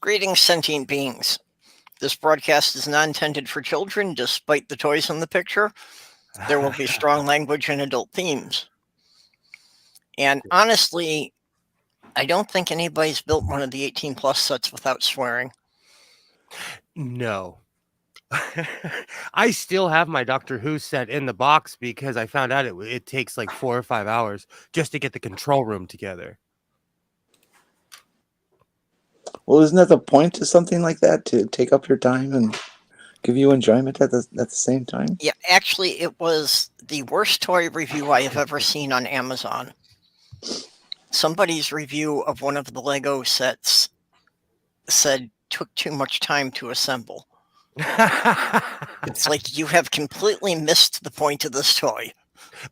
Greetings, sentient beings. This broadcast is not intended for children, despite the toys in the picture. There will be strong language and adult themes. And honestly, I don't think anybody's built one of the 18 plus sets without swearing. No. I still have my Doctor Who set in the box because I found out it takes like 4 or 5 hours just to get the control room together. Well, isn't that the point to something like that? To take up your time and give you enjoyment at the same time? Yeah, actually, it was the worst toy review I have ever seen on Amazon. Somebody's review of one of the Lego sets said took too much time to assemble. It's like you have completely missed the point of this toy.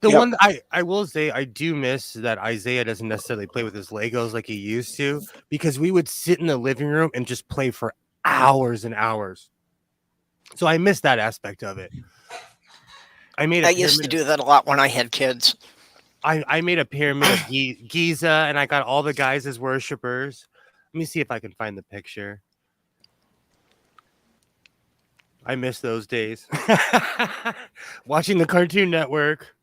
The one I will say I do miss that Isaiah doesn't necessarily play with his Legos like he used to, because we would sit in the living room and just play for hours and hours. So I miss that aspect of it. I used to do that a lot when I had kids. I made a pyramid of Giza, and I got all the guys as worshipers. Let me see if I can find the picture. I miss those days. Watching the Cartoon Network.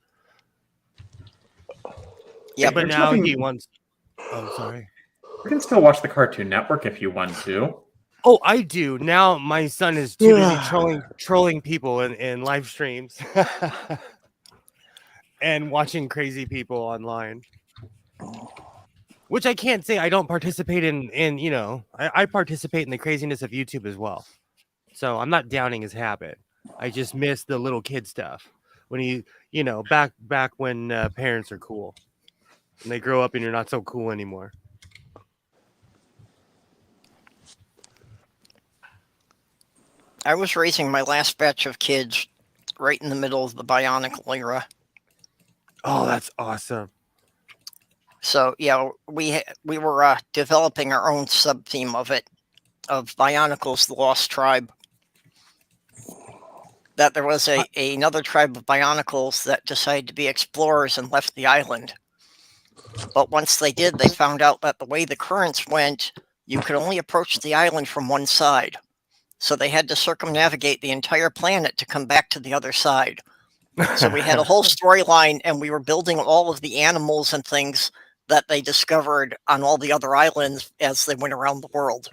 Yeah, but now he wants... Oh, sorry. You can still watch the Cartoon Network if you want to. Oh, I do. Now my son is too busy trolling people in live streams. And watching crazy people online. Which I can't say I don't participate in you know, I participate in the craziness of YouTube as well. So I'm not downing his habit. I just miss the little kid stuff. When you know, back when parents are cool. And they grow up and you're not so cool anymore. I was raising my last batch of kids right in the middle of the Bionicle era. Oh, that's awesome. So, yeah, we were developing our own sub-theme of it, of Bionicles, the Lost Tribe. That there was another tribe of Bionicles that decided to be explorers and left the island. But once they did, they found out that the way the currents went, you could only approach the island from one side. So they had to circumnavigate the entire planet to come back to the other side. So we had a whole storyline, and we were building all of the animals and things that they discovered on all the other islands as they went around the world.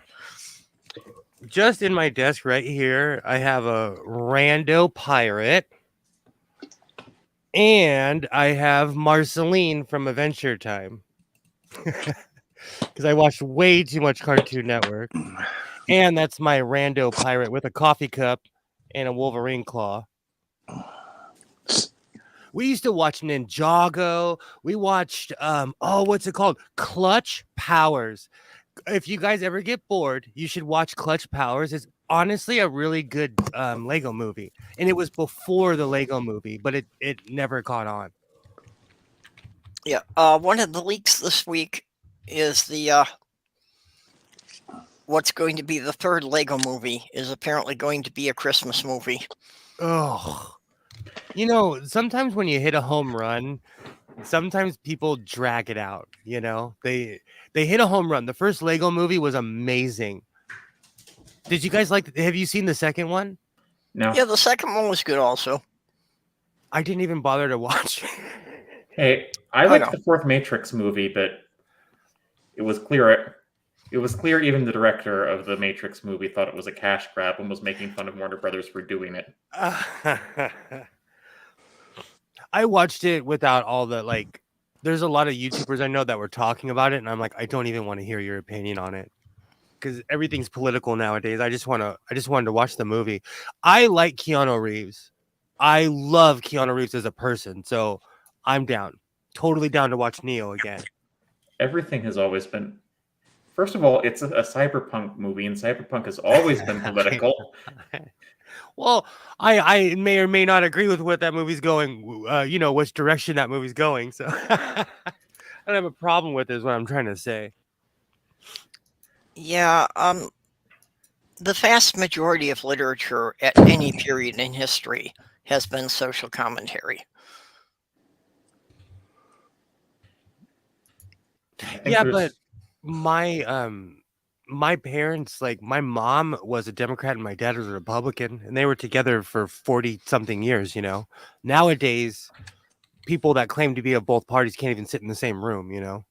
Just in my desk right here, I have a rando pirate. And I have Marceline from Adventure Time. Because I watched way too much Cartoon Network. And that's my rando pirate with a coffee cup and a Wolverine claw. We used to watch Ninjago. We watched, what's it called? Clutch Powers. If you guys ever get bored, you should watch Clutch Powers. It's honestly a really good Lego movie. And it was before the Lego movie, but it never caught on. Yeah, one of the leaks this week is the what's going to be the third Lego movie is apparently going to be a Christmas movie. Oh, you know, sometimes when you hit a home run, sometimes people drag it out. You know, they hit a home run. The first Lego movie was amazing. Did you guys have you seen the second one? No. Yeah, the second one was good also. I didn't even bother to watch. Hey, I liked the fourth Matrix movie, but it was clear even the director of the Matrix movie thought it was a cash grab and was making fun of Warner Brothers for doing it. I watched it without all the there's a lot of YouTubers I know that were talking about it, and I'm like, I don't even want to hear your opinion on it. Because everything's political nowadays. I just wanted to watch the movie. I like Keanu Reeves. I love Keanu Reeves as a person, so I'm down. Totally down to watch Neo again. Everything has always been... First of all, it's a cyberpunk movie, and cyberpunk has always been political. Well, I may or may not agree with what that movie's going, which direction that movie's going. So I don't have a problem with it, is what I'm trying to say. Yeah, the vast majority of literature at any period in history has been social commentary. Yeah, but my parents, like my mom was a Democrat and my dad was a Republican, and they were together for 40 something years. Nowadays people that claim to be of both parties can't even sit in the same room.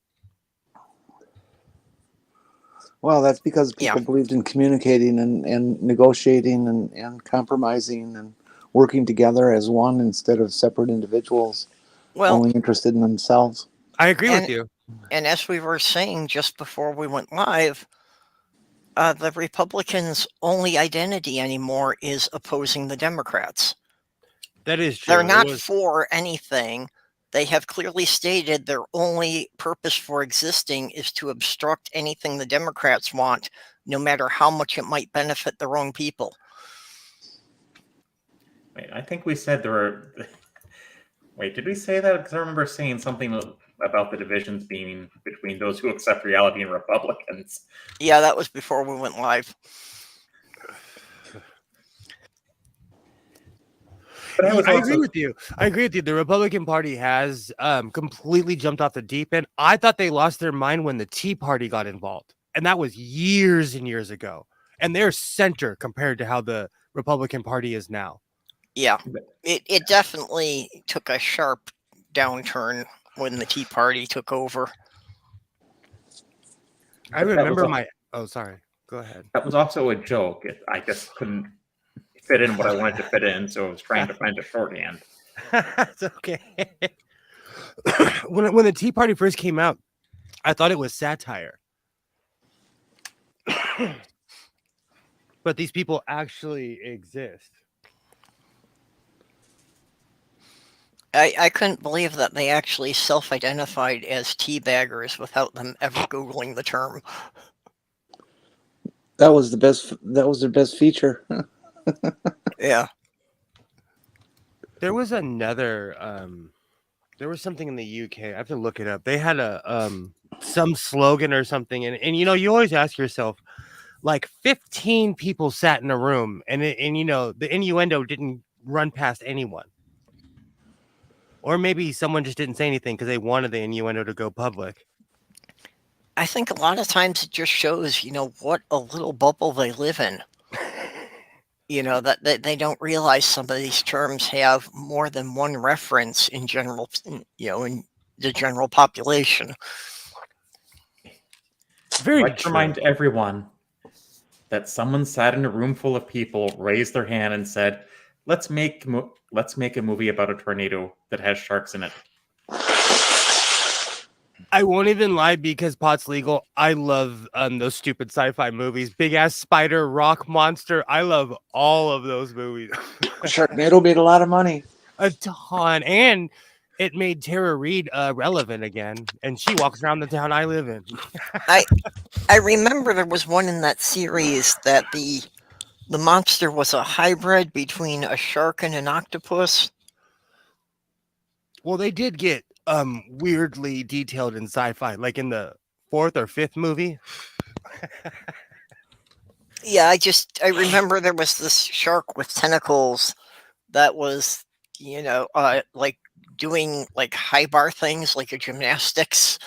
Well, that's because Yeah. people believed in communicating and negotiating and compromising and working together as one instead of separate individuals Well, only interested in themselves. I agree and with you. and as we were saying just before we went live, the Republicans' only identity anymore is opposing the Democrats. That is true. They're not for anything. They have clearly stated their only purpose for existing is to obstruct anything the Democrats want, no matter how much it might benefit their own people. Wait, I think we said there were. Wait, did we say that? Because I remember saying something about the divisions being between those who accept reality and Republicans. Yeah, that was before we went live. But I agree with you. The Republican Party has completely jumped off the deep end. I thought they lost their mind when the Tea Party got involved, and that was years and years ago. And they're center compared to how the Republican Party is now. Yeah, it definitely took a sharp downturn when the Tea Party took over. I remember Oh, sorry. Go ahead. That was also a joke. I just couldn't fit in what I wanted to fit in, so I was trying to find a shorthand. It's okay. When the Tea Party first came out, I thought it was satire. But these people actually exist. I couldn't believe that they actually self-identified as teabaggers without them ever Googling the term. That was their best feature. Yeah. There was another there was something in the UK. I have to look it up. They had a some slogan or something, and you always ask yourself, like 15 people sat in a room, and the innuendo didn't run past anyone. Or maybe someone just didn't say anything because they wanted the innuendo to go public. I think a lot of times it just shows, what a little bubble they live in. That they don't realize some of these terms have more than one reference in general, in the general population. Very I'd like to remind everyone that someone sat in a room full of people, raised their hand, and said, "Let's make a movie about a tornado that has sharks in it." I won't even lie, because pot's legal. I love those stupid sci-fi movies. Big ass spider, rock monster. I love all of those movies. Sharknado made a lot of money. A ton. And it made Tara Reid relevant again. And she walks around the town I live in. I remember there was one in that series that the monster was a hybrid between a shark and an octopus. Well, they did get weirdly detailed in sci-fi, like in the 4th or 5th movie. Yeah, I remember there was this shark with tentacles that was, like doing like high bar things, like a gymnastics.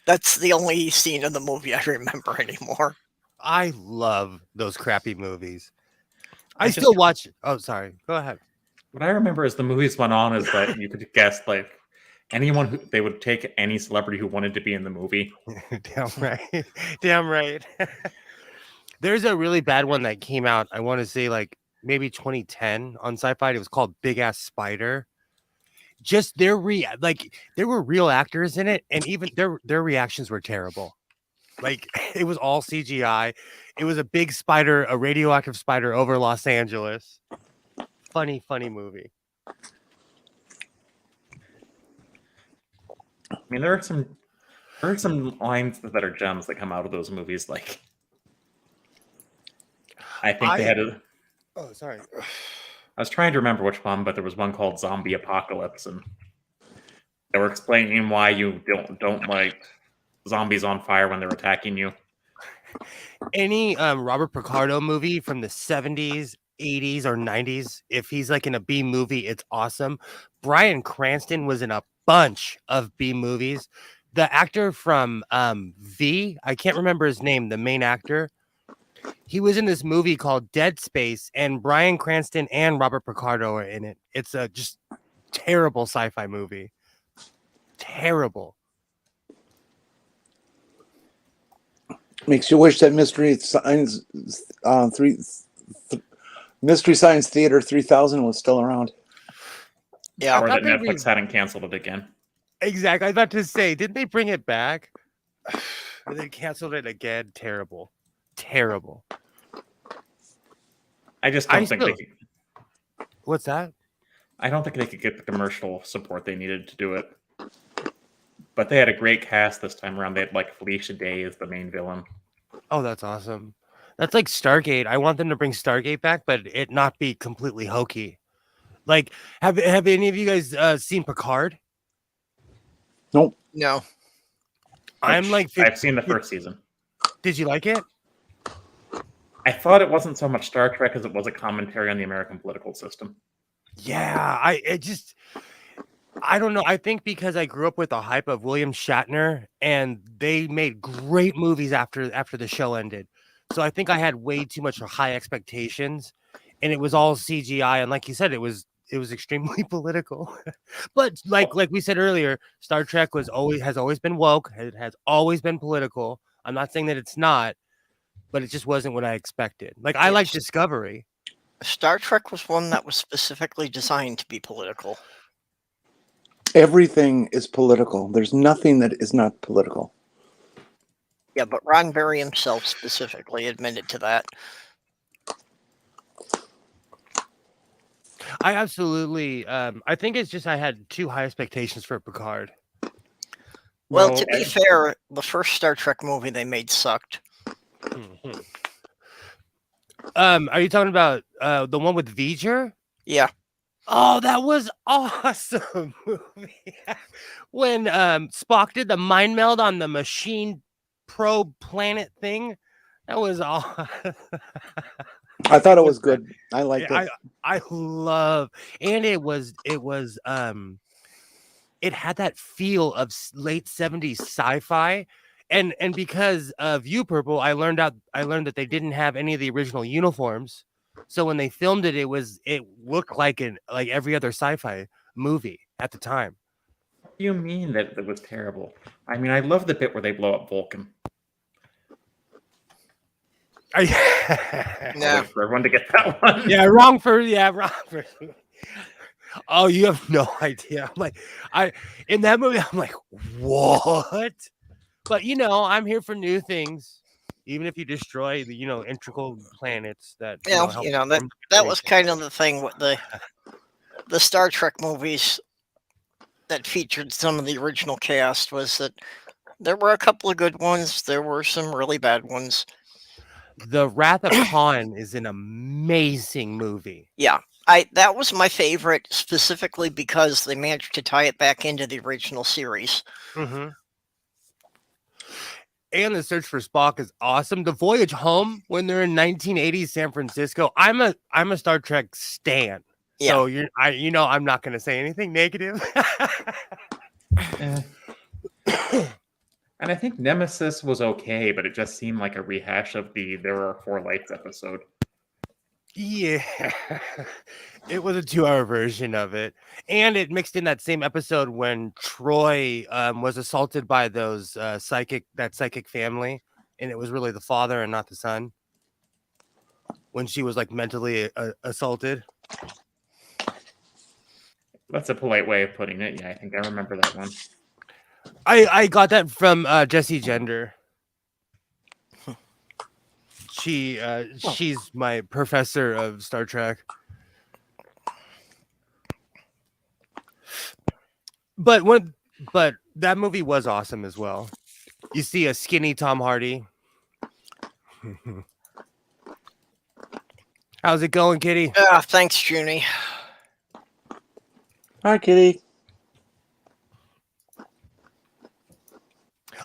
That's the only scene in the movie I remember anymore. I love those crappy movies. I still watch. Oh, sorry. Go ahead. What I remember as the movies went on is that you could guess like anyone they would take any celebrity who wanted to be in the movie. Damn right. Damn right. There's a really bad one that came out, I want to say like maybe 2010 on Sci-Fi. It was called Big Ass Spider. Just there were real actors in it, and even their reactions were terrible. Like it was all CGI. It was a big spider, a radioactive spider over Los Angeles. Funny movie. I mean, there are some lines that are gems that come out of those movies. Like, I think they had a. Oh, sorry. I was trying to remember which one, but there was one called Zombie Apocalypse, and they were explaining why you don't like zombies on fire when they're attacking you. Any Robert Picardo movie from the 70s, 80s, or 90s, if he's like in a B movie, it's awesome. Bryan Cranston was in a bunch of B movies. the actor from V, I can't remember his name, the main actor. He was in this movie called Dead Space, and Bryan Cranston and Robert Picardo are in it. It's a just terrible sci-fi movie. Terrible. Makes you wish that Mystery Science Theater 3000 was still around. Yeah. Or that Netflix hadn't canceled it again. Exactly. I was about to say, didn't they bring it back? They canceled it again. Terrible. Terrible. I just don't think they could. What's that? I don't think they could get the commercial support they needed to do it. But they had a great cast this time around. They had like Felicia Day as the main villain. Oh, that's awesome. That's like Stargate. I want them to bring Stargate back, but it not be completely hokey. Like, have any of you guys seen Picard? Nope. No. I'm like, I've seen the first season. Did you like it? I thought it wasn't so much Star Trek as it was a commentary on the American political system. Yeah, I don't know. I think because I grew up with the hype of William Shatner, and they made great movies after the show ended. So I think I had way too much high expectations, and it was all CGI. And like you said, it was extremely political. But like we said earlier, Star Trek has always been woke. It has always been political. I'm not saying that it's not, but it just wasn't what I expected. Like, I like Discovery. Star Trek was one that was specifically designed to be political. Everything is political. There's nothing that is not political. Yeah, but Roddenberry himself specifically admitted to that. I absolutely, I think it's just I had too high expectations for Picard. Well, to be fair, the first Star Trek movie they made sucked. Mm-hmm. Are you talking about the one with V'ger? Yeah. Oh, that was awesome movie. When Spock did the mind meld on the machine probe planet thing. That was all. I thought it was good. I liked it. I love, and it had that feel of late 70s sci-fi. And because of You Purple, I learned that they didn't have any of the original uniforms. So when they filmed it, it looked like every other sci-fi movie at the time. What do you mean that it was terrible? I mean, I love the bit where they blow up Vulcan. Yeah. For everyone to get that one. Yeah, wrong for. Oh, you have no idea. I'm like, in that movie, I'm like, what? But I'm here for new things. Even if you destroy the integral planets that that was kind of the thing with the Star Trek movies that featured some of the original cast, was that there were a couple of good ones, there were some really bad ones. The Wrath of Khan is an amazing movie. Yeah, that was my favorite, specifically because they managed to tie it back into the original series. Mm-hmm. And The Search for Spock is awesome. The Voyage Home, when they're in 1980s San Francisco, I'm a Star Trek stan. Yeah. So I'm not going to say anything negative. And I think Nemesis was okay, but it just seemed like a rehash of the There Are Four Lights episode. Yeah, it was a 2-hour version of it, and it mixed in that same episode when Troy was assaulted by those psychic family, and it was really the father and not the son. When she was like mentally assaulted. That's a polite way of putting it. Yeah, I think I remember that one. I got that from Jessie Gender. She's my professor of Star Trek. But that movie was awesome as well. You see a skinny Tom Hardy. How's it going, Kitty? Thanks, Jyuni. Hi, Kitty.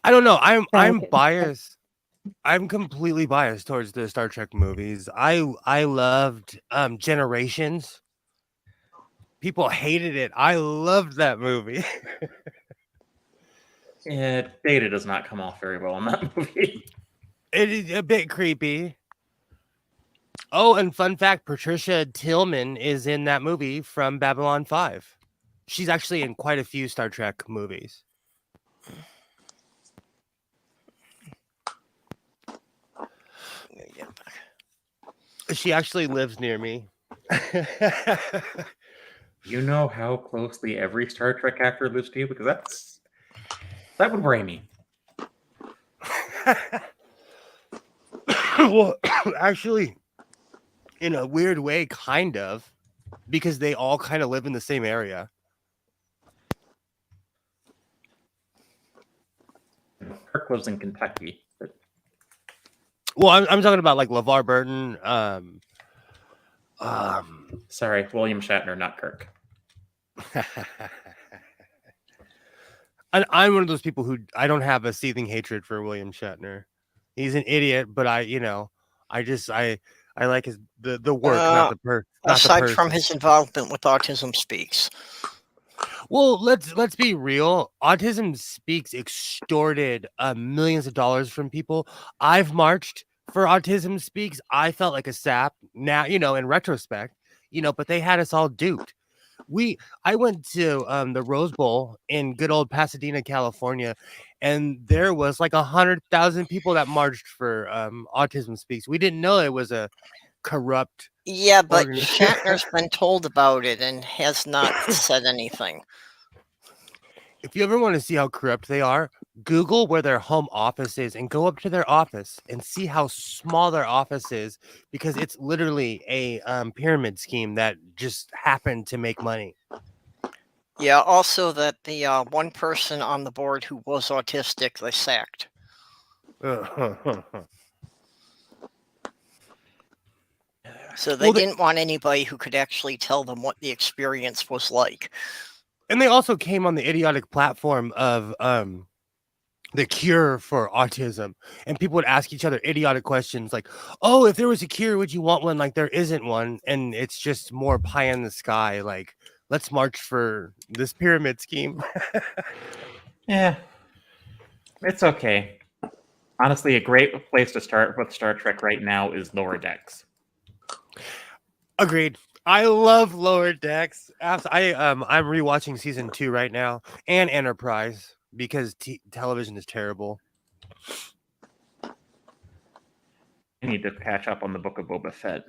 I don't know. I'm biased. I'm completely biased towards the Star Trek movies. I loved Generations. People hated it. I loved that movie. Yeah, Data does not come off very well in that movie. It is a bit creepy. Oh, and fun fact, Patricia Tillman is in that movie from Babylon 5. She's actually in quite a few Star Trek movies. She actually lives near me. You know how closely every Star Trek actor lives to you? Because that would worry me. Well, actually, in a weird way, kind of, because they all kind of live in the same area. Kirk lives in Kentucky. But Well, I'm talking about like LeVar Burton. sorry, William Shatner, not Kirk. And I'm one of those people who I don't have a seething hatred for William Shatner. He's an idiot, but I like the work, not the person. Aside from his involvement with Autism Speaks. Well, let's be real. Autism Speaks extorted millions of dollars from people. I've marched for Autism Speaks. I felt like a sap. Now, in retrospect, but they had us all duped. I went to the Rose Bowl in good old Pasadena, California, and there was like 100,000 people that marched for Autism Speaks. We didn't know it was a corrupt. Yeah, but Shatner's been told about it and has not said anything. If you ever want to see how corrupt they are, Google where their home office is and go up to their office and see how small their office is, because it's literally a pyramid scheme that just happened to make money. Yeah, also that the one person on the board who was autistic, they sacked. So they didn't want anybody who could actually tell them what the experience was like. And they also came on the idiotic platform of the cure for autism, and people would ask each other idiotic questions like, oh, if there was a cure, would you want one? Like, there isn't one, and it's just more pie in the sky, like, let's march for this pyramid scheme. Yeah, it's okay. Honestly, a great place to start with Star Trek right now is Lower Decks. Agreed. I love Lower Decks. I'm rewatching season 2 right now, and Enterprise, because television is terrible. I need to catch up on the Book of Boba Fett.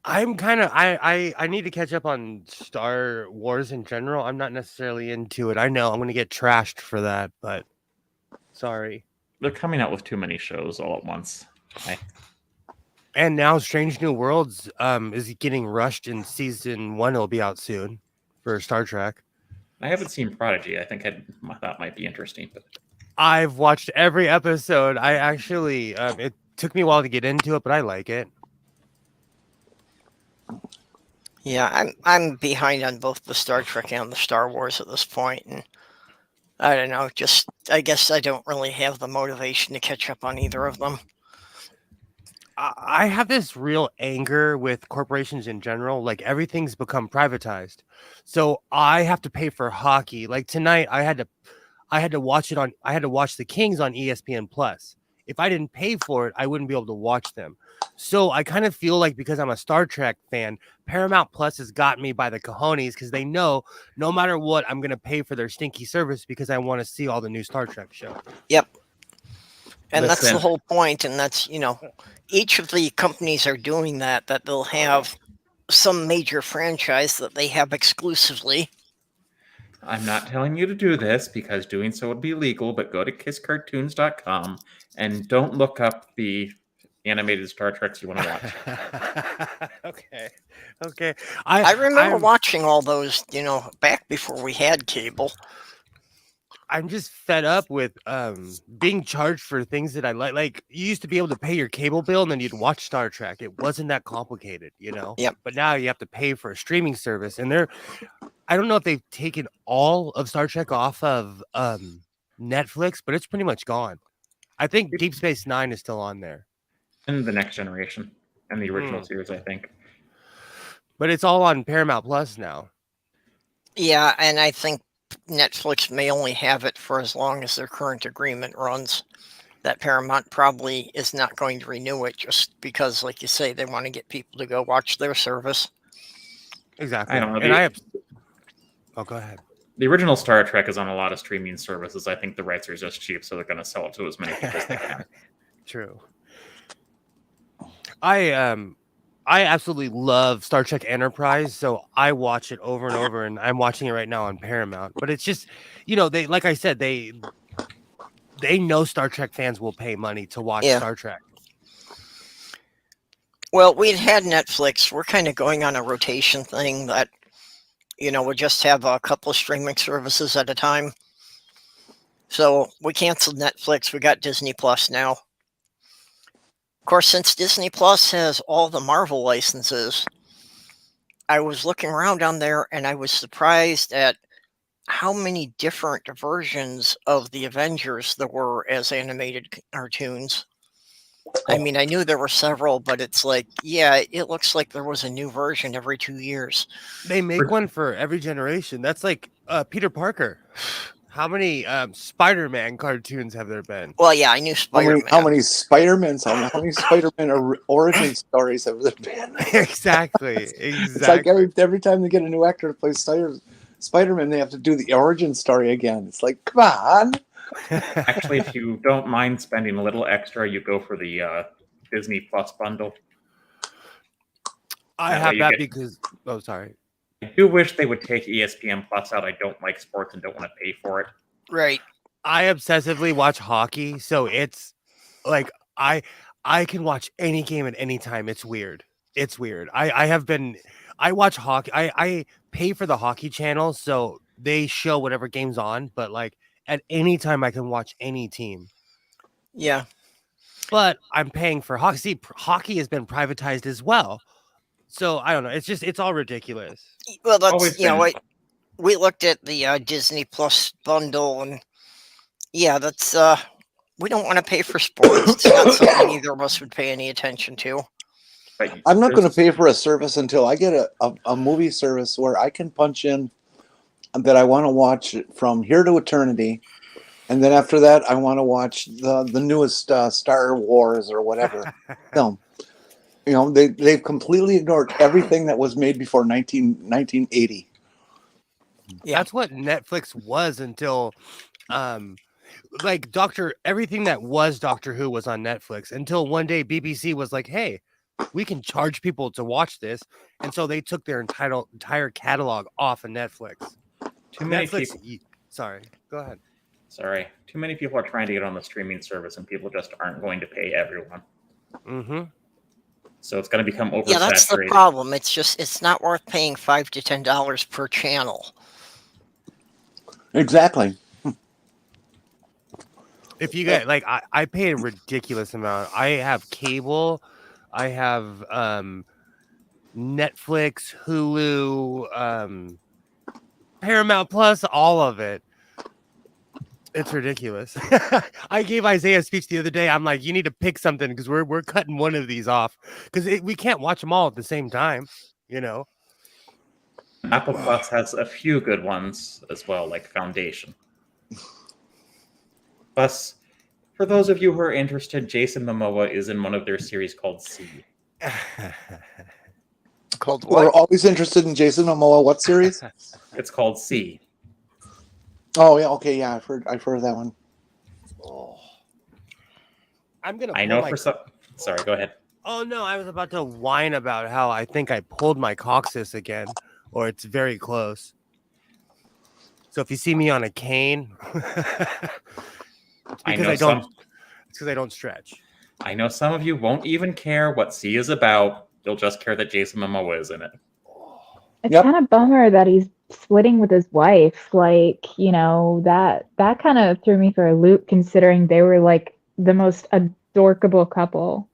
I'm kind of I need to catch up on Star Wars in general. I'm not necessarily into it. I know I'm going to get trashed for that, but sorry. They're coming out with too many shows all at once. And now Strange New Worlds is getting rushed, in season 1 it'll be out soon for Star Trek. I haven't seen Prodigy. I think that might be interesting. But I've watched every episode. I actually it took me a while to get into it, but I like it. Yeah, I'm behind on both the Star Trek and the Star Wars at this point, and I don't know, I guess I don't really have the motivation to catch up on either of them. I have this real anger with corporations in general. Like, everything's become privatized, so I have to pay for hockey. Like tonight, I had to watch the Kings on ESPN Plus. If I didn't pay for it, I wouldn't be able to watch them. So I kind of feel like, because I'm a Star Trek fan, Paramount Plus has got me by the cojones, because they know no matter what, I'm going to pay for their stinky service because I want to see all the new Star Trek shows. Yep. And that's the whole point. And that's, each of the companies are doing that they'll have some major franchise that they have exclusively. I'm not telling you to do this, because doing so would be illegal, but go to kisscartoons.com and don't look up the animated Star Treks you want to watch. Okay. I remember watching all those, back before we had cable. I'm just fed up with being charged for things that I like. Like, you used to be able to pay your cable bill and then you'd watch Star Trek. It wasn't that complicated, Yep. But now you have to pay for a streaming service, and I don't know if they've taken all of Star Trek off of Netflix, but it's pretty much gone. I think Deep Space Nine is still on there. And the Next Generation and the original series, I think. But it's all on Paramount Plus now. Yeah, and I think Netflix may only have it for as long as their current agreement runs. That Paramount probably is not going to renew it just because, like you say, they want to get people to go watch their service. Exactly. I don't know. And oh, go ahead. The original Star Trek is on a lot of streaming services. I think the rights are just cheap, so they're going to sell it to as many people as they can. True. I absolutely love Star Trek Enterprise, so I watch it over and over, and I'm watching it right now on Paramount. But it's just, they, like I said, they know Star Trek fans will pay money to watch Star Trek. Well, we'd had Netflix. We're kind of going on a rotation thing that, we just have a couple of streaming services at a time. So we canceled Netflix. We got Disney Plus now. Of course, since Disney Plus has all the Marvel licenses, I was looking around on there and I was surprised at how many different versions of the Avengers there were as animated cartoons. I mean, I knew there were several, but it's like, it looks like there was a new version every 2 years. They make one for every generation. That's like Peter Parker. How many Spider-Man cartoons have there been? Well, yeah, I knew Spider-Man. How many Spider-Man origin stories have there been? Exactly. It's like every time they get a new actor to play Spider-Man, they have to do the origin story again. It's like, come on. Actually, if you don't mind spending a little extra, you go for the Disney Plus bundle. I have that because... Oh, sorry. I do wish they would take ESPN Plus out. I don't like sports and don't want to pay for it. Right. I obsessively watch hockey, so it's like I can watch any game at any time. It's weird. I watch hockey. I pay for the hockey channel, so they show whatever game's on, but like at any time I can watch any team. Yeah. But I'm paying for hockey. See, hockey has been privatized as well. So I don't know. It's all ridiculous. Well, that's, we looked at the Disney Plus bundle and that's, we don't want to pay for sports. It's not something either of us would pay any attention to. I'm not going to pay for a service until I get a movie service where I can punch in that I want to watch from here to eternity. And then after that, I want to watch the newest Star Wars or whatever film. They've completely ignored everything that was made before 1980. Yeah. That's what Netflix was until, everything that was Doctor Who was on Netflix until one day BBC was like, hey, we can charge people to watch this. And so they took their entire catalog off of Netflix. Sorry, go ahead. Sorry. Too many people are trying to get on the streaming service and people just aren't going to pay everyone. Mm-hmm. So it's going to become oversaturated. Yeah, that's the problem. It's not worth paying $5 to $10 per channel. Exactly. If you get I pay a ridiculous amount. I have cable, I have Netflix, Hulu, Paramount Plus, all of it. It's ridiculous. I gave Isaiah a speech the other day. I'm like, you need to pick something because we're cutting one of these off because we can't watch them all at the same time. Apple Plus has a few good ones as well, like Foundation. Plus, for those of you who are interested, Jason Momoa is in one of their series called C. Called what? We're always interested in Jason Momoa. What series? It's called C. Oh yeah, okay, yeah, I've heard of that one. Oh. I'm gonna. Sorry, go ahead. Oh no, I was about to whine about how I think I pulled my coxis again, or it's very close. So if you see me on a cane, it's because I don't stretch. I know some of you won't even care what C is about. You'll just care that Jason Momoa is in it. It's kind of bummer that he's splitting with his wife. That kind of threw me for a loop considering they were like the most adorable couple.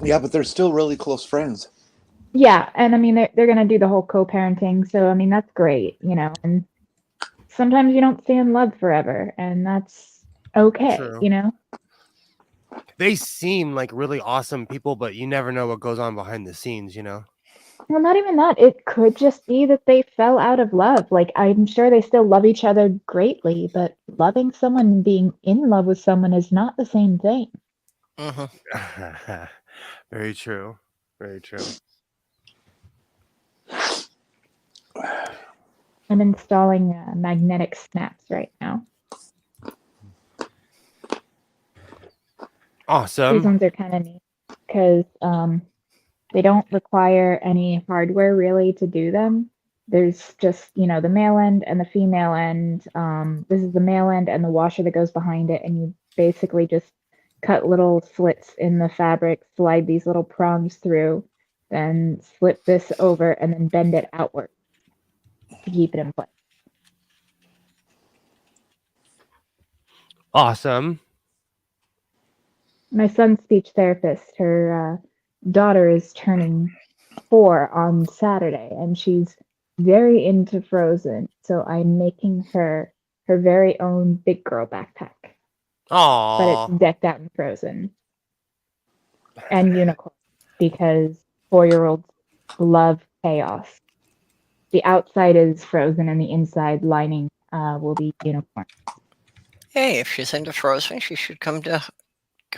Yeah, but they're still really close friends. Yeah, and I mean they're gonna do the whole co-parenting, so I mean that's great, and sometimes you don't stay in love forever, and that's okay. True. They seem like really awesome people, but you never know what goes on behind the scenes, Well, not even that. It could just be that they fell out of love. Like, I'm sure they still love each other greatly, but loving someone and being in love with someone is not the same thing. Mm-hmm. Very true. Very true. I'm installing magnetic snaps right now. Awesome. These ones are kind of neat because they don't require any hardware really to do them. There's just, the male end and the female end. This is the male end and the washer that goes behind it. And you basically just cut little slits in the fabric, slide these little prongs through, then slip this over and then bend it outward to keep it in place. Awesome. My son's speech therapist, her daughter is turning 4 on Saturday, and she's very into Frozen. So I'm making her very own big girl backpack. Aww. But it's decked out in Frozen and unicorn because 4-year-olds love chaos. The outside is Frozen, and the inside lining will be unicorn. Hey, if she's into Frozen, she should come to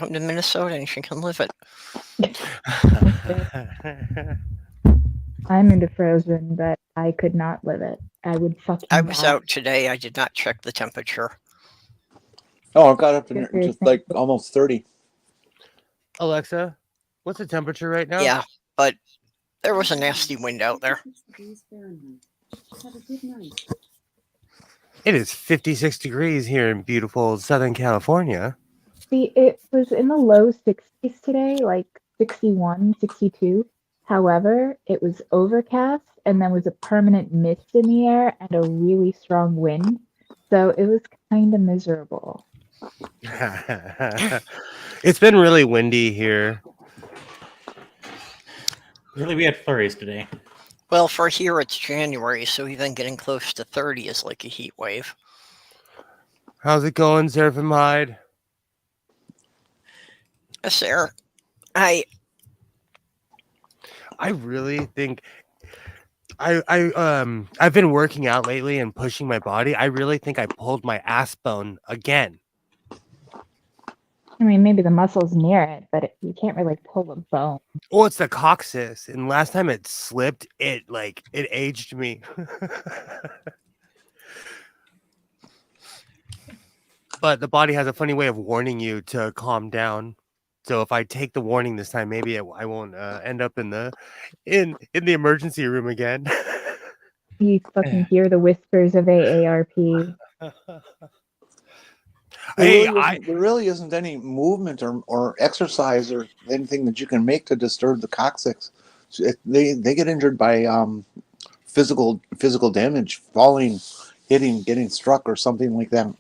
Minnesota and she can live it. I'm into Frozen, but I could not live it. I would fucking I was die. out today. I did not check the temperature. Oh, I got up to just like almost 30. Alexa, what's the temperature right now? Yeah, but there was a nasty wind out there. It is 56 degrees here in beautiful Southern California. See, it was in the low 60s today, like 61, 62. However, it was overcast and there was a permanent mist in the air and a really strong wind. So it was kind of miserable. It's been really windy here. Really, we had flurries today. Well, for here it's January, so even getting close to 30 is like a heat wave. How's it going, Seraphim Hyde? Sarah, I really think I've been working out lately and pushing my body. I really think I pulled my ass bone again. I mean, maybe the muscle's near it, but you can't really pull a bone. Oh, it's the coxis. And last time it slipped, it aged me. But the body has a funny way of warning you to calm down. So if I take the warning this time, maybe I won't end up in the emergency room again. You fucking hear the whispers of AARP. There really isn't any movement or exercise or anything that you can make to disturb the coccyx. They get injured by physical damage, falling, hitting, getting struck, or something like that.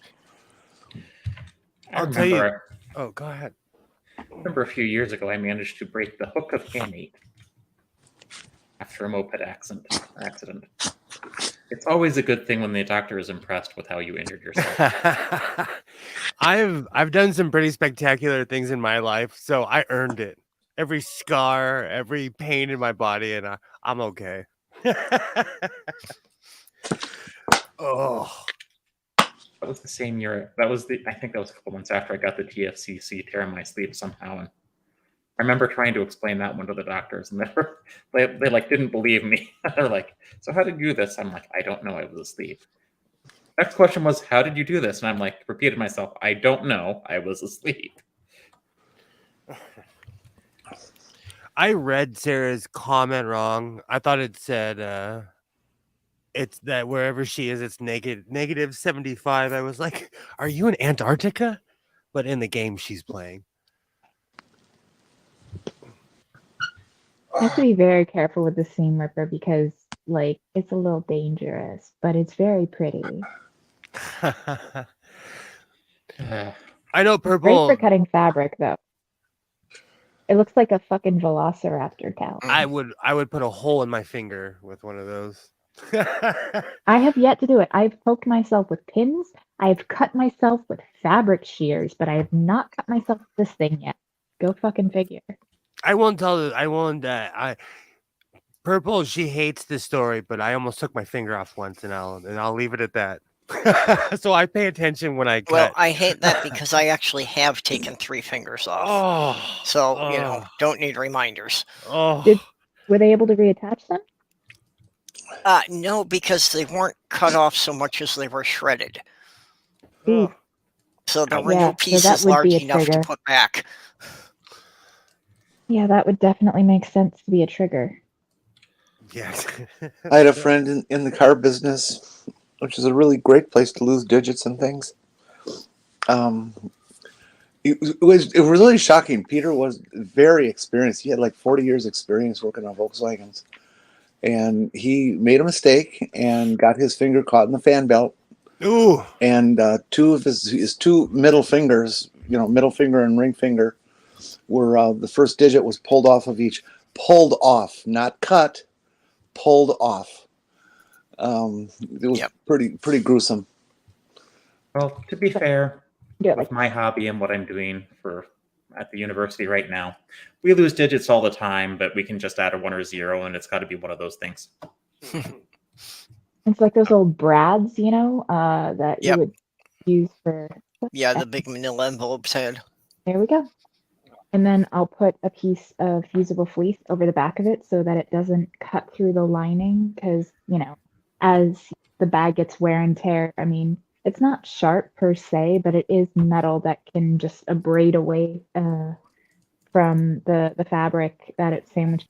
I'll tell you. Oh, go ahead. I remember a few years ago, I managed to break the hook of hamate after a moped accident. It's always a good thing when the doctor is impressed with how you injured yourself. I've done some pretty spectacular things in my life, so I earned it. Every scar, every pain in my body, and I'm okay. Oh. That was the same year. I think that was a couple months after I got the TFCC tear in my sleeve somehow. And I remember trying to explain that one to the doctors, and they like didn't believe me. They're like, "So how did you do this?" I'm like, "I don't know. I was asleep." Next question was, "How did you do this?" And I'm like, repeated myself, "I don't know. I was asleep." I read Sarah's comment wrong. I thought it said it's that wherever she is, it's negative 75. I was like, are you in Antarctica? But in the game she's playing. I have to be very careful with the seam ripper because, like, it's a little dangerous, but it's very pretty. I know purple. Great for cutting fabric, though. It looks like a fucking velociraptor cow. I would put a hole in my finger with one of those. I have yet to do it. I've poked myself with pins. I've cut myself with fabric shears, but I have not cut myself with this thing yet. Go fucking figure. I won't tell. Purple, she hates this story, but I almost took my finger off once, and I'll leave it at that. So I pay attention when I cut. Well, I hate that because I actually have taken 3 fingers off. Oh, So, don't need reminders. oh. Were they able to reattach them? No, because they weren't cut off so much as they were shredded. Ooh. So there were Yeah, no so that pieces would large be a enough to trigger. put back. Yeah, that would definitely make sense to be a trigger. Yes. I had a friend in the car business, which is a really great place to lose digits and things. It was really shocking. Peter was very experienced. He had like 40 years experience working on Volkswagens. And he made a mistake and got his finger caught in the fan belt. Ooh. And 2 of his 2 middle fingers, middle finger and ring finger, were the first digit was pulled off of each. Pulled off, not cut. Pulled off. It was pretty gruesome. Well, to be fair, Yeah, with my hobby and what I'm doing at the university right now, we lose digits all the time, but we can just add a 1 or 0, and it's got to be one of those things. It's like those old brads, that you would use for. Yeah, the big manila envelopes had. There we go. And then I'll put a piece of fusible fleece over the back of it so that it doesn't cut through the lining because, as the bag gets wear and tear, I mean, it's not sharp per se, but it is metal that can just abrade away from the fabric that it's sandwiched.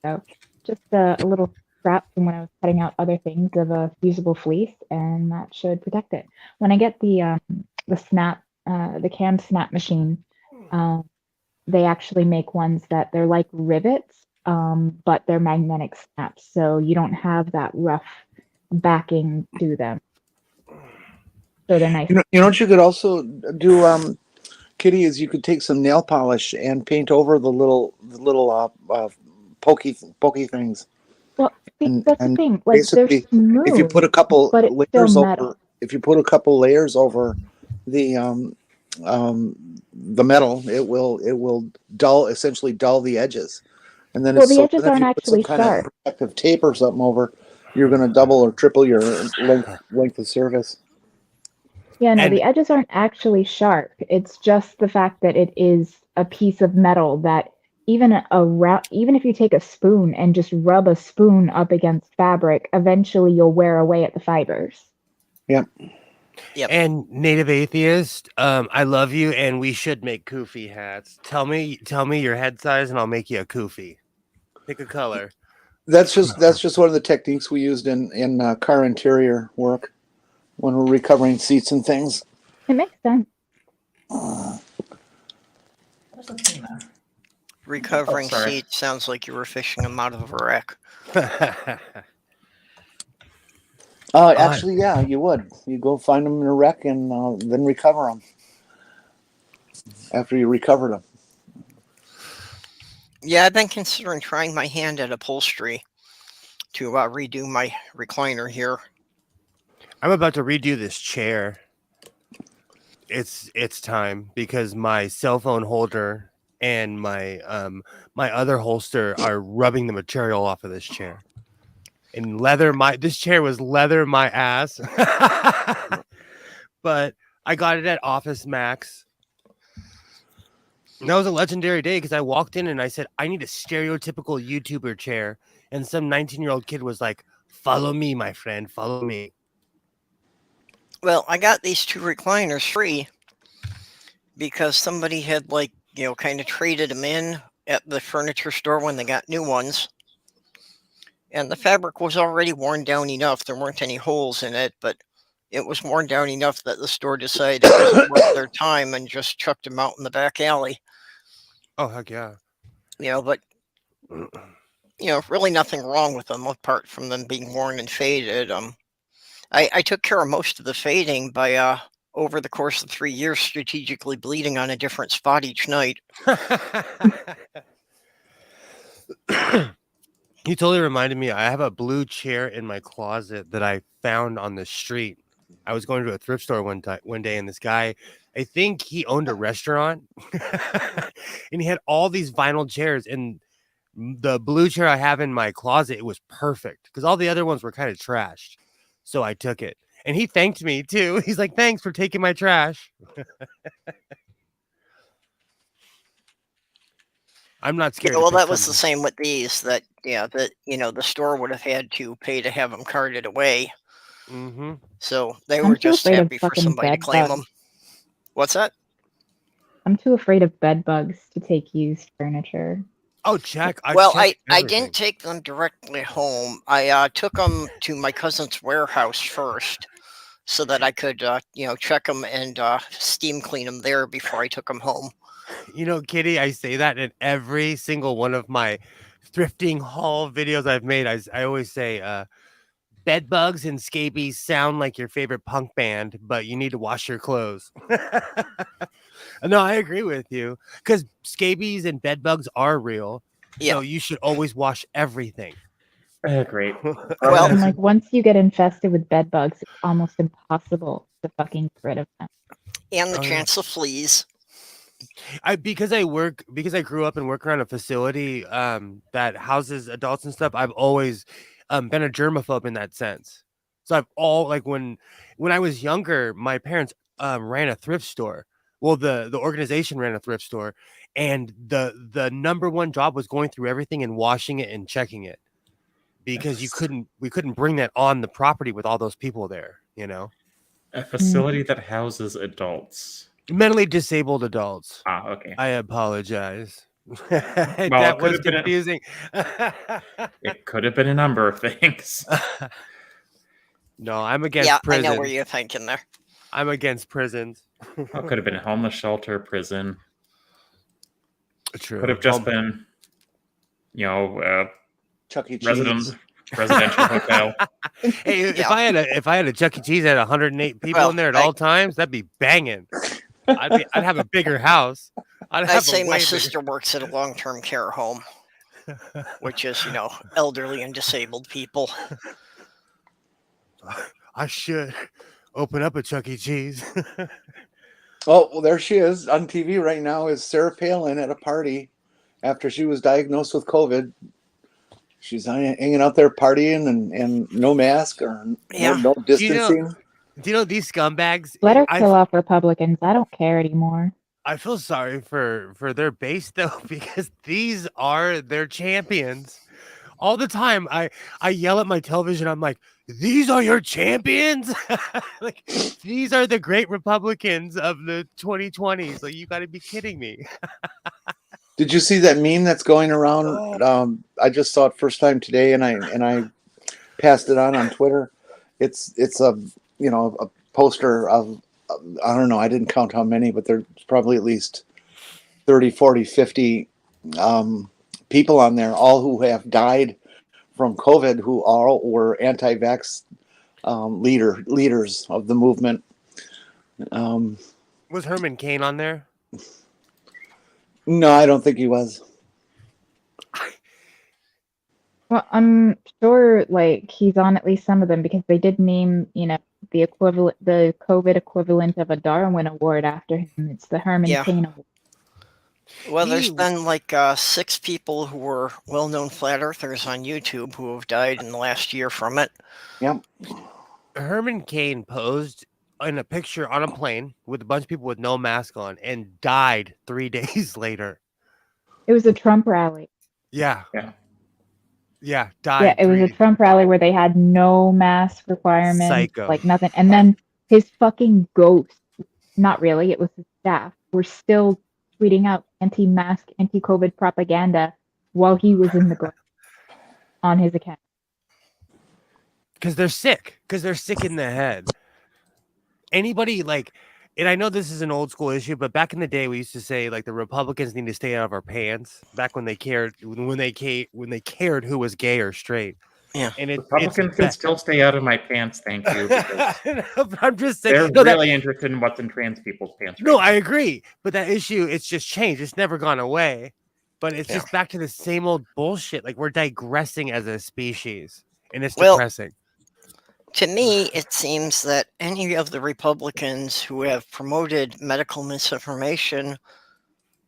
So just a little scrap from when I was cutting out other things of a fusible fleece, and that should protect it. When I get the cam snap machine, they actually make ones that they're like rivets, but they're magnetic snaps, so you don't have that rough backing to them. So they're nice. You know what you could also do, Kitty, is you could take some nail polish and paint over the little pokey things. Well, that's the thing. Like, basically, they're smooth, if you put a couple but it's layers still over, metal. if you put a couple layers over the metal, it will essentially dull the edges, and then the edges aren't actually sharp. Of protective tape or something over, you're going to double or triple your length of service. Yeah, no, the edges aren't actually sharp. It's just the fact that it is a piece of metal that even if you take a spoon and just rub a spoon up against fabric, eventually you'll wear away at the fibers. Yep. And Native Atheist, I love you, and we should make kufi hats. Tell me your head size, and I'll make you a kufi. Pick a color. That's just one of the techniques we used in car interior work when we're recovering seats and things. It makes sense. Recovering seats sounds like you were fishing them out of a wreck. Actually, yeah, you would. You go find them in a wreck and then recover them after you recovered them. Yeah, I've been considering trying my hand at upholstery to redo my recliner here. I'm about to redo this chair. It's time because my cell phone holder and my other holster are rubbing the material off of this chair. And this chair was leather my ass. But I got it at Office Max. And that was a legendary day because I walked in and I said, I need a stereotypical YouTuber chair. And some 19-year-old kid was like, follow me, my friend, follow me. Well, I got these 2 recliners free because somebody had kind of traded them in at the furniture store when they got new ones. And the fabric was already worn down enough. There weren't any holes in it, but it was worn down enough that the store decided it wasn't worth their time and just chucked them out in the back alley. Oh, heck yeah. But, really nothing wrong with them apart from them being worn and faded. I took care of most of the fading by, over the course of 3 years, strategically bleeding on a different spot each night. You totally reminded me. I have a blue chair in my closet that I found on the street. I was going to a thrift store one day, and this guy, I think he owned a restaurant, and he had all these vinyl chairs. And the blue chair I have in my closet, it was perfect because all the other ones were kind of trashed. So I took it. And he thanked me too. He's like, thanks for taking my trash. I'm not scared. Yeah, well, that was the same with these. That the store would have had to pay to have them carted away. Mm-hmm. So they I'm were too just afraid of happy for fucking somebody to bed claim bugs. them. What's that? I'm too afraid of bed bugs to take used furniture. Oh, check. I everything. didn't take them directly home. I took them to my cousin's warehouse first, so that I could check them and steam clean them there before I took them home. You know, Kitty, I say that in every single one of my thrifting haul videos I've made. I always say, bed bugs and scabies sound like your favorite punk band, but you need to wash your clothes. No, I agree with you because scabies and bed bugs are real. Yeah. So you should always wash everything. Great. Well, And like once you get infested with bed bugs, it's almost impossible to fucking get rid of them. and the Oh, yeah. chance of fleas. Because I grew up and work around a facility that houses adults and stuff. I've always been a germaphobe in that sense. So when I was younger, my parents ran a thrift store. Well, the organization ran a thrift store, and the number one job was going through everything and washing it and checking it, because we couldn't bring that on the property with all those people there. A facility that houses adults. Mentally disabled adults. Okay. I apologize. Well, That was confusing. It could have been a number of things. No, I'm against prison. I know where you're thinking there. I'm against prisons. It could have been a homeless shelter, prison. True. Could have just been, Chuck E. Cheese. residential hotel. Hey, if I had a Chuck E. Cheese that had 108 people in there at all times, that'd be banging. I'd have a bigger house. I'd say my sister works at a long-term care home, which is elderly and disabled people. I should open up a Chuck E. Cheese. Oh, well, there she is on TV right now. Is Sarah Palin at a party after she was diagnosed with COVID? She's hanging out there partying and no mask or no distancing. Do you know these scumbags? Let her kill off Republicans. I don't care anymore. I feel sorry for their base though, because these are their champions. All the time, I yell at my television. I'm like, these are your champions. Like, these are the great Republicans of the 2020s. Like, you got to be kidding me. Did you see that meme that's going around? I just saw it first time today, and I passed it on Twitter. It's a poster of, I don't know, I didn't count how many, but there's probably at least 30, 40, 50 people on there, all who have died from COVID, who all were anti-vax leaders of the movement. Was Herman Cain on there? No, I don't think he was. Well, I'm sure he's on at least some of them, because they did name, the COVID equivalent of a Darwin Award after him. It's the Herman Cain Award. Well, there's been 6 people who were well-known flat earthers on YouTube who have died in the last year from it. Yep. Herman Cain posed in a picture on a plane with a bunch of people with no mask on and died 3 days later. It was a Trump rally. Yeah. Yeah. Yeah, died. Yeah, it was a Trump rally where they had no mask requirements, Psycho. Nothing. And then his fucking ghost, not really, it was his staff, were still tweeting out anti-mask, anti-COVID propaganda while he was in the ground on his account. Because they're sick. Because they're sick in the head. Anybody and I know this is an old school issue, but back in the day, we used to say the Republicans need to stay out of our pants. Back when they cared, when they cared who was gay or straight. Yeah, and Republicans can still stay out of my pants, thank you. I'm just saying they're really interested in what's in trans people's pants. No, I agree, but that issue, it's just changed. It's never gone away, but it's just back to the same old bullshit. We're digressing as a species, and it's depressing. To me, it seems that any of the Republicans who have promoted medical misinformation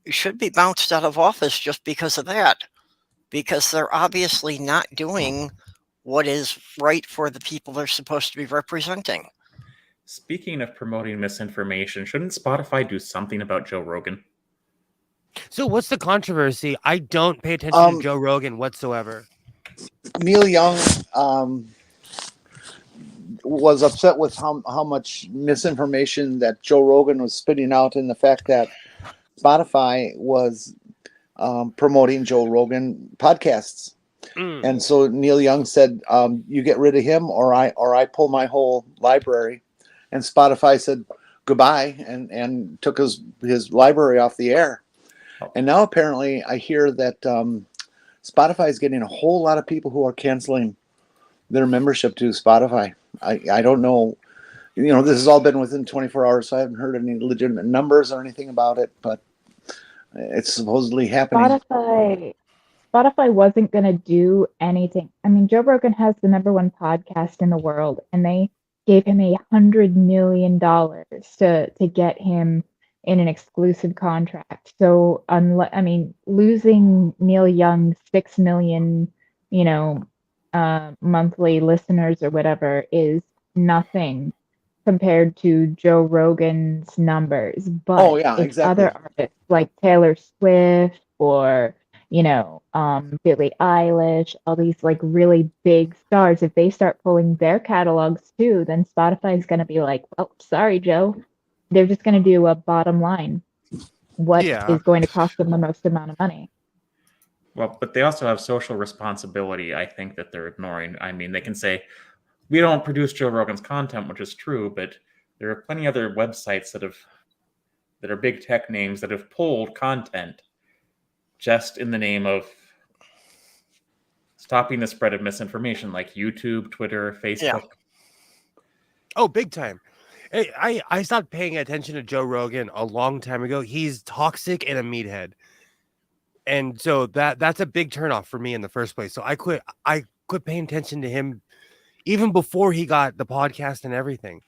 should be bounced out of office just because of that. because they're obviously not doing what is right for the people they're supposed to be representing. Speaking of promoting misinformation, shouldn't Spotify do something about Joe Rogan? So what's the controversy? I don't pay attention to Joe Rogan whatsoever. Neil Young was upset with how much misinformation that Joe Rogan was spitting out, and the fact that Spotify was promoting Joe Rogan podcasts. And so Neil Young said, you get rid of him or I pull my whole library. And Spotify said goodbye and took his library off the air. And now apparently I hear that Spotify is getting a whole lot of people who are canceling their membership to Spotify. I don't know. This has all been within 24 hours, so I haven't heard any legitimate numbers or anything about it, but it's supposedly happening. Spotify wasn't going to do anything. I mean, Joe Rogan has the #1 podcast in the world, and they gave him $100 million to get him in an exclusive contract. So, losing Neil Young's 6 million, monthly listeners or whatever is nothing compared to Joe Rogan's numbers. But if other artists like Taylor Swift or Billie Eilish, all these like really big stars, if they start pulling their catalogs too, then Spotify is going to be like, well, sorry, Joe. They're just going to do a bottom line. What is going to cost them the most amount of money? Well, but they also have social responsibility, I think, that they're ignoring. I mean, they can say, we don't produce Joe Rogan's content, which is true, but there are plenty of other websites that are big tech names that have pulled content just in the name of stopping the spread of misinformation, like YouTube, Twitter, Facebook. Yeah. Oh, big time. I stopped paying attention to Joe Rogan a long time ago. He's toxic and a meathead. And so that's a big turnoff for me in the first place. So I quit paying attention to him even before he got the podcast and everything.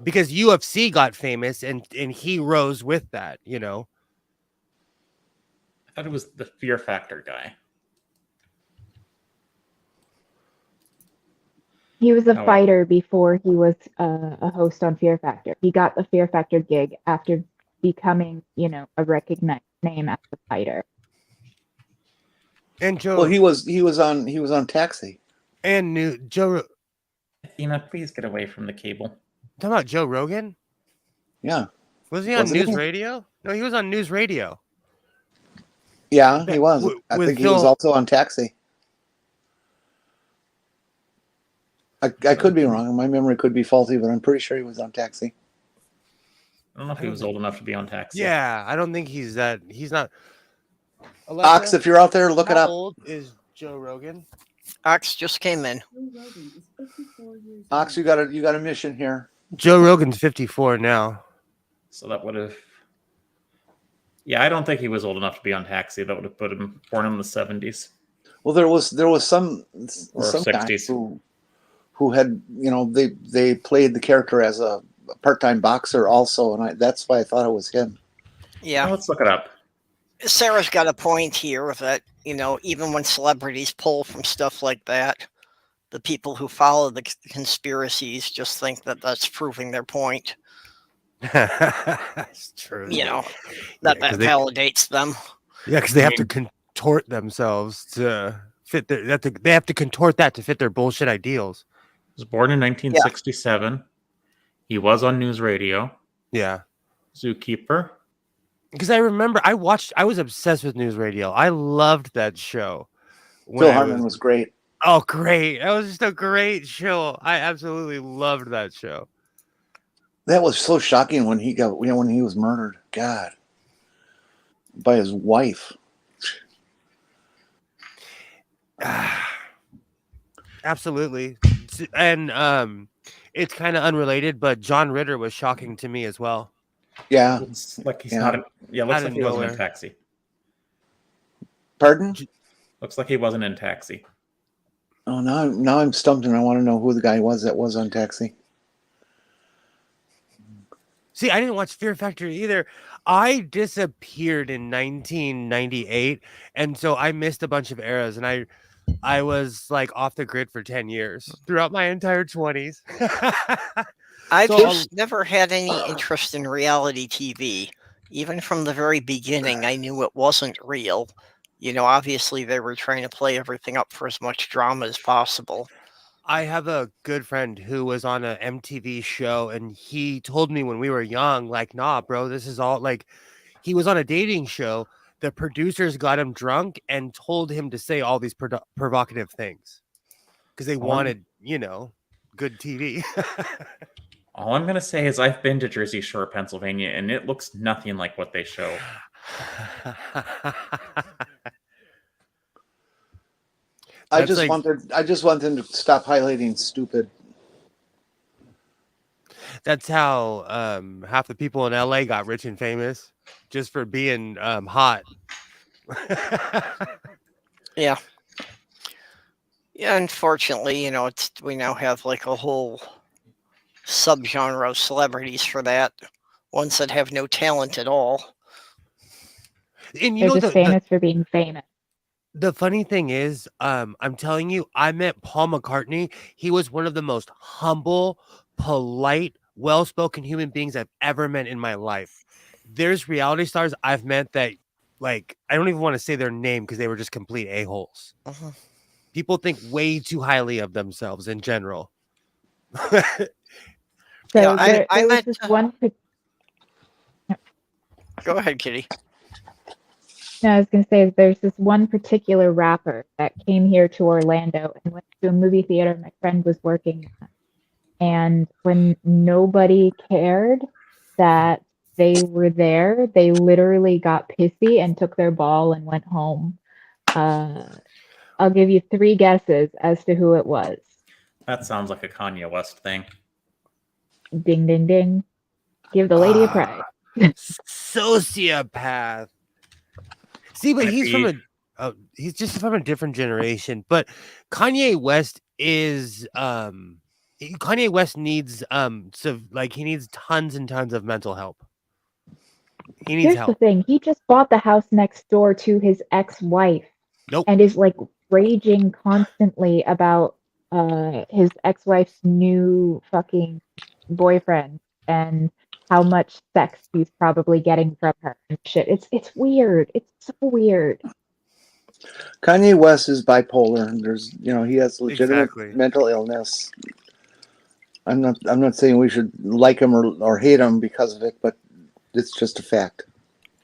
Because UFC got famous and he rose with that, I thought it was the Fear Factor guy. He was a fighter before he was a host on Fear Factor. He got the Fear Factor gig after becoming, a recognized name as a fighter. And Joe, well, he was on Taxi. And Joe. Athena, please get away from the cable. Talking about Joe Rogan? Yeah. Was he on News Radio? No, he was on News Radio. Yeah, he was. I think he was also on Taxi. I could be wrong. My memory could be faulty, but I'm pretty sure he was on Taxi. I don't know if he was old enough to be on Taxi. Yeah, I don't think he's that. He's not. Alexa, Ox, if you're out there, look it up. How old is Joe Rogan? Ox just came in. Ox, you got a mission here. Joe Rogan's 54 now. So that would have. Yeah, I don't think he was old enough to be on Taxi. That would have put him born in the 70s. Well, there was some or 60s guy who had, they played the character as a part-time boxer also, and that's why I thought it was him. Yeah. Well, let's look it up. Sarah's got a point here that, even when celebrities pull from stuff like that, the people who follow the conspiracies just think that that's proving their point. That's true. That validates them. Yeah, because they have to contort themselves to fit they have to contort that to fit their bullshit ideals. He was born in 1967. Yeah. He was on News Radio. Yeah. Zookeeper. Because I remember I was obsessed with News Radio. I loved that show. Phil Hartman was great. Oh, great. That was just a great show. I absolutely loved that show. That was so shocking when he was murdered. God. By his wife. Absolutely. And it's kind of unrelated, but John Ritter was shocking to me as well. Yeah. Looks like he's not. Looks like he wasn't in Taxi. Pardon? Looks like he wasn't in Taxi. Oh, now I'm stumped and I want to know who the guy was that was on Taxi. See, I didn't watch Fear Factory either. I disappeared in 1998, and so I missed a bunch of eras, and I was like off the grid for 10 years throughout my entire 20s. I've So just never had any interest in reality TV. Even from the very beginning, I knew it wasn't real. You know, obviously they were trying to play everything up for as much drama as possible. I have a good friend who was on a MTV show, and he told me when we were young, like, nah, bro, this is all like, he was on a dating show. The producers got him drunk and told him to say all these provocative things because they wanted, you know, good TV. All I'm going to say is I've been to Jersey Shore, Pennsylvania, and it looks nothing like what they show. I just want them to stop highlighting stupid. That's how half the people in LA got rich and famous, just for being hot. Yeah. Yeah, unfortunately, you know, we now have like a whole subgenre of celebrities for that. Ones that have no talent at all. And you They're know just famous for being famous. The funny thing is, I'm telling you, I met Paul McCartney. He was one of the most humble, polite, well-spoken human beings I've ever met in my life. There's reality stars I've met that, like, I don't even want to say their name because they were just complete a-holes. Uh-huh. People think way too highly of themselves in general. So Yeah, there I was met. this one. Go ahead, Kitty. No, I was going to say there's this one particular rapper that came here to Orlando and went to a movie theater my friend was working at. And when nobody cared that they were there, they literally got pissy and took their ball and went home. I'll give you 3 guesses as to who it was. That sounds like a Kanye West thing. Ding, ding, ding. Give the lady a prize. Sociopath. See, but he's just from a different generation. But Kanye West is Kanye West needs he needs tons and tons of mental help. He needs Here's help. the thing. He just bought the house next door to his ex-wife. Nope. And is like raging constantly about his ex-wife's new fucking boyfriend and how much sex he's probably getting from her and shit. It's weird. It's so weird. Kanye West is bipolar, and he has legitimate Exactly. mental illness. I'm not saying we should like him or hate him because of it, but it's just a fact.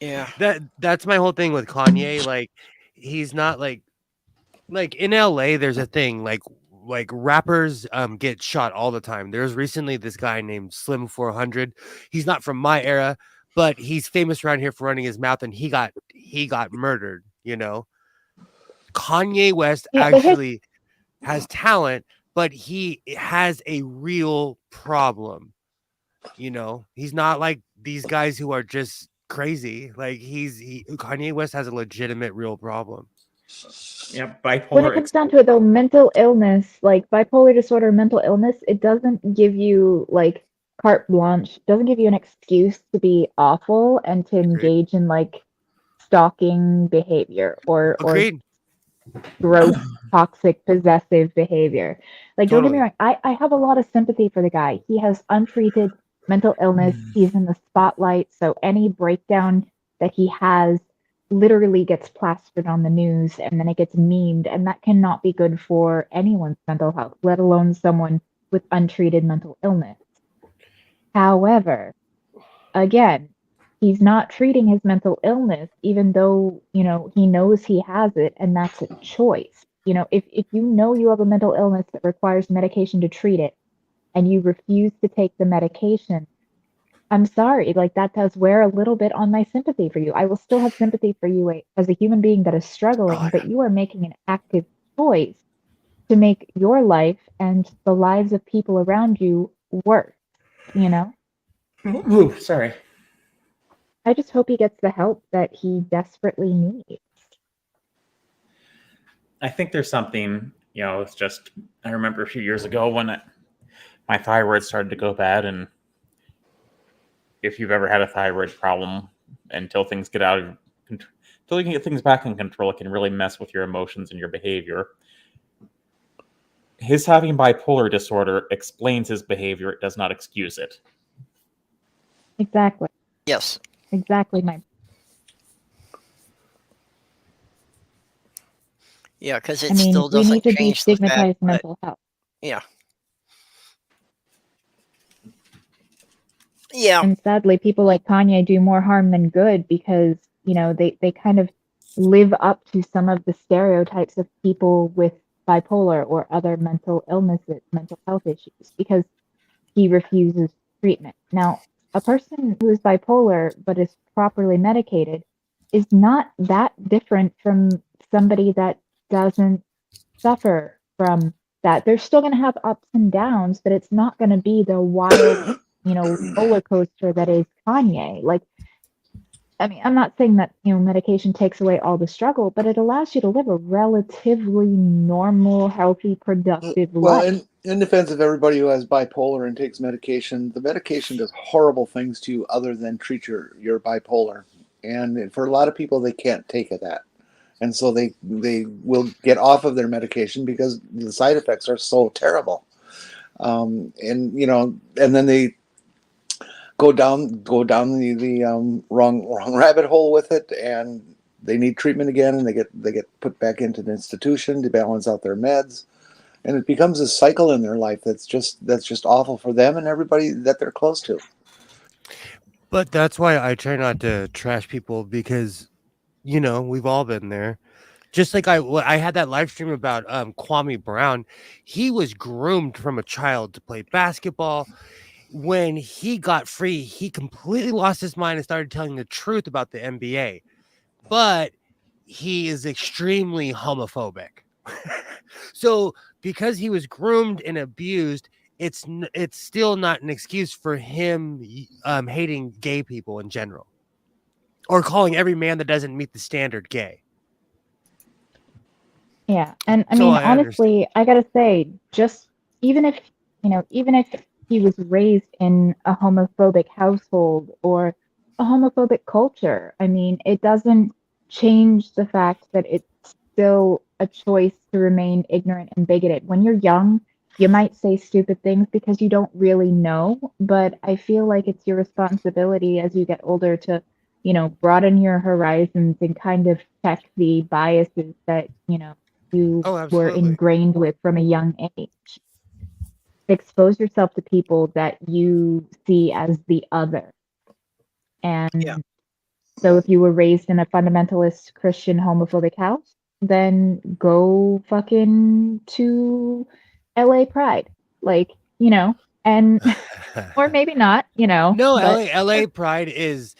Yeah. That's my whole thing with Kanye. Like, he's not like in LA, there's a thing like rappers get shot all the time. There's recently this guy named Slim 400. He's not from my era, but he's famous around here for running his mouth, and he got murdered, you know. Kanye West actually has talent, but he has a real problem. You know, he's not like these guys who are just crazy. Like Kanye West has a legitimate real problem. Yeah, bipolar. When it comes down to it, though, mental illness, like bipolar disorder, mental illness, it doesn't give you like carte blanche, doesn't give you an excuse to be awful and to engage in like stalking behavior or gross, toxic, possessive behavior. Like, don't get me wrong, I have a lot of sympathy for the guy. He has untreated mental illness. He's in the spotlight, so any breakdown that he has literally gets plastered on the news and then it gets memed, and that cannot be good for anyone's mental health, let alone someone with untreated mental illness. However, again, he's not treating his mental illness, even though, he knows he has it, and that's a choice. If you know you have a mental illness that requires medication to treat it, and you refuse to take the medication, I'm sorry, like that does wear a little bit on my sympathy for you. I will still have sympathy for you as a human being that is struggling, but you are making an active choice to make your life and the lives of people around you worse, Ooh, sorry. I just hope he gets the help that he desperately needs. I think there's something, it's just, I remember a few years ago when my thyroid started to go bad, and if you've ever had a thyroid problem, until things get out of control, until you can get things back in control, it can really mess with your emotions and your behavior. His having bipolar disorder explains his behavior. It does not excuse it. Exactly. Yes. Exactly my. Yeah, because it I mean, still we doesn't need to change the fact destigmatize that, mental health. yeah. Yeah. And sadly, people like Kanye do more harm than good because, you know, they kind of live up to some of the stereotypes of people with bipolar or other mental illnesses, mental health issues, because he refuses treatment. Now, a person who is bipolar but is properly medicated is not that different from somebody that doesn't suffer from that. They're still going to have ups and downs, but it's not going to be the wild, you know, roller coaster that is Kanye. Like, I mean, I'm not saying that, you know, medication takes away all the struggle, but it allows you to live a relatively normal, healthy, productive Well, life. in defense of everybody who has bipolar and takes medication, the medication does horrible things to you other than treat your bipolar. And for a lot of people, they can't take that. And so they will get off of their medication because the side effects are so terrible. And you know, and then they go down the wrong rabbit hole with it, and they need treatment again, and they get put back into the institution to balance out their meds, and it becomes a cycle in their life that's just awful for them and everybody that they're close to. But that's why I try not to trash people because, you know, we've all been there. Just like I had that live stream about Kwame Brown. He was groomed from a child to play basketball. When he got free, he completely lost his mind and started telling the truth about the NBA. But he is extremely homophobic. So because he was groomed and abused, it's still not an excuse for him hating gay people in general, or calling every man that doesn't meet the standard gay. Yeah. And I So mean, I honestly, I gotta say, just even if, you know, even if he was raised in a homophobic household or a homophobic culture, I mean, it doesn't change the fact that it's still a choice to remain ignorant and bigoted. When you're young, you might say stupid things because you don't really know, but I feel like it's your responsibility as you get older to, you know, broaden your horizons and kind of check the biases that, you know, you Oh, were absolutely. ingrained with from a young age. Expose yourself to people that you see as the other. And Yeah. so if you were raised in a fundamentalist Christian homophobic house, then go fucking to LA Pride. Like, you know, and or maybe not, you know. No, but LA Pride is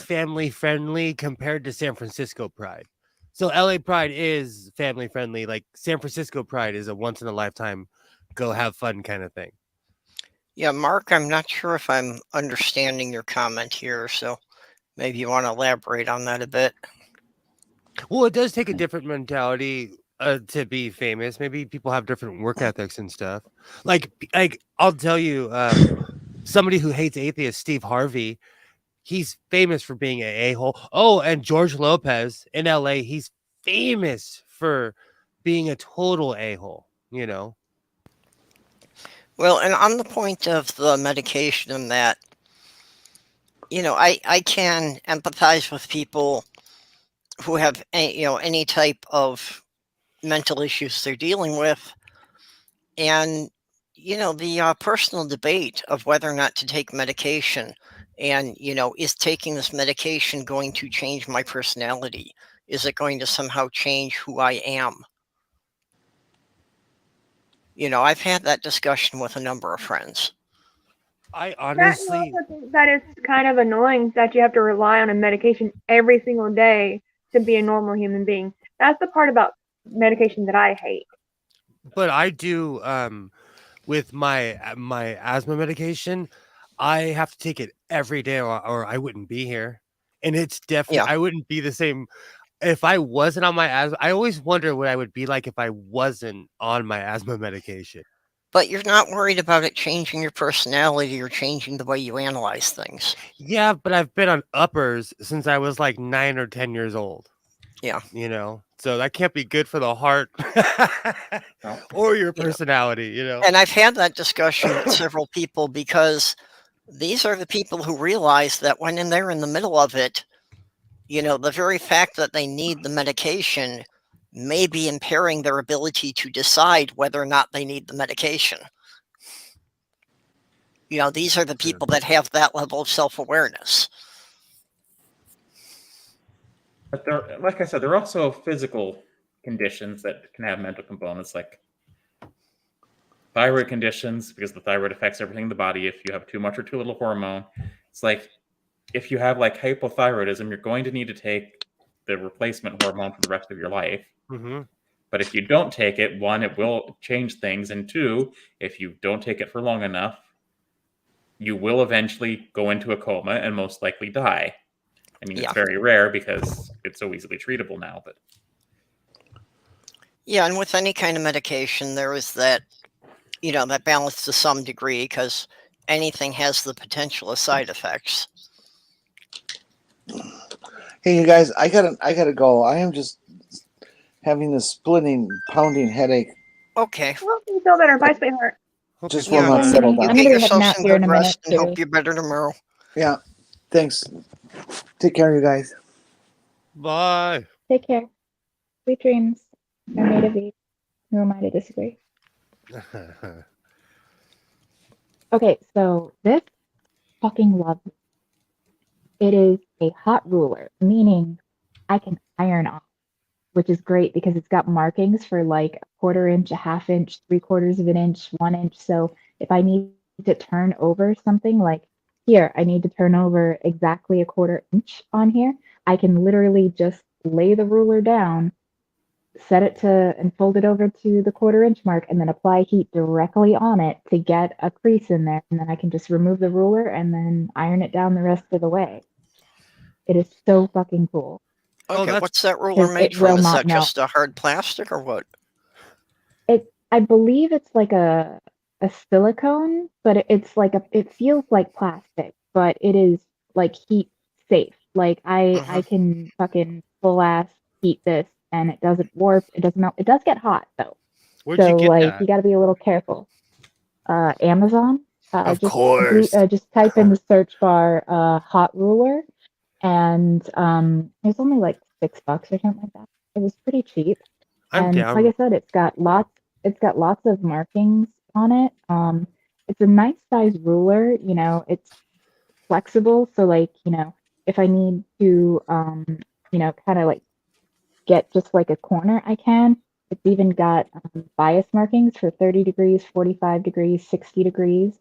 family friendly compared to San Francisco Pride. So LA Pride is family friendly. Like San Francisco Pride is a once in a lifetime, go have fun kind of thing. Yeah, Mark, I'm not sure if I'm understanding your comment here, so maybe you want to elaborate on that a bit. Well, it does take a different mentality to be famous. Maybe people have different work ethics and stuff. Like I'll tell you, somebody who hates atheists, Steve Harvey, he's famous for being an a-hole. Oh, and George Lopez in LA, he's famous for being a total a-hole, you know. Well, and on the point of the medication and that, you know, I can empathize with people who have any type of mental issues they're dealing with, and you know, the personal debate of whether or not to take medication, and you know, is taking this medication going to change my personality? Is it going to somehow change who I am? You know, I've had that discussion with a number of friends. I That honestly, you also think that it's kind of annoying that you have to rely on a medication every single day to be a normal human being. That's the part about medication that I hate. but I do with my asthma medication, I have to take it every day or I wouldn't be here. And it's definitely, Yeah. I wouldn't be the same if I wasn't on my asthma. I always wonder what I would be like if I wasn't on my asthma medication. But you're not worried about it changing your personality or changing the way you analyze things. Yeah, but I've been on uppers since I was like 9 or 10 years old. Yeah. You know, so that can't be good for the heart No. or your personality, you know. And I've had that discussion with several people because these are the people who realize that when they're in the middle of it, you know, the very fact that they need the medication may be impairing their ability to decide whether or not they need the medication. You know, these are the people that have that level of self-awareness. But there, like I said, there are also physical conditions that can have mental components, like thyroid conditions, because the thyroid affects everything in the body. If you have too much or too little hormone, it's like if you have like hypothyroidism, you're going to need to take the replacement hormone for the rest of your life. Mm-hmm. But if you don't take it, one, it will change things, and two, if you don't take it for long enough, you will eventually go into a coma and most likely die. I mean, it's very rare because it's so easily treatable now, but yeah, and with any kind of medication, there is that, you know, that balance to some degree, because anything has the potential of side effects. Hey, you guys, I gotta go. I am just having this splitting, pounding headache. Okay. Well, you feel better. Bye, sweetheart. Just Yeah, will not settle you down. I'm get gonna be yourself heading out some here in good a minute, rest and hope too. you're better tomorrow. Yeah, thanks. Take care, you guys. Bye. Take care. Sweet dreams. They're made of these. Who am I to disagree? Okay, so this fucking love. It is a hot ruler, meaning I can iron off, which is great because it's got markings for like a quarter inch, a half inch, 3/4 of an inch, 1 inch. So if I need to turn over something like here, I need to turn over exactly a 1/4 inch on here, I can literally just lay the ruler down, set it to and fold it over to the 1/4 inch mark, and then apply heat directly on it to get a crease in there. And then I can just remove the ruler and then iron it down the rest of the way. It is so fucking cool. Okay, what's that ruler 'Cause made it will from? Is not that melt. just a hard plastic or what? I believe it's like a silicone, but it's like it feels like plastic, but it is like heat safe. Like I can fucking full ass heat this and it doesn't warp, it doesn't melt. It does get hot though. Where'd you get like that? you got to be a little careful. Amazon. Of course. Just type in the search bar hot ruler, and it's only like $6 or something like that. It was pretty cheap. I'm and down. like I said, it's got lots of markings on it. It's a nice size ruler, you know, it's flexible. So like, you know, if I need to, you know, kind of like get just like a corner, I can. It's even got bias markings for 30 degrees, 45 degrees, 60 degrees.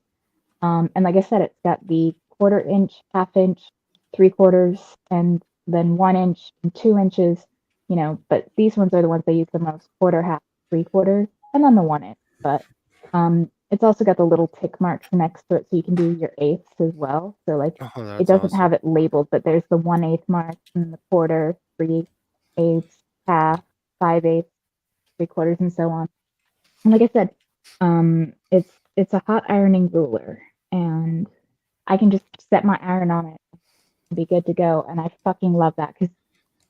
And like I said, it's got the 1/4 inch, half inch, 3/4, and then 1 inch and 2 inches, you know, but these ones are the ones I use the most, 1/4, half, 3/4, and then the 1 inch. But it's also got the little tick marks next to it so you can do your eighths as well. So like it doesn't have it labeled, but there's the 1/8 mark and the 1/4, 3/8, half, 5/8, 3/4, and so on. And like I said, it's a hot ironing ruler, and I can just set my iron on it and be good to go. And I fucking love that because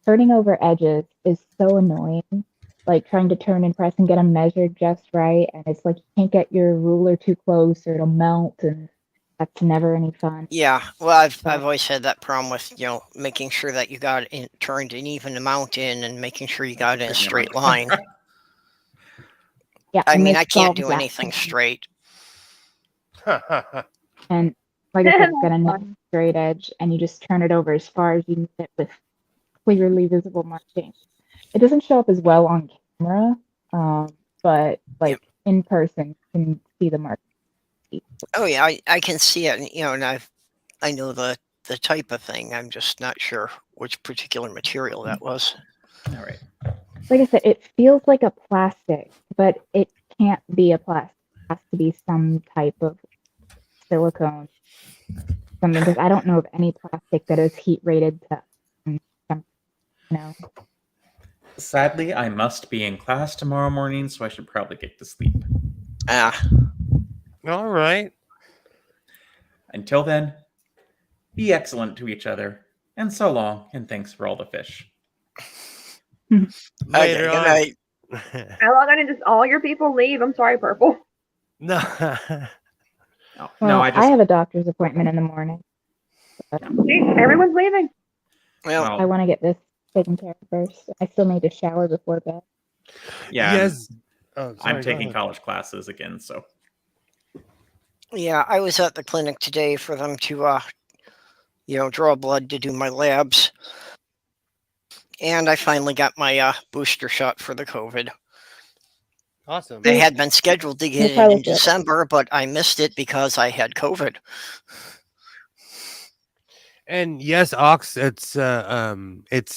turning over edges is so annoying. Like trying to turn and press and get them measured just right, and it's like you can't get your ruler too close or it'll melt, and that's never any fun. Yeah, well, I've always had that problem with, you know, making sure that you got it turned an even amount in and making sure you got it in a straight line. Yeah, I and mean, this I can't solves do that anything problem. straight. And like I said, it's got a nice straight edge, and you just turn it over as far as you need it with clearly visible markings. It doesn't show up as well on camera, but like in person, you can see the mark. Oh yeah, I can see it, and, you know, and I know the type of thing. I'm just not sure which particular material that was. all right. Like I said, it feels like a plastic, but it can't be a plastic. It has to be some type of silicone, something, because I don't know of any plastic that is heat rated to, you know. Sadly, I must be in class tomorrow morning, so I should probably get to sleep. All right. Until then, be excellent to each other, and so long, and thanks for all the fish. Later good on. night. I log on and just all your people leave. I'm sorry, Purple. No. No, Well, I I just have a doctor's appointment in the morning. See, everyone's leaving. Well, I well, want to get this taken care of first. I still need to shower before bed. yeah. Yes. Oh, sorry, I'm go taking ahead. college classes again, so yeah, I was at the clinic today for them to, draw blood to do my labs. And I finally got my booster shot for the COVID. Awesome. I had been scheduled to get You'll it probably in feel better. December, but I missed it because I had COVID. And yes, Ox, it's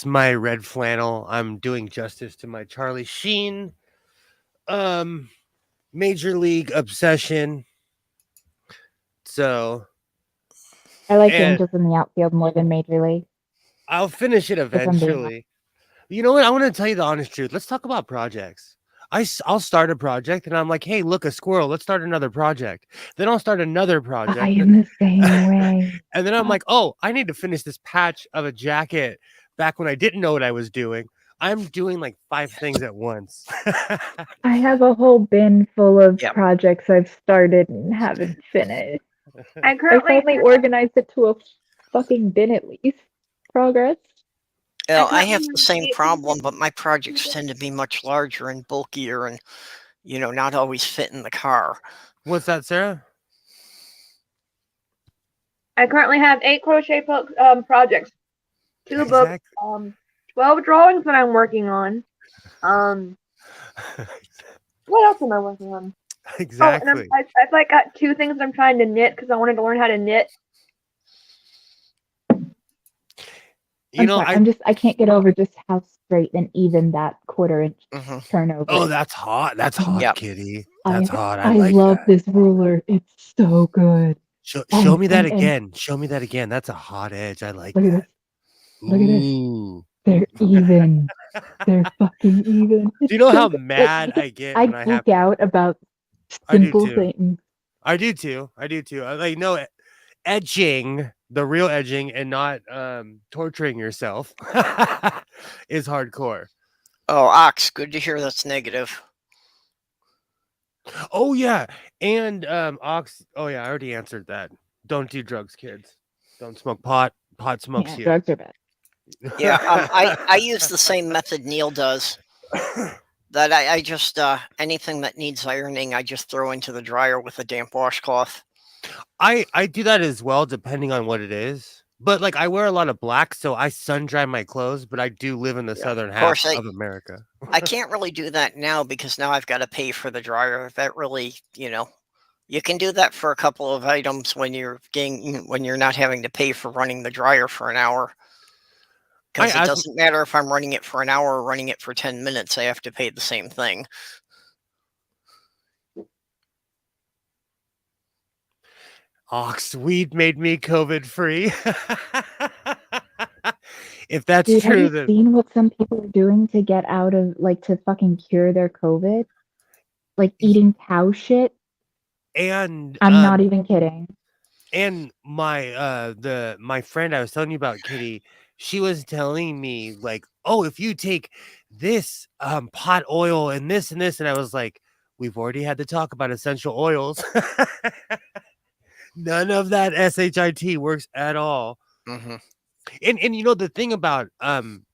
my red flannel. I'm doing justice to my Charlie Sheen Major League obsession. So I like and Angels in the outfield more than Major League. I'll finish it I'm being honest. eventually. You know what? I want to tell you the honest truth. Let's talk about projects. I'll start a project and I'm like, hey, look, a squirrel. Let's start another project. Then I'll start another project. I am the same way. And then I'm like, oh, I need to finish this patch of a jacket back when I didn't know what I was doing. I'm doing like 5 things at once. I have a whole bin full of Yep. projects I've started and haven't finished. I I currently finally organized it to a fucking bin at least. Progress. Well, I currently have the have same 8 problem, but my projects tend to be much larger and bulkier and, not always fit in the car. What's that, Sarah? I currently have 8 crochet projects, 2 books, Exactly. 12 drawings that I'm working on. What else am I working on? Exactly. Oh, and I've like got 2 things I'm trying to knit because I wanted to learn how to knit. I can't get over just how straight and even that 1/4 inch Mhm. turnover. Oh, is. that's hot. That's hot, Yep. Kitty. That's hot. I I like love that. this ruler. It's so good. Show me that and- again. Show me that again. That's a hot edge. I like Look at that. this. Look at this. Ooh. They're even. They're fucking even. Do you know how mad I get I when I have geek out about I do simple too. things. I do too. I like no edging, the real edging, and not torturing yourself is hardcore. Oh, Ox, good to hear that's negative. Oh yeah, and Ox. Oh yeah, I already answered that. Don't do drugs, kids. Don't smoke pot. Pot smokes Yeah, you. drugs are bad. Yeah, I use the same method Neil does. That I just anything that needs ironing, I just throw into the dryer with a damp washcloth. I do that as well, depending on what it is. But like I wear a lot of black, so I sun dry my clothes. But I do live in the southern Of half course, of America. I can't really do that now because now I've got to pay for the dryer. That really, you can do that for a couple of items when you're not having to pay for running the dryer for an hour. Because it doesn't matter if I'm running it for an hour or running it for 10 minutes, I have to pay the same thing. Ox weed made me COVID free. If that's Dude, true, have then you seen what some people are doing to get out of to fucking cure their COVID? Like eating cow shit. and I'm not even kidding. And my friend I was telling you about, Kitty, she was telling me like, oh, if you take this pot oil and this, and I was like, we've already had to talk about essential oils. None of that SHIT works at all. Mm-hmm. And you know the thing about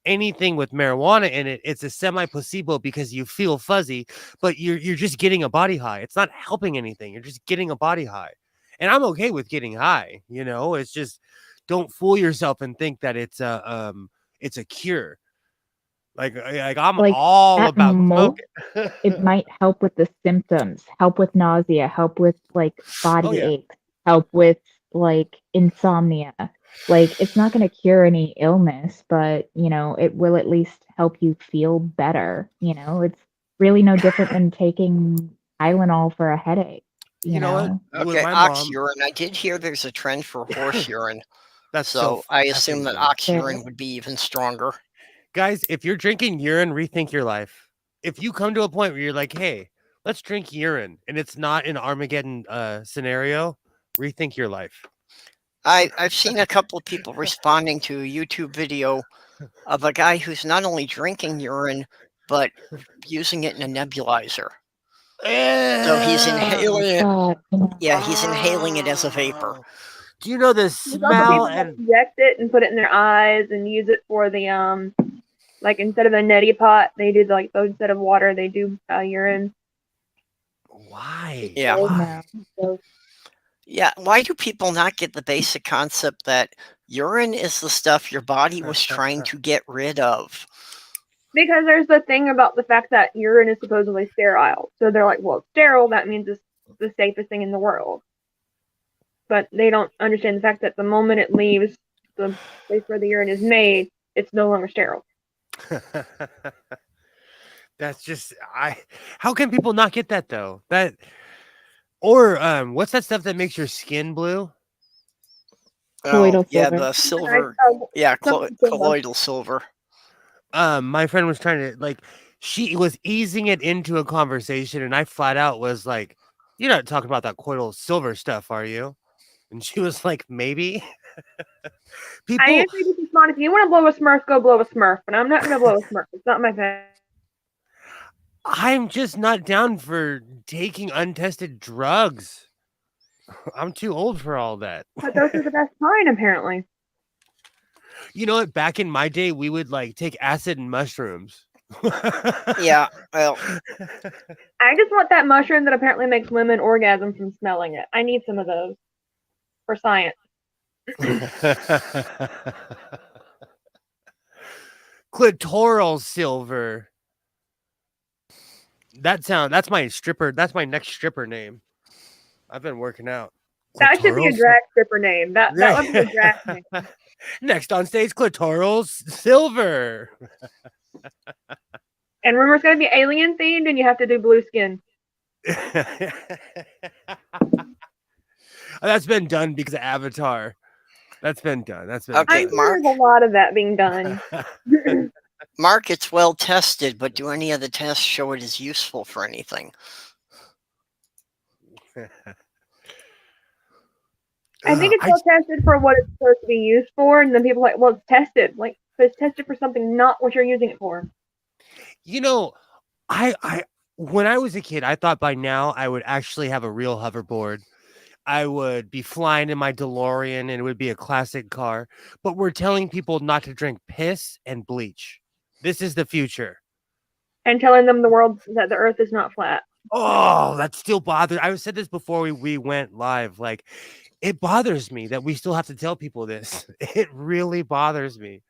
anything with marijuana in it, it's a semi-placebo because you feel fuzzy, but you're just getting a body high. It's not helping anything. You're just getting a body high. And I'm okay with getting high, it's just don't fool yourself and think that it's a cure. Like I'm Like, all at about most, smoking. It might help with the symptoms, help with nausea, help with like body Oh, yeah. aches, help with like insomnia. Like it's not going to cure any illness, but it will at least help you feel better. It's really no different than taking Tylenol for a headache. You know what? With Okay, my ox mom, urine. I did hear there's a trend for horse urine. that's So I assume effing that good. ox urine would be even stronger. Guys, if you're drinking urine, rethink your life. If you come to a point where you're like, hey, let's drink urine, and it's not an Armageddon scenario, rethink your life. I've seen a couple of people responding to a YouTube video of a guy who's not only drinking urine, but using it in a nebulizer. So he's inhaling it. Yeah, he's inhaling it as a vapor. Do you know the There's also smell people that and inject it and put it in their eyes and use it for the like instead of a neti pot, they do like instead of water, they do urine. why? Yeah. Why? Yeah, why do people not get the basic concept that urine is the stuff your body was trying to get rid of? Because there's the thing about the fact that urine is supposedly sterile. So they're like, well, it's sterile, that means it's the safest thing in the world. But they don't understand the fact that the moment it leaves the place where the urine is made, it's no longer sterile. That's just how can people not get that though? That or what's that stuff that makes your skin blue? Colloidal yeah, silver. the silver. Oh, Yeah, something silver. colloidal silver. My friend was trying to like she was easing it into a conversation, and I flat out was like, "You're not talking about that colloidal silver stuff, are you?" And she was like, "Maybe." People, I answer this is fine. If you want to blow a Smurf, go blow a Smurf. But I'm not going to blow a Smurf. It's not my thing. I'm just not down for taking untested drugs. I'm too old for all that. But those are the best kind, apparently. You know what? Back in my day, we would like take acid and mushrooms. Yeah, well, I just want that mushroom that apparently makes women orgasm from smelling it. I need some of those for science. Clitoral silver. That's my stripper. That's my next stripper name. I've been working out. That should be a Clitoral drag stripper name. That would be a drag name. Next on stage, clitoral silver. And remember, it's going to be alien themed, and you have to do blue skin. That's been done because of Avatar. That's been done. Okay, I'm sure there's a lot of that being done. Mark, it's well tested, but do any of the tests show it is useful for anything? I think it's well tested for what it's supposed to be used for, and then people are like, well, it's tested. Like, but it's tested for something not what you're using it for. You know, I when I was a kid, I thought by now I would actually have a real hoverboard. I would be flying in my DeLorean and it would be a classic car. But we're telling people not to drink piss and bleach. This is the future. And telling them the world that the earth is not flat. Oh, that still bothers. I said this before we went live. Like, it bothers me that we still have to tell people this. It really bothers me.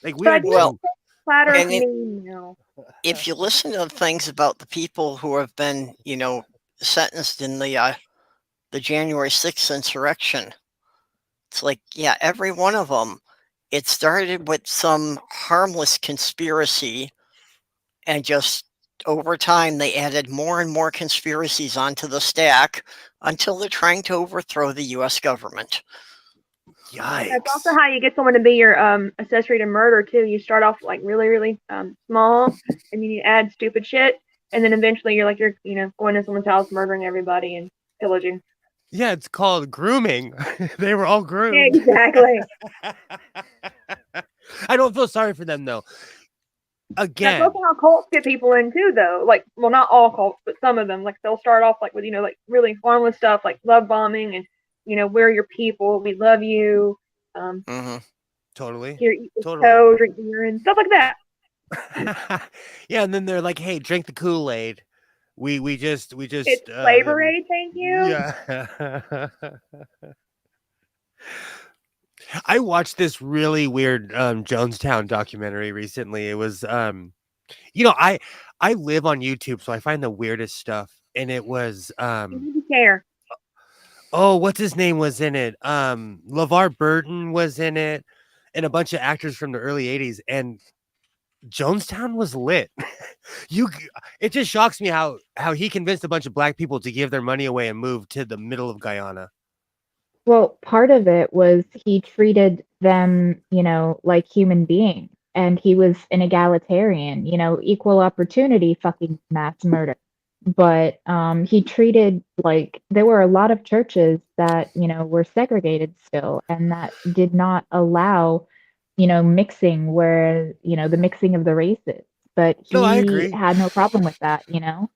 Like, we flat earth meme now. If you listen to things about the people who have been, sentenced in the January 6th insurrection, it's like, yeah, every one of them, it started with some harmless conspiracy, and just over time they added more and more conspiracies onto the stack until they're trying to overthrow the U.S. government. Yikes. That's also how you get someone to be your accessory to murder too. You start off like really, really small, and then you add stupid shit, and then eventually you're going to someone's house, murdering everybody and pillaging. Yeah, it's called grooming. They were all groomed. Yeah, exactly. I don't feel sorry for them though. Again, that's also how cults get people in too, though. Like, well, not all cults, but some of them. Like, they'll start off like with like really harmless stuff, like love bombing and we're your people, we love you. Totally. Here, eat this toe, drink the urine, stuff like that. Yeah, and then they're like, "Hey, drink the Kool-Aid." We just it's slavery, thank you. Yeah. I watched this really weird Jonestown documentary recently. It was I live on YouTube, so I find the weirdest stuff. And it was You need to care. Oh, what's his name was in it? LeVar Burton was in it, and a bunch of actors from the early 80s, and Jonestown was lit. It just shocks me how he convinced a bunch of black people to give their money away and move to the middle of Guyana. Well, part of it was he treated them, like human beings, and he was an egalitarian, equal opportunity fucking mass murder. but he treated, like, there were a lot of churches that, you know, were segregated still, and that did not allow, you know, mixing, where, you know, the mixing of the races. But No, I he agree. had no problem with that, you know.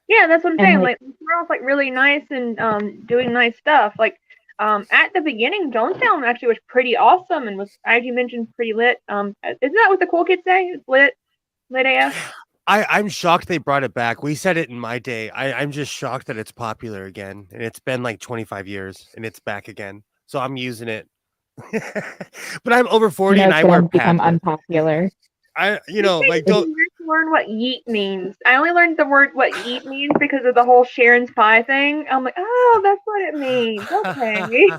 Yeah, that's what I'm And saying. like, Like Squirrel's like really nice and doing nice stuff. Like at the beginning, Jonestown actually was pretty awesome and was, as you mentioned, pretty lit. Isn't that what the cool kids say? It's lit, lit AF. I'm shocked they brought it back. We said it in my day. I'm just shocked that it's popular again, and it's been like 25 years, and it's back again. So I'm using it. But I'm over you 40 know, and it's I gonna wear become pads. unpopular. Like, I don't. need to learn what yeet means. I only learned the word what yeet means because of the whole Sharon's pie thing. I'm like, oh, that's what it means. Okay.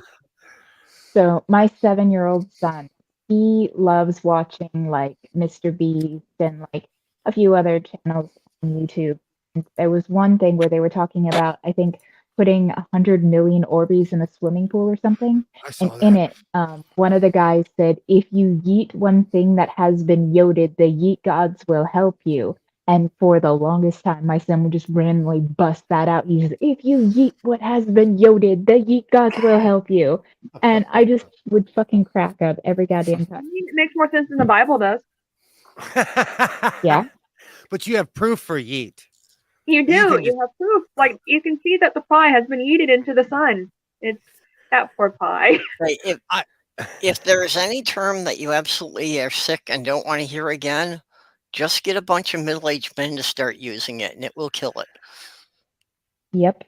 So my 7-year-old son, he loves watching like Mr. Beast and like a few other channels on YouTube. And there was one thing where they were talking about, I think, putting 100 million Orbeez in a swimming pool or something. I And saw in that. it, one of the guys said, if you yeet one thing that has been yoded, the yeet gods will help you. And for the longest time, my son would just randomly bust that out. He says, if you yeet what has been yoded, the yeet gods will help you. And I just would fucking crack up every goddamn I time. mean, it makes more sense than the Bible does. Yeah. But you have proof for yeet. You do. You can You just- have proof. Like you can see that the pie has been yeeted into the sun. It's that poor pie. Right. I- If there is any term that you absolutely are sick and don't want to hear again, just get a bunch of middle-aged men to start using it, and it will kill it. Yep.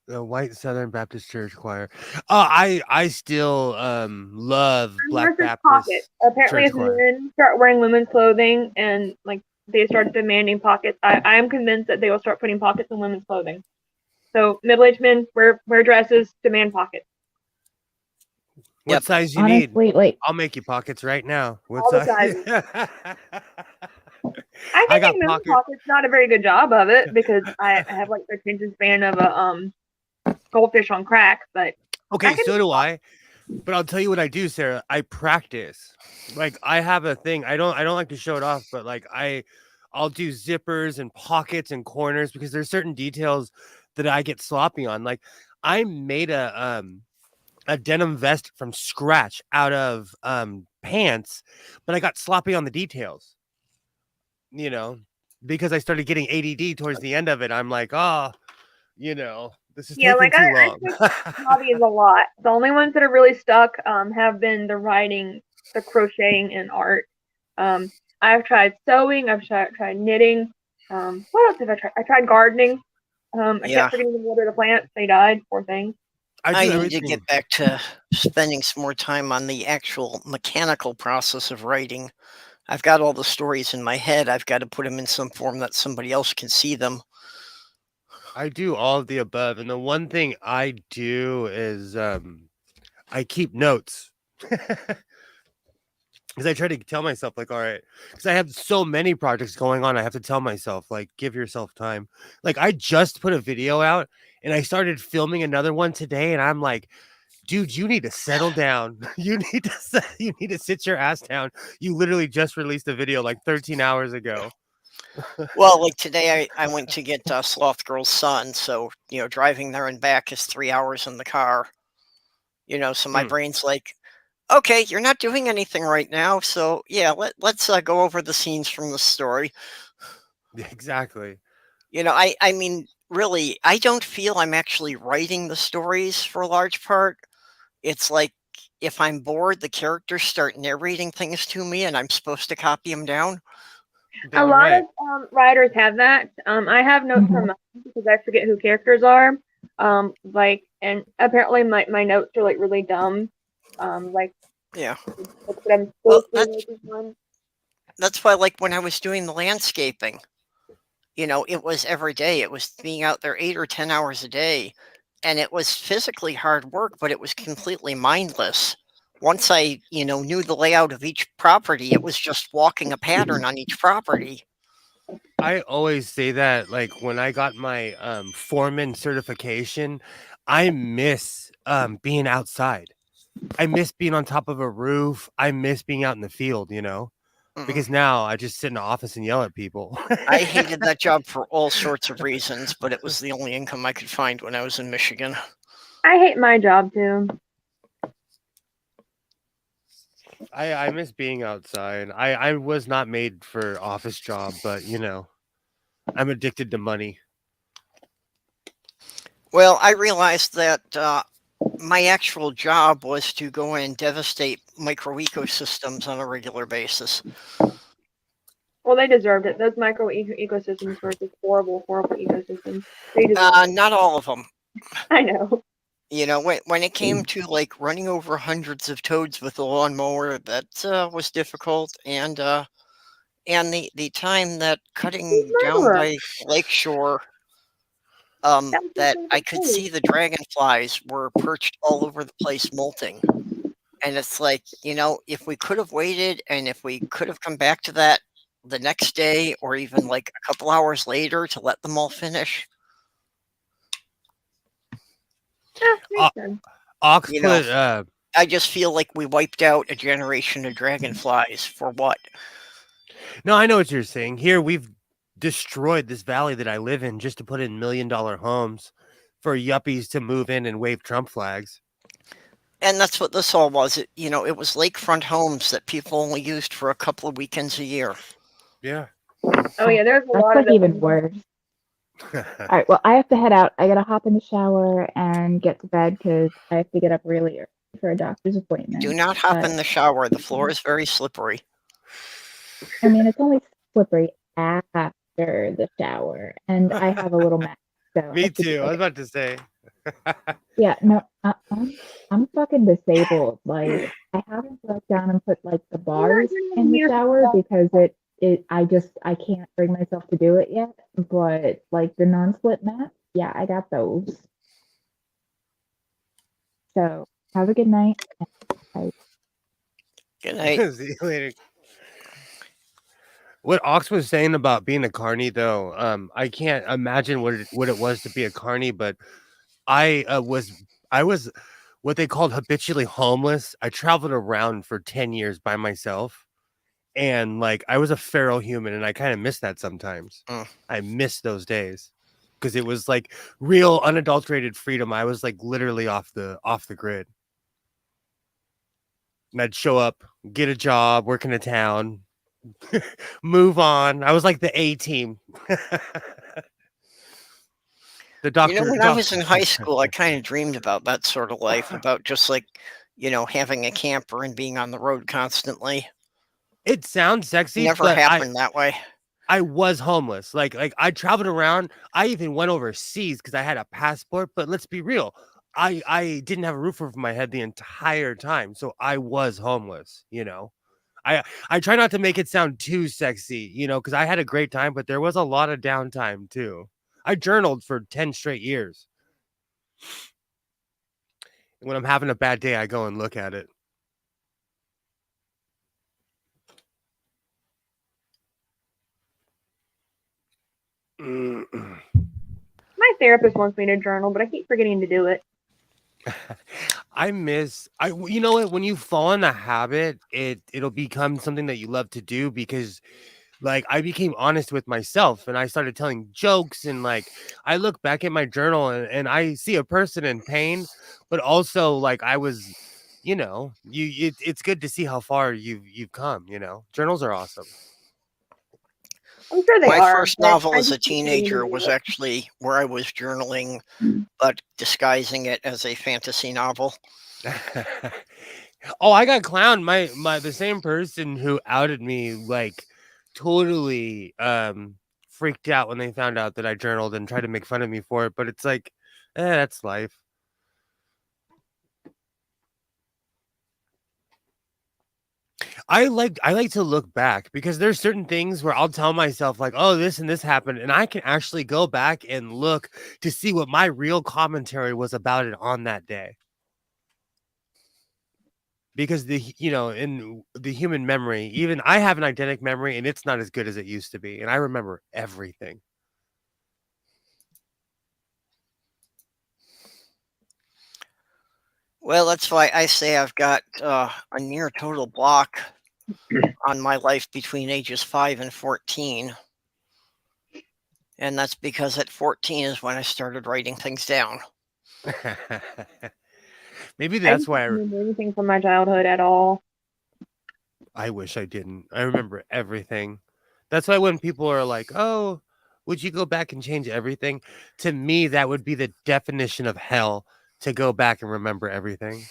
The White Southern Baptist Church Choir. I still love Black Versus Baptist pockets. Apparently, Church if Choir. men start wearing women's clothing and like they start demanding pockets, I am convinced that they will start putting pockets in women's clothing. So middle-aged men wear dresses, demand pockets. What Yep. size you need? Honestly, like, I'll make you pockets right now. What All the size? I I can got think men's pockets. pockets not a very good job of it because I have like the attention span of a goldfish on crack, but Okay, can- so do I. But I'll tell you what I do, Sarah. I practice. Like I have a thing. I don't like to show it off, but like I'll do zippers and pockets and corners because there's certain details that I get sloppy on. Like I made a denim vest from scratch out of pants, but I got sloppy on the details. You know, because I started getting ADD towards the end of it. I'm like, oh, this is yeah, taking like too I long. switch hobbies a lot. The only ones that are really stuck have been the writing, the crocheting, and art. I've tried sewing. I've tried knitting. What else have I tried? I tried gardening. I Yeah. kept forgetting to water the plants. They died. Poor things. I do I need everything. to get back to spending some more time on the actual mechanical process of writing. I've got all the stories in my head. I've got to put them in some form that somebody else can see them. I do all of the above, and the one thing I do is I keep notes. Because I try to tell myself, like, all right, because I have so many projects going on, I have to tell myself, like, give yourself time. Like, I just put a video out, and I started filming another one today, and I'm like, dude, you need to settle down. You need to sit your ass down. You literally just released a video like 13 hours ago. Well, like today, I went to get Sloth Girl's son, so driving there and back is 3 hours in the car. So my brain's like, okay, you're not doing anything right now, so yeah, let's go over the scenes from the story. Exactly. I mean, really, I don't feel I'm actually writing the stories for a large part. It's like if I'm bored, the characters start narrating things to me, and I'm supposed to copy them down. A lot of writers have that. I have notes from mine because I forget who characters are. And apparently my notes are like really dumb. Yeah. That's what I'm Well, supposed to be making on. that's why, like, when I was doing the landscaping, it was every day. It was being out there 8 or 10 hours a day, and it was physically hard work, but it was completely mindless. Once I, knew the layout of each property, it was just walking a pattern on each property. I always say that, like, when I got my foreman certification, I miss being outside. I miss being on top of a roof. I miss being out in the field, because now I just sit in the office and yell at people. I hated that job for all sorts of reasons, but it was the only income I could find when I was in Michigan. I hate my job too. I miss being outside. I was not made for office job, but I'm addicted to money. Well, I realized that my actual job was to go in and devastate micro ecosystems on a regular basis. Well, they deserved it. Those micro ecosystems were just horrible, horrible ecosystems. They deserved it. Not all of them. I know. When it came to like running over hundreds of toads with a lawnmower, that was difficult, and the time that cutting down by Lakeshore, that I could see the dragonflies were perched all over the place molting, and it's like, if we could have waited, and if we could have come back to that the next day, or even like a couple hours later to let them all finish. Makes sense. Ox You put I just feel like we wiped out a generation of dragonflies for what? no, I know what you're saying. Here we've destroyed this valley that I live in just to put in $1 million homes for yuppies to move in and wave Trump flags. And that's what this all was. It was lakefront homes that people only used for a couple of weekends a year. Yeah. Oh yeah, there's a That's lot like of even worse. All right, well, I have to head out. I gotta hop in the shower and get to bed because I have to get up really early for a doctor's appointment. Do not hop But, in the shower. The floor is very slippery. I mean, it's only slippery after the shower, and I have a little mat. So Me I should be too. I was okay. about to say. Yeah, no, I'm fucking disabled. Like, I haven't broke down and put like the bars in the shower because I can't bring myself to do it yet. But like the non-slip mat, yeah, I got those. So have a good night. Good night. See you later. What Ox was saying about being a carny, though, I can't imagine what it was to be a carny, but I was what they called habitually homeless. I traveled around for 10 years by myself, and like I was a feral human, and I kind of miss that sometimes. I miss those days because it was like real unadulterated freedom. I was like literally off the grid. And I'd show up, get a job, work in a town, move on. I was like the A team. The doctor. When I was in high school, I kind of dreamed about that sort of life, about just like, having a camper and being on the road constantly. It sounds sexy. Never but happened that way. I was homeless. Like I traveled around. I even went overseas because I had a passport. But let's be real. I didn't have a roof over my head the entire time. So I was homeless, I try not to make it sound too sexy, because I had a great time, but there was a lot of downtime too. I journaled for 10 straight years. When I'm having a bad day, I go and look at it. My therapist wants me to journal, but I keep forgetting to do it. You know what? When you fall in a habit, it'll become something that you love to do because like I became honest with myself and I started telling jokes and like I look back at my journal and I see a person in pain, but also like I was, it's good to see how far you've come, Journals are awesome. I'm sure they My are. first novel as a teenager was actually where I was journaling, but disguising it as a fantasy novel. Oh, I got clowned. The same person who outed me like totally freaked out when they found out that I journaled and tried to make fun of me for it. But it's like, that's life. I like to look back because there's certain things where I'll tell myself like, oh, this and this happened, and I can actually go back and look to see what my real commentary was about it on that day. Because in the human memory, even I have an eidetic memory and it's not as good as it used to be. And I remember everything. Well, that's why I say I've got a near total block on my life between ages 5 and 14. And that's because at 14 is when I started writing things down. Maybe I that's don't why remember anything from my childhood at all. I wish I didn't. I remember everything. That's why when people are like, "Oh, would you go back and change everything?" To me, that would be the definition of hell, to go back and remember everything.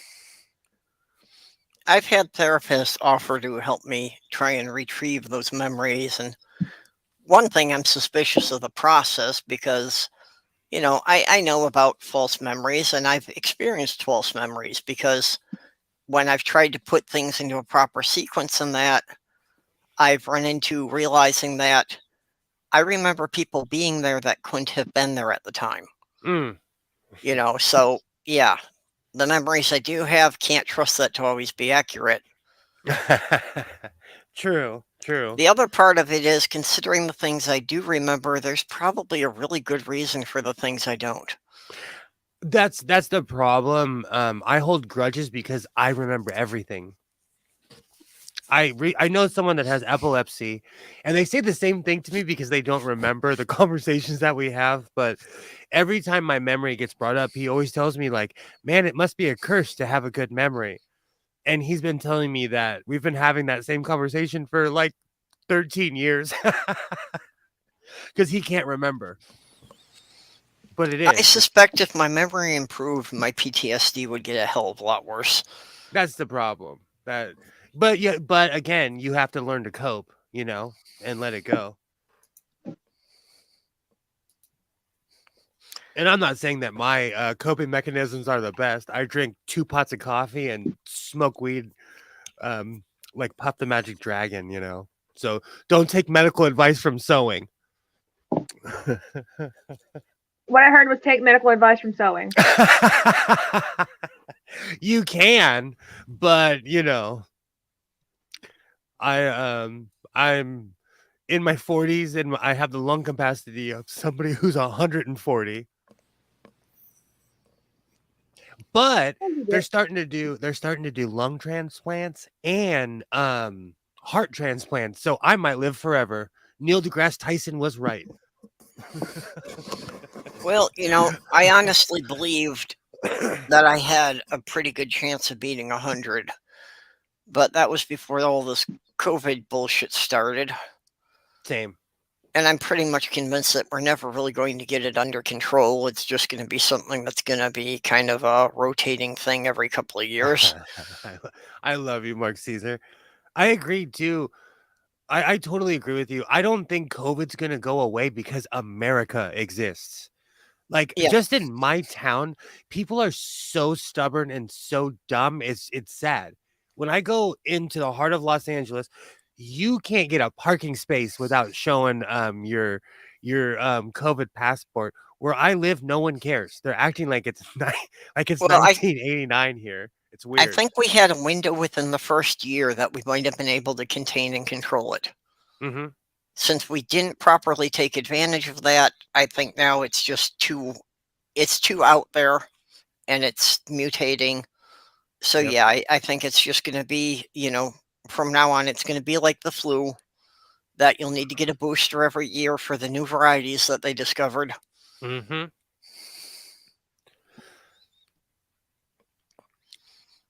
I've had therapists offer to help me try and retrieve those memories. And one thing, I'm suspicious of the process because, I know about false memories, and I've experienced false memories because when I've tried to put things into a proper sequence in that, I've run into realizing that I remember people being there that couldn't have been there at the time. Mm. So yeah, the memories I do have, can't trust that to always be accurate. True. The other part of it is, considering the things I do remember, there's probably a really good reason for the things I don't. That's the problem. I hold grudges because I remember everything. I know someone that has epilepsy, and they say the same thing to me because they don't remember the conversations that we have. But every time my memory gets brought up, he always tells me, like, "Man, it must be a curse to have a good memory." And he's been telling me that we've been having that same conversation for like 13 years because he can't remember. But it I is. suspect if my memory improved, my PTSD would get a hell of a lot worse. That's the problem. But again, you have to learn to cope, and let it go. And I'm not saying that my coping mechanisms are the best. I drink 2 pots of coffee and smoke weed, like Puff the Magic Dragon, So don't take medical advice from sewing. What I heard was take medical advice from sewing. You can, but I'm in my 40s and I have the lung capacity of somebody who's 140. But they're starting to do lung transplants and heart transplants, so I might live forever. Neil deGrasse Tyson was right. Well, I honestly believed that I had a pretty good chance of beating 100, but that was before all this COVID bullshit started. Same. And I'm pretty much convinced that we're never really going to get it under control. It's just going to be something that's going to be kind of a rotating thing every couple of years. I love you, Mark Caesar. I agree too. I totally agree with you. I don't think COVID's going to go away because America exists. Like, Yeah. just in my town, people are so stubborn and so dumb. It's sad. When I go into the heart of Los Angeles, you can't get a parking space without showing your COVID passport. Where I live, no one cares. They're acting like it's Well, 1989 here. It's I weird. think we had a window within the first year that we might have been able to contain and control it. Mm-hmm. Since we didn't properly take advantage of that, I think now it's just too out there and it's mutating. So Yep. yeah, I think it's just going to be, from now on, it's going to be like the flu, that you'll need to get a booster every year for the new varieties that they discovered. Mm-hmm.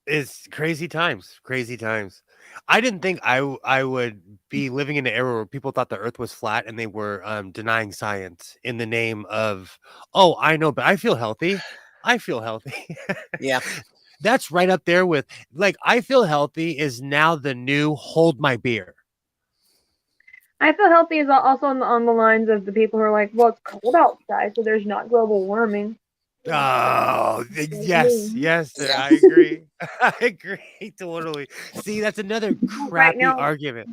It's crazy times. I didn't think I would be living in an era where people thought the earth was flat and they were denying science in the name of, oh, I know, but I feel healthy. Yeah. That's right up there with, like, I feel healthy is now the new hold my beer. I feel healthy is also on the lines of the people who are like, well, it's cold outside, so there's not global warming. Oh, yes, Yeah. I agree. I agree totally. See, that's another crappy now- argument.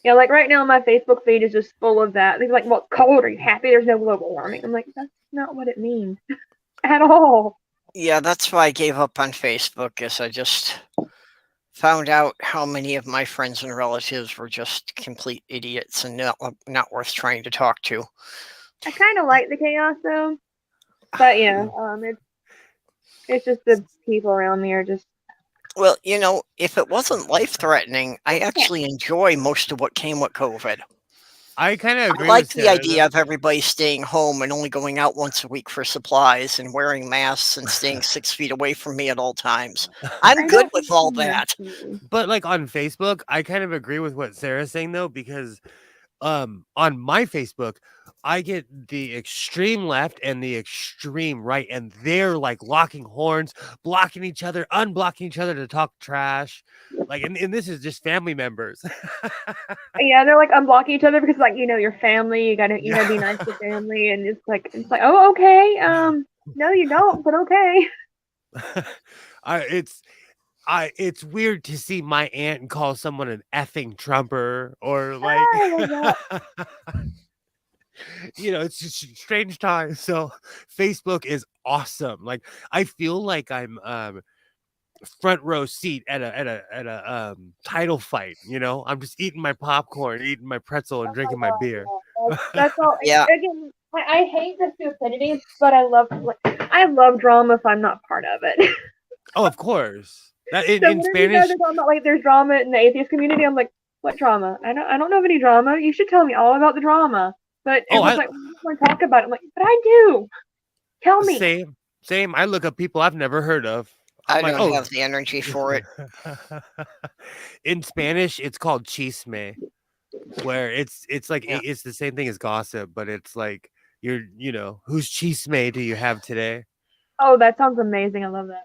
Yeah, like right now my Facebook feed is just full of that. They're like, well, it's cold, are you happy there's no global warming? I'm like, that's not what it means at all. Yeah, that's why I gave up on Facebook, is I just found out how many of my friends and relatives were just complete idiots and not worth trying to talk to. I kind of like the chaos though, but yeah, it's just the people around me are just. Well, if it wasn't life-threatening, I actually enjoy most of what came with COVID. I kind of I agree like with the Sarah. idea of everybody staying home and only going out once a week for supplies and wearing masks and staying 6 feet away from me at all times. I'm I good don't with all understand that. too. But like on Facebook, I kind of agree with what Sarah's saying though, because on my Facebook, I get the extreme left and the extreme right, and they're like locking horns, blocking each other, unblocking each other to talk trash. Like, and this is just family members. Yeah, they're like unblocking each other because, like, your family. You gotta be nice to family, and it's like, oh, okay. No, you don't, but okay. It's weird to see my aunt call someone an effing Trumper or like, I love that. it's just strange times. So Facebook is awesome. Like I feel like I'm front row seat at a title fight. I'm just eating my popcorn, eating my pretzel, and drinking my beer. That's all. Yeah. Again, I hate the stupidity, but I love drama if I'm not part of it. Oh, of course. That in So whenever you guys Spanish. are talking about like there's drama in the atheist community, I'm like, what drama? I don't know of any drama. You should tell me all about the drama. But everyone's like, we don't want to talk about it. I'm like, but I do. Tell me. Same. I look up people I've never heard of. I don't have the energy for it. In Spanish, it's called chisme, where it's like it's the same thing as gossip, but it's like whose chisme do you have today? Oh, that sounds amazing. I love that.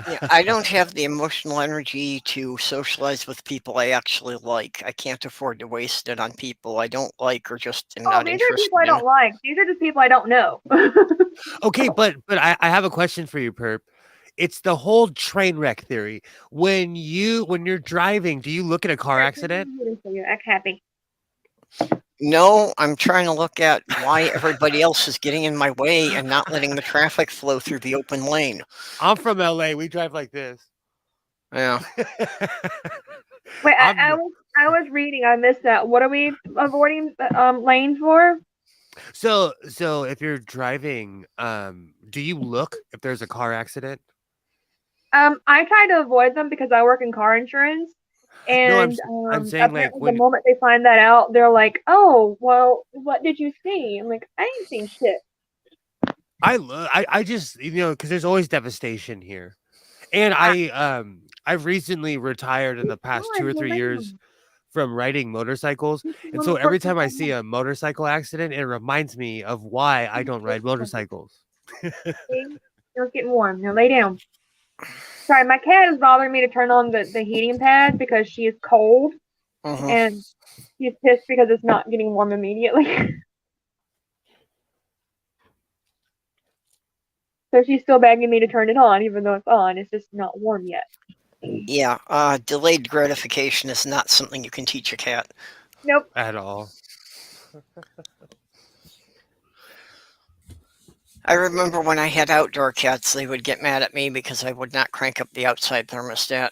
Yeah, I don't have the emotional energy to socialize with people I actually like. I can't afford to waste it on people I don't like or just am not these interested are people I in. don't like. These are just people I don't know. Okay, but I have a question for you, Perp. It's the whole train wreck theory. When you're driving, do you look at a car accident? You act happy. No, I'm trying to look at why everybody else is getting in my way and not letting the traffic flow through the open lane. I'm from LA. We drive like this. Yeah. Wait, I was reading. I missed that. What are we avoiding lanes for? So if you're driving, do you look if there's a car accident? I try to avoid them because I work in car insurance. And I'm saying like the moment they find that out, they're like, "Oh, well, what did you see?" I'm like, "I ain't seen shit." I just because there's always devastation here, and I've recently retired in the past 2 or 3 years from riding motorcycles, and so every time I see a motorcycle accident, it reminds me of why I don't ride motorcycles. It's getting warm. Now lay down. Sorry, my cat is bothering me to turn on the heating pad because she is cold, and she's pissed because it's not getting warm immediately. So she's still begging me to turn it on, even though it's on. It's just not warm yet. Yeah, delayed gratification is not something you can teach a cat. Nope. At all. I remember when I had outdoor cats, they would get mad at me because I would not crank up the outside thermostat.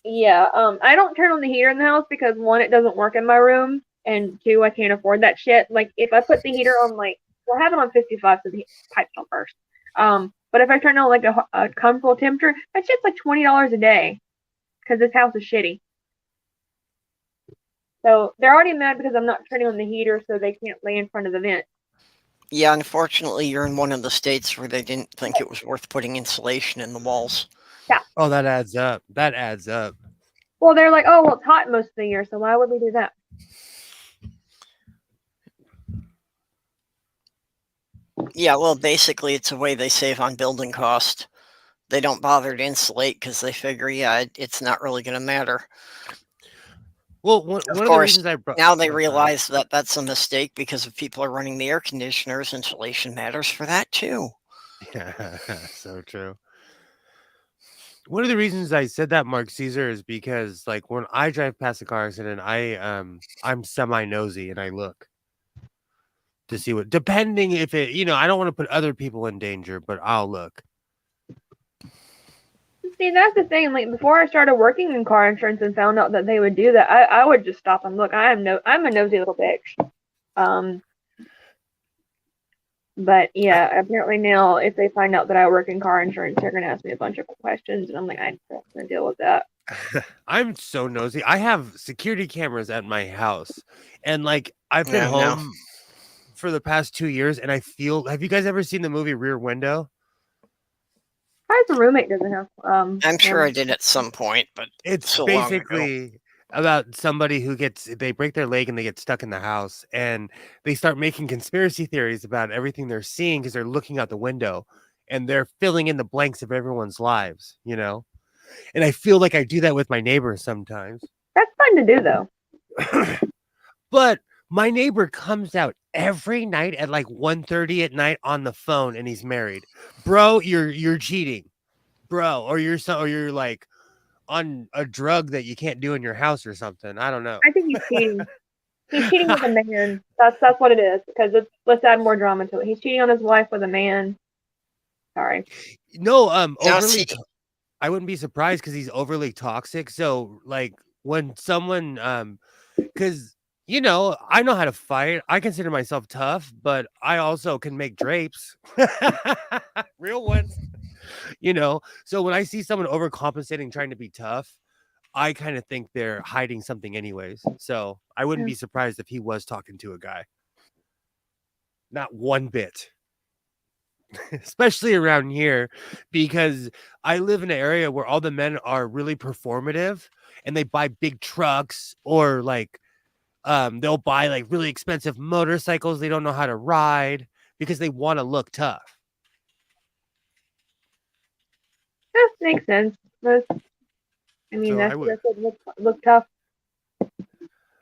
Yeah, I don't turn on the heater in the house because 1, it doesn't work in my room, and 2, I can't afford that shit. Like, if I put the heater on, I have it on 55, so the pipes don't burst. But if I turn on a comfortable temperature, that's just like $20 a day because this house is shitty. So they're already mad because I'm not turning on the heater, so they can't lay in front of the vent. Yeah, unfortunately, you're in one of the states where they didn't think it was worth putting insulation in the walls. Yeah. Oh, that adds up. Well, they're like, oh, well, it's hot most of the year, so why would we do that? Yeah, well, basically, it's a way they save on building cost. They don't bother to insulate because they figure, it's not really going to matter. Well, one of the reasons I brought now they realize that that's a mistake because if people are running the air conditioners, insulation matters for that too. Yeah, so true. One of the reasons I said that, Mark Caesar, is because when I drive past a car accident, I'm semi nosy and I look to see what, depending if it, I don't want to put other people in danger, but I'll look. See, that's the thing. Before I started working in car insurance and found out that they would do that, I would just stop and look. I'm a nosy little bitch. But yeah, apparently now if they find out that I work in car insurance, they're gonna ask me a bunch of questions, and I'm like, I don't want to deal with that. I'm so nosy. I have security cameras at my house, and like I've been Yeah, no. home for the past 2 years, and I feel. Have you guys ever seen the movie Rear Window? Why the roommate doesn't have? I'm sure I did at some point, but It's so long ago. basically about somebody who they break their leg and they get stuck in the house, and they start making conspiracy theories about everything they're seeing because they're looking out the window and they're filling in the blanks of everyone's lives, you know? And I feel like I do that with my neighbors sometimes. That's fun to do though. But my neighbor comes out every night at like 1:30 at night on the phone, and he's married. Bro, you're cheating. Bro, or you're like on a drug that you can't do in your house or something. I don't know. I think he's cheating. He's cheating with a man. That's what it is. Because let's add more drama to it. He's cheating on his wife with a man. Sorry. No, Now, overly. see, I wouldn't be surprised because he's overly toxic. So, like, when someone, because you know, I know how to fight. I consider myself tough, but I also can make drapes, real ones. You know, so when I see someone overcompensating, trying to be tough, I kind of think they're hiding something, anyways. So I wouldn't be surprised if he was talking to a guy. Not one bit. Especially around here, because I live in an area where all the men are really performative and they buy big trucks, or like they'll buy like really expensive motorcycles they don't know how to ride because they want to look tough. That makes sense. That's look tough.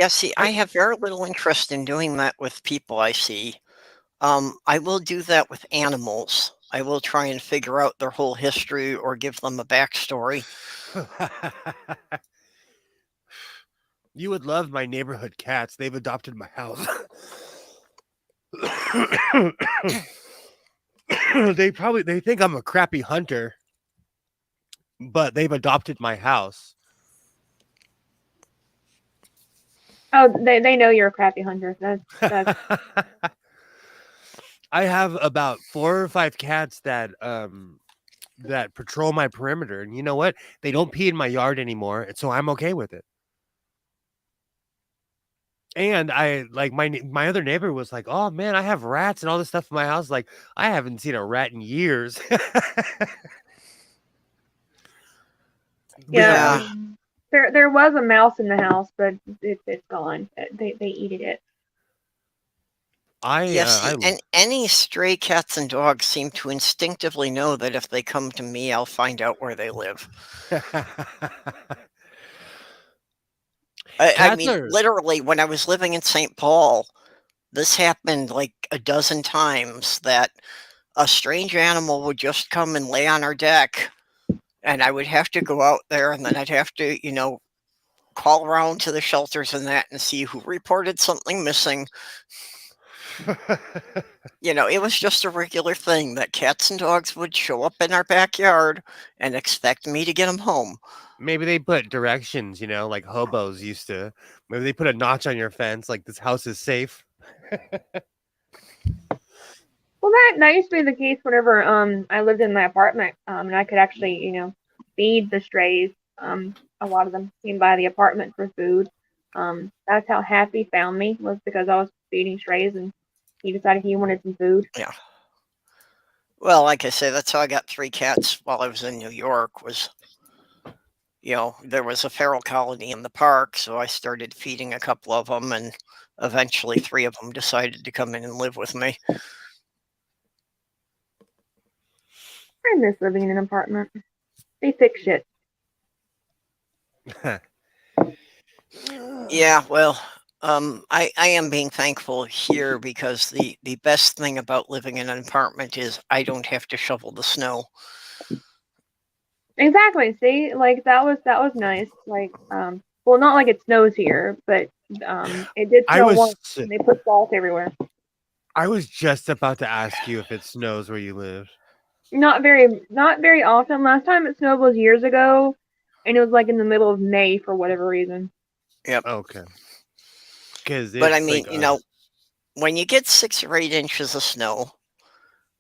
yeah, see, I have very little interest in doing that with people I see. I will do that with animals. I will try and figure out their whole history or give them a backstory. You would love my neighborhood cats. They've adopted my house. They think I'm a crappy hunter, but they've adopted my house. Oh, they know you're a crappy hunter. That's I have about 4 or 5 cats that patrol my perimeter, and you know what? They don't pee in my yard anymore, and so I'm okay with it. And I like my other neighbor was like, "Oh man, I have rats and all this stuff in my house." Like, I haven't seen a rat in years. yeah. There was a mouse in the house, but it's gone. They eated it. And any stray cats and dogs seem to instinctively know that if they come to me, I'll find out where they live. I mean, literally, when I was living in St. Paul, this happened like a dozen times that a strange animal would just come and lay on our deck, and I would have to go out there, and then I'd have to, call around to the shelters and that and see who reported something missing. It was just a regular thing that cats and dogs would show up in our backyard and expect me to get them home. Maybe they put directions, like hobos used to. Maybe they put a notch on your fence, like this house is safe. Well, that used to be the case whenever I lived in my apartment, and I could actually, feed the strays. A lot of them came by the apartment for food. That's how Happy found me, was because I was feeding strays, and he decided he wanted some food. Yeah. Well, like I say, that's how I got 3 cats while I was in New York. There was a feral colony in the park, so I started feeding a couple of them, and eventually 3 of them decided to come in and live with me. I miss living in an apartment. They fix shit. Yeah, well, I am being thankful here because the best thing about living in an apartment is I don't have to shovel the snow. Exactly. See, like that was nice. Like, well, not like it snows here, but it did snow once. And they put salt everywhere. I was just about to ask you if it snows where you live. Not very often. Last time it snowed was years ago, and it was like in the middle of May for whatever reason. Yep. Okay. But I mean, when you get 6 or 8 inches of snow,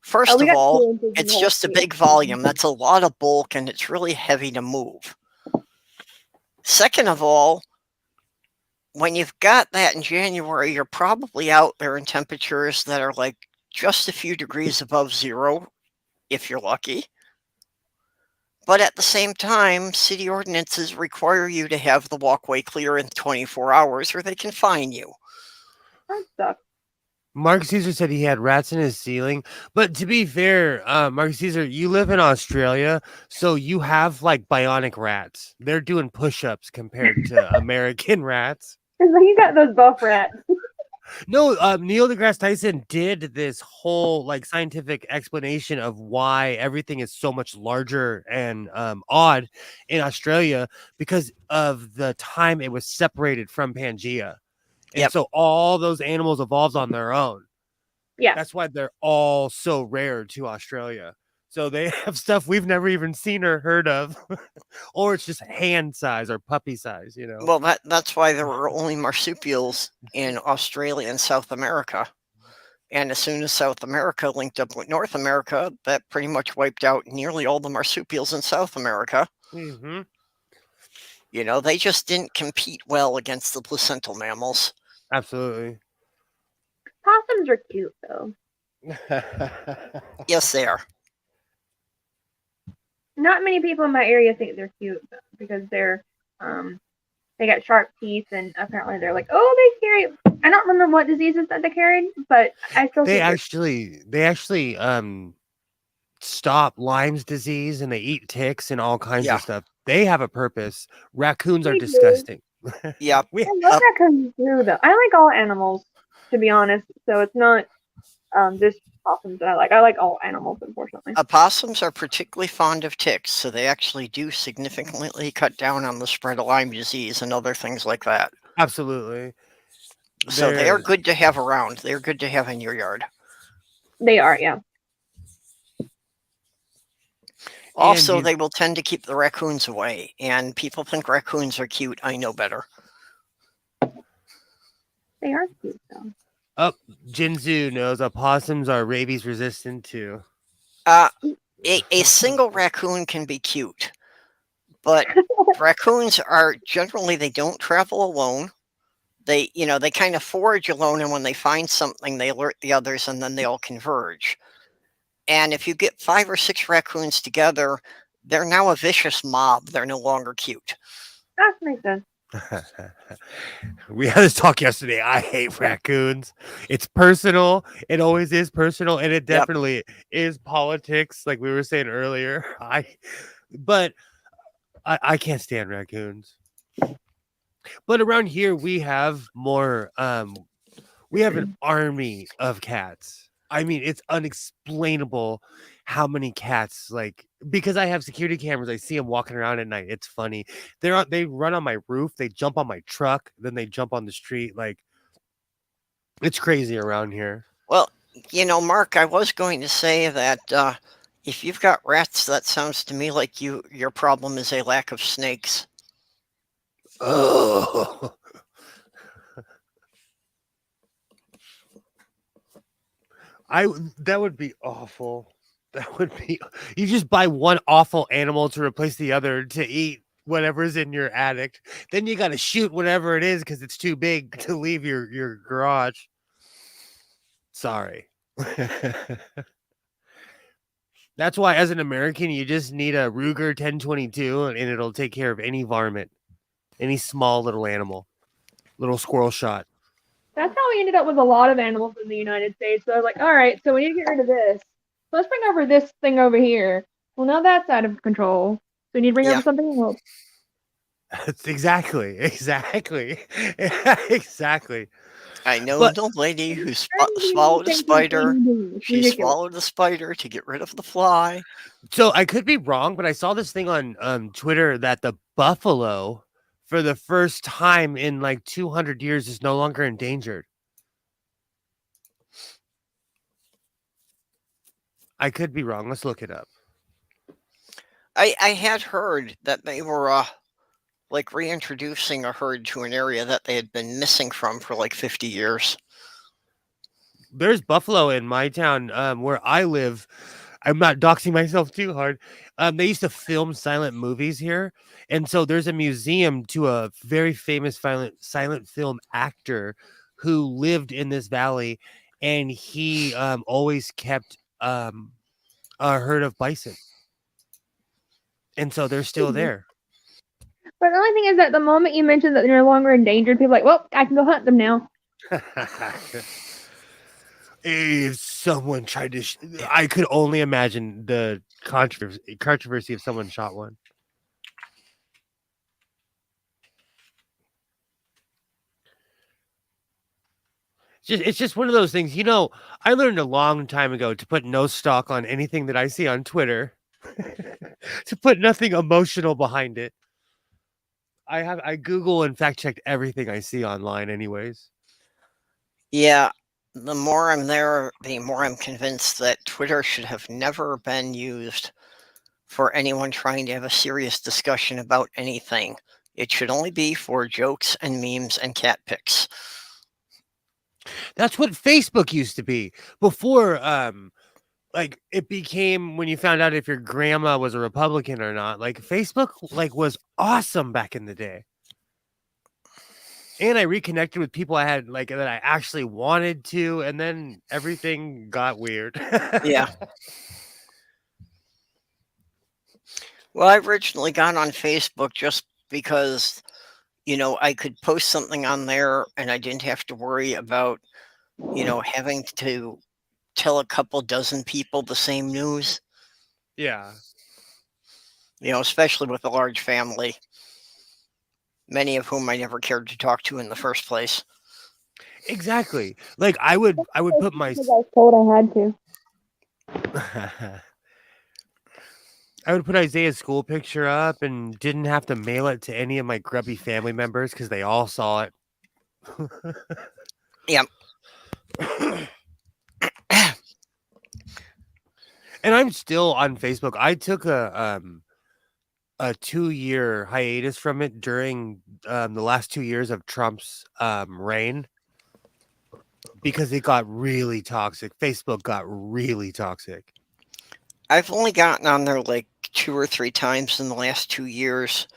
First we of got all, 2 inches in it's the whole just a state. big volume. That's a lot of bulk, and it's really heavy to move. Second of all, when you've got that in January, you're probably out there in temperatures that are like just a few degrees above zero, if you're lucky. But at the same time, city ordinances require you to have the walkway clear in 24 hours or they can fine you. That sucks. Mark Caesar said he had rats in his ceiling. But to be fair, Mark Caesar, you live in Australia, so you have like bionic rats. They're doing push-ups compared to American rats. It's like you got those buff rats. No, Neil deGrasse Tyson did this whole like scientific explanation of why everything is so much larger and odd in Australia because of the time it was separated from Pangea. And Yep. so all those animals evolved on their own. Yeah. That's why they're all so rare to Australia. So they have stuff we've never even seen or heard of. Or it's just hand size or puppy size, you know. Well, that's why there were only marsupials in Australia and South America. And as soon as South America linked up with North America, that pretty much wiped out nearly all the marsupials in South America. Mm-hmm. You know, they just didn't compete well against the placental mammals. Absolutely. Possums are cute though. Yes, they are. Not many people in my area think they're cute though, because they're they got sharp teeth and apparently they're like, oh, they carry. I don't remember what diseases that they carried, but I still they think actually stop Lyme's disease and they eat ticks and all kinds Yeah. of stuff. They have a purpose. Raccoons are They do. disgusting. Yeah. We- I love raccoons too, though. I like all animals, to be honest. So it's not just possums that I like. I like all animals, unfortunately. Opossums are particularly fond of ticks, so they actually do significantly cut down on the spread of Lyme disease and other things like that. Absolutely. So they are They're- good to have around. They're good to have in your yard. They are, yeah. Also, you- they will tend to keep the raccoons away. And people think raccoons are cute. I know better. They are cute, though. Jinzu knows opossums are rabies resistant too. A single raccoon can be cute, but raccoons are generally, they don't travel alone. They kind of forage alone, and when they find something, they alert the others, and then they all converge. And if you get 5 or 6 raccoons together, they're now a vicious mob. They're no longer cute. That makes sense. We had this talk yesterday. I hate raccoons. It's personal. It always is personal, and it definitely is politics, like we were saying earlier. But I can't stand raccoons. But around here we have more. We have an army of cats. I mean, it's unexplainable how many cats, like, because I have security cameras, I see them walking around at night. It's funny. They run on my roof, they jump on my truck, then they jump on the street. Like, it's crazy around here. Well, Mark, I was going to say that if you've got rats, that sounds to me like your problem is a lack of snakes. Oh. That would be awful. That would be. You just buy one awful animal to replace the other to eat whatever's in your attic. Then you got to shoot whatever it is because it's too big to leave your garage. Sorry. That's why, as an American, you just need a Ruger 1022 and it'll take care of any varmint, any small little animal, little squirrel shot. That's how we ended up with a lot of animals in the United States. So I was like, all right, so we need to get rid of this. Let's bring over this thing over here. Well, now that's out of control. So we need to bring over something else. That's exactly. I know But- the lady who swallowed a spider. She swallowed the spider to get rid of the fly. So I could be wrong, but I saw this thing on Twitter that the buffalo, for the first time in like 200 years, is no longer endangered. I could be wrong. Let's look it up. I had heard that they were like reintroducing a herd to an area that they had been missing from for like 50 years. there's buffalo in my town where I live. I'm not doxing myself too hard. They used to film silent movies here, and so there's a museum to a very famous silent film actor who lived in this valley, and he always kept a herd of bison, and so they're still there. But the only thing is that the moment you mention that they're no longer endangered, people are like, well, I can go hunt them now. If someone tried to, I could only imagine the controversy if someone shot one. It's just one of those things. You know, I learned a long time ago to put no stock on anything that I see on Twitter, to put nothing emotional behind it. I Google and fact checked everything I see online, anyways. Yeah, the more I'm there, the more I'm convinced that Twitter should have never been used for anyone trying to have a serious discussion about anything. It should only be for jokes and memes and cat pics. That's what Facebook used to be before. Like it became when you found out if your grandma was a Republican or not. Like Facebook, like was awesome back in the day. And I reconnected with people I had like that I actually wanted to, and then everything got weird. Yeah. Well, I originally got on Facebook just because, you know, I could post something on there and I didn't have to worry about, you know, having to tell a couple dozen people the same news. Yeah. You know, especially with a large family, many of whom I never cared to talk to in the first place. Exactly. Like I would put my Because I was told I had to. I would put Isaiah's school picture up and didn't have to mail it to any of my grubby family members because they all saw it. Yeah. And I'm still on Facebook. I took a 2-year hiatus from it during the last 2 years of Trump's reign because it got really toxic. Facebook got really toxic. I've only gotten on there like 2 or 3 times in the last 2 years,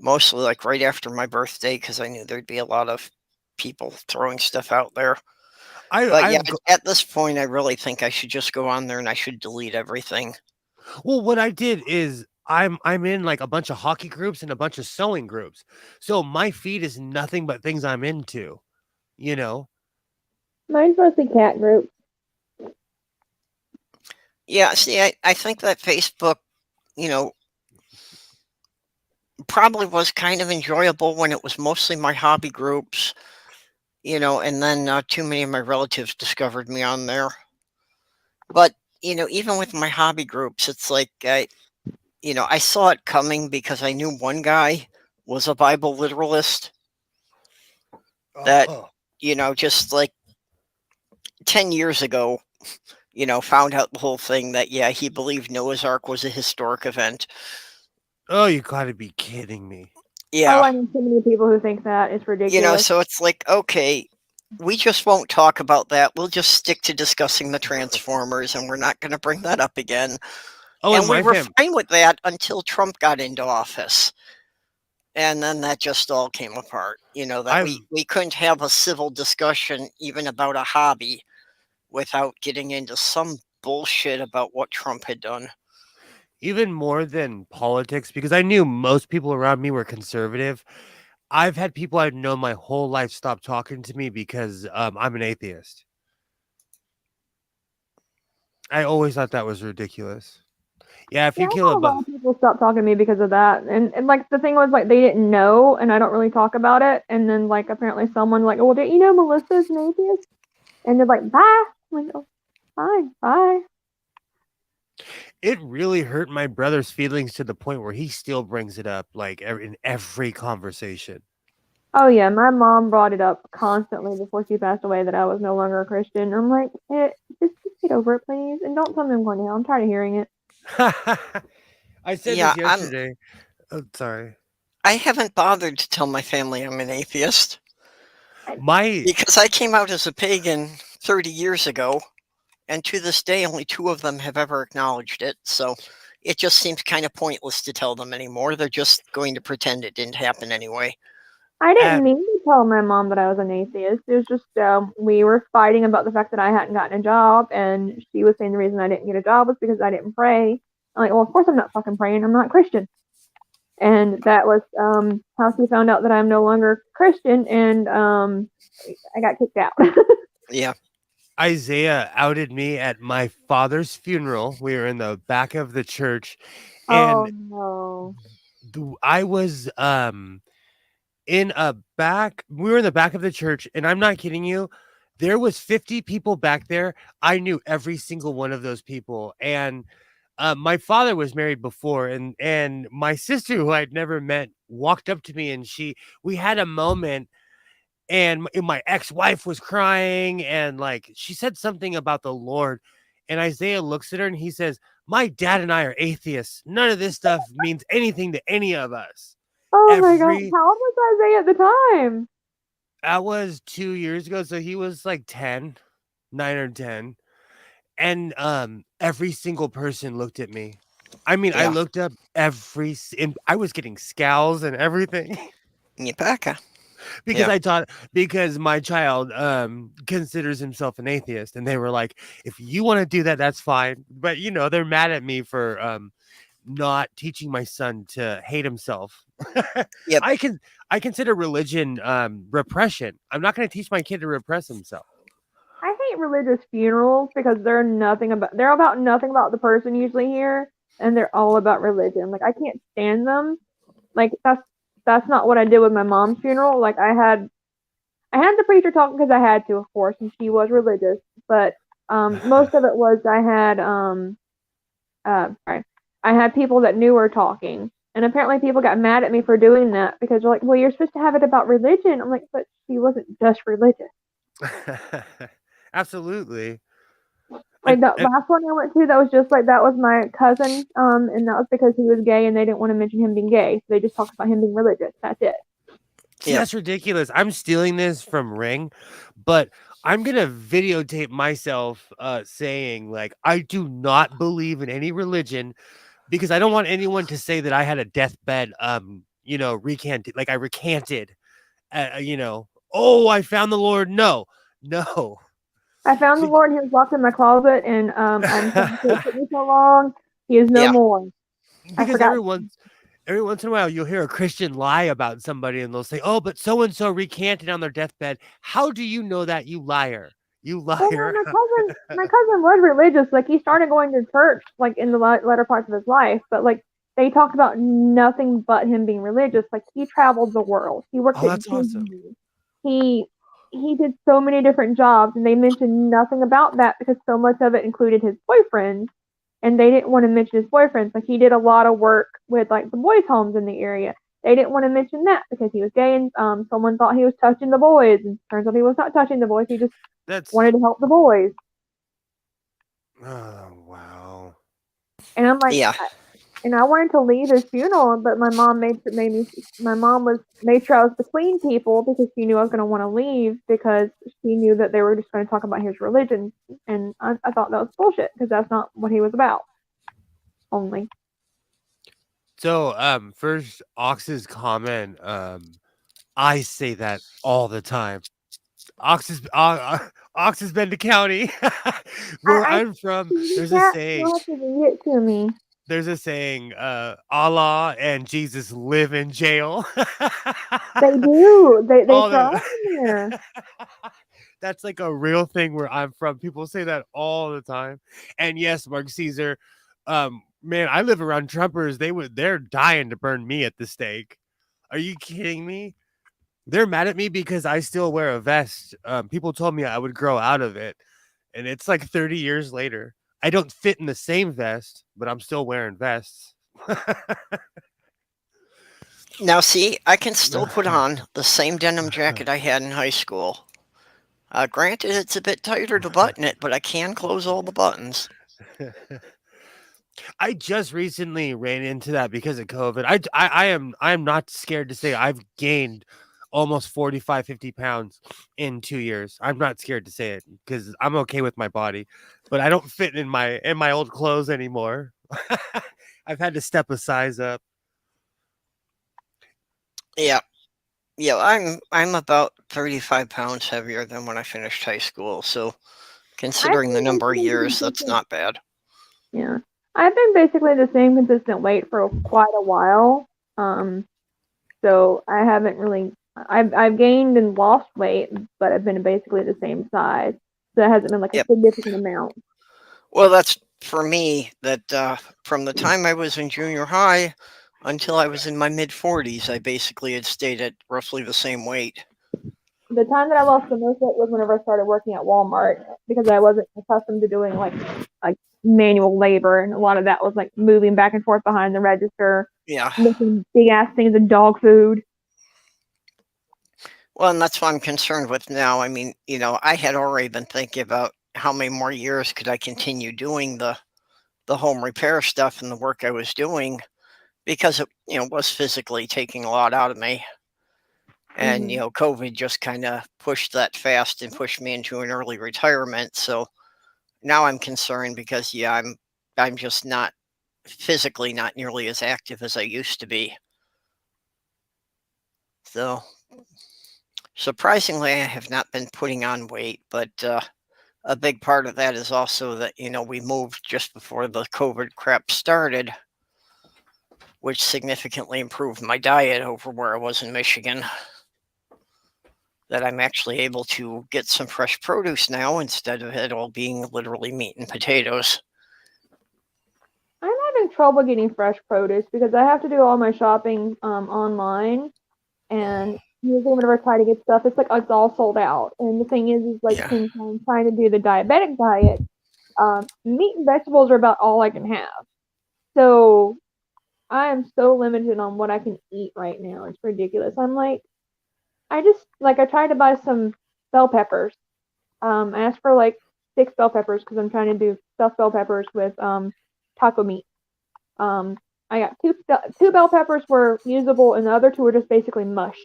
mostly like right after my birthday because I knew there'd be a lot of people throwing stuff out there. But yeah, at this point, I really think I should just go on there and I should delete everything. Well, what I did is I'm in like a bunch of hockey groups and a bunch of sewing groups. So my feed is nothing but things I'm into, you know? Mine's mostly cat group. Yeah, see, I think that Facebook, you know, probably was kind of enjoyable when it was mostly my hobby groups, you know, and then too many of my relatives discovered me on there. But, you know, even with my hobby groups, it's like, you know, I saw it coming because I knew one guy was a Bible literalist that, you know, just like 10 years ago, you know, found out the whole thing that, yeah, he believed Noah's Ark was a historic event. Oh, you gotta be kidding me. Yeah. Oh, I know so many people who think that. It's ridiculous. You know, so it's like, okay, we just won't talk about that. We'll just stick to discussing the Transformers and we're not going to bring that up again. Oh, and we were fine with that until Trump got into office. And then that just all came apart. You know, that we couldn't have a civil discussion even about a hobby without getting into some bullshit about what Trump had done. Even more than politics, because I knew most people around me were conservative. I've had people I've known my whole life stop talking to me because I'm an atheist. I always thought that was ridiculous. Yeah, if you kill a lot of people stopped talking to me because of that, and like the thing was like they didn't know, and I don't really talk about it, and then like apparently someone like, well, didn't you know Melissa's an atheist? And they're like, bye. I'm like, oh, fine, bye. It really hurt my brother's feelings to the point where he still brings it up like in every conversation. Oh yeah, my mom brought it up constantly before she passed away that I was no longer a Christian. I'm like, just get over it, please, and don't tell me I'm going to hell. I'm tired of hearing it. I said this yesterday. Oh, sorry. I haven't bothered to tell my family I'm an atheist. Because I came out as a pagan 30 years ago, and to this day, only 2 of them have ever acknowledged it. So it just seems kind of pointless to tell them anymore. They're just going to pretend it didn't happen anyway. I didn't mean to tell my mom that I was an atheist. It was just we were fighting about the fact that I hadn't gotten a job, and she was saying the reason I didn't get a job was because I didn't pray. I'm like, well, of course I'm not fucking praying. I'm not Christian. And that was how she found out that I'm no longer Christian, and I got kicked out. Yeah. Isaiah outed me at my father's funeral. We were in the back of the church, and oh no! I was we were in the back of the church, and I'm not kidding you, there was 50 people back there. I knew every single one of those people, and my father was married before, and my sister, who I'd never met, walked up to me, and we had a moment, and my ex-wife was crying, and like she said something about the Lord, and Isaiah looks at her and he says, "My dad and I are atheists. None of this stuff means anything to any of us." Oh my god! How old was Isaiah at the time? That was 2 years ago, so he was like 9 or 10, and every single person looked at me. I mean, I looked up and I was getting scowls and everything. Because my child considers himself an atheist, and they were like, if you want to do that, that's fine. But they're mad at me for not teaching my son to hate himself. Yep. I consider religion repression. I'm not going to teach my kid to repress himself. I hate religious funerals because they're about nothing about the person usually here, and they're all about religion. Like, I can't stand them. Like, that's not what I did with my mom's funeral. Like, I had the preacher talking because I had to, of course, and she was religious. But most of it was I had people that knew her talking, and apparently people got mad at me for doing that because they're like, "Well, you're supposed to have it about religion." I'm like, "But she wasn't just religious." Absolutely. Like the last one I went to, that was just like, that was my cousin, and that was because he was gay, and they didn't want to mention him being gay, so they just talked about him being religious. That's it. See, that's ridiculous. I'm stealing this from Ring, but I'm gonna videotape myself saying, like, I do not believe in any religion, because I don't want anyone to say that I had a deathbed recanted, like I recanted, oh, I found the Lord. No. I found the Lord. He was locked in my closet, and it took me so long. He is no more. Because every once in a while, you'll hear a Christian lie about somebody, and they'll say, "Oh, but so and so recanted on their deathbed." How do you know that, you liar? You liar. Well, my cousin was religious. Like, he started going to church like in the latter parts of his life, but like they talked about nothing but him being religious. Like, he traveled the world. He worked at Disney. Awesome. He did so many different jobs, and they mentioned nothing about that because so much of it included his boyfriends, and they didn't want to mention his boyfriends. Like, he did a lot of work with like the boys' homes in the area. They didn't want to mention that because he was gay, and someone thought he was touching the boys, and turns out he was not touching the boys. He just wanted to help the boys. Oh, wow. And I'm like, and I wanted to leave his funeral, but my mom made sure I was between people because she knew I was going to want to leave because she knew that they were just going to talk about his religion, and I thought that was bullshit because that's not what he was about. Only. So, first, Ox's comment. I say that all the time. Ox has been to county where I'm from. There's a saying. You have to read it to me. There's a saying, Allah and Jesus live in jail. They do. They throw in there. That's like a real thing where I'm from. People say that all the time. And yes, Mark Caesar, man, I live around Trumpers. They're dying to burn me at the stake. Are you kidding me? They're mad at me because I still wear a vest. People told me I would grow out of it, and it's like 30 years later. I don't fit in the same vest, but I'm still wearing vests. Now, see, I can still put on the same denim jacket I had in high school. Granted, it's a bit tighter to button it, but I can close all the buttons. I just recently ran into that because of COVID. I am not scared to say I've gained almost 45, 50 pounds in 2 years. I'm not scared to say it because I'm okay with my body, but I don't fit in my old clothes anymore. I've had to step a size up. Yeah. I'm about 35 pounds heavier than when I finished high school. So considering the number of years, that's not bad. Yeah. I've been basically the same consistent weight for quite a while. So I haven't really I've gained and lost weight, but I've been basically the same size. So it hasn't been like a significant amount. Well, that's for me that from the time I was in junior high until I was in my mid 40s, I basically had stayed at roughly the same weight. The time that I lost the most weight was whenever I started working at Walmart because I wasn't accustomed to doing like manual labor, and a lot of that was like moving back and forth behind the register, lifting big ass things of dog food. Well, and that's what I'm concerned with now. I mean, I had already been thinking about how many more years could I continue doing the home repair stuff and the work I was doing, because it was physically taking a lot out of me. And COVID just kind of pushed that fast and pushed me into an early retirement. So now I'm concerned because I'm just not physically not nearly as active as I used to be. So surprisingly, I have not been putting on weight, but a big part of that is also that we moved just before the COVID crap started, which significantly improved my diet over where I was in Michigan. That I'm actually able to get some fresh produce now instead of it all being literally meat and potatoes. I'm having trouble getting fresh produce because I have to do all my shopping online, and usually whenever I try to get stuff, it's all sold out. And the thing is since I'm trying to do the diabetic diet, meat and vegetables are about all I can have. So I am so limited on what I can eat right now. It's ridiculous. I tried to buy some bell peppers. I asked for 6 bell peppers because I'm trying to do stuffed bell peppers with taco meat. I got two bell peppers were usable, and the other 2 were just basically mush.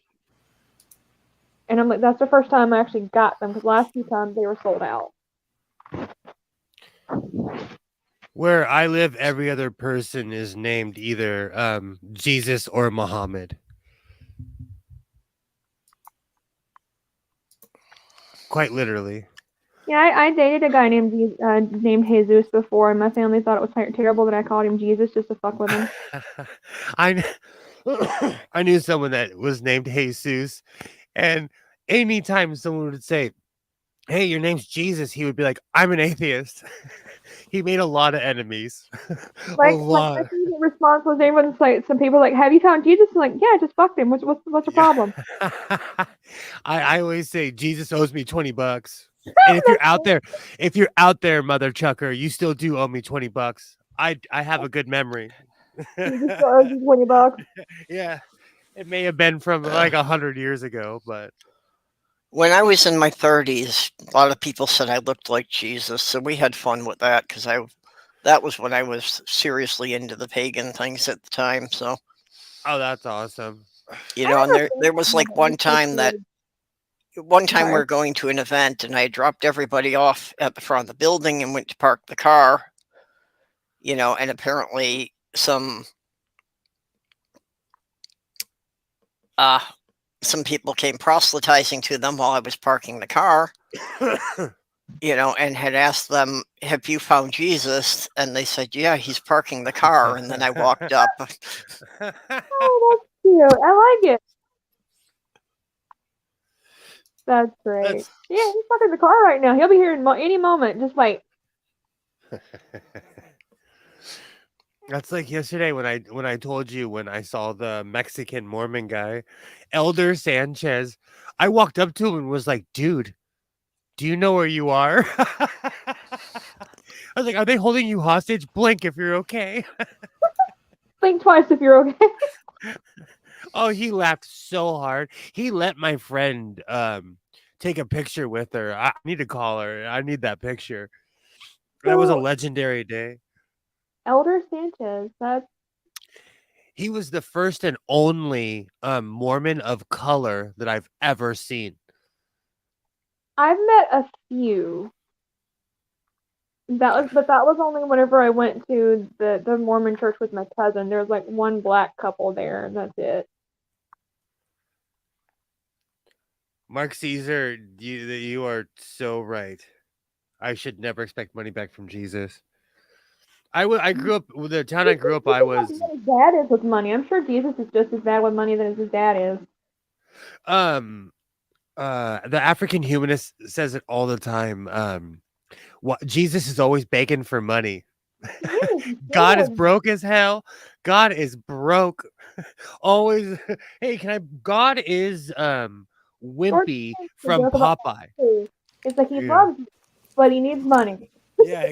And I'm like, that's the first time I actually got them because last few times they were sold out. Where I live, every other person is named either Jesus or Muhammad. Quite literally. Yeah, I dated a guy named Hezues before, and my family thought it was terrible that I called him Jesus just to fuck with him. I knew someone that was named Hezues, and anytime someone would say, "Hey, your name's Jesus," he would be like, "I'm an atheist." He made a lot of enemies. My favorite response was everyone's some people "Have you found Jesus?" I'm like, "Yeah, I just fucked him. What's the problem?" I always say Jesus owes me $20. And if you're out there, mother chucker, you still do owe me $20. I have a good memory. Jesus still owes you $20. Yeah, it may have been from 100 years ago, but when I was in my 30s, a lot of people said I looked like Jesus, so we had fun with that because that was when I was seriously into the pagan things at the time. So, that's awesome. And there was one time we were going to an event, and I dropped everybody off at the front of the building and went to park the car, and apparently some people came proselytizing to them while I was parking the car, and had asked them, "Have you found Jesus?" And they said, "Yeah, he's parking the car." And then I walked up. Oh, that's cute. I like it. That's great. Yeah, he's parking the car right now. He'll be here in any moment. Just wait. That's like yesterday when I told you when I saw the Mexican Mormon guy, Elder Sanchez. I walked up to him and was like, "Dude, do you know where you are?" I was like, "Are they holding you hostage? Blink if you're okay." Blink twice if you're okay. Oh, he laughed so hard. He let my friend take a picture with her. I need to call her. I need that picture. That was a legendary day. Elder Sanchez. He was the first and only Mormon of color that I've ever seen. I've met a few. That was only whenever I went to the Mormon church with my cousin. There was like one black couple there, and that's it. Mark Caesar, you are so right. I should never expect money back from Jesus. I grew up with the town I grew up. I was His dad is with money. I'm sure Jesus is just as bad with money as his dad is. The African humanist says it all the time. What Jesus is always begging for money. God is broke as hell. God is broke. Always. Hey, can I? God is Wimpy from Popeye. It's like he loves you, but he needs money. Yeah,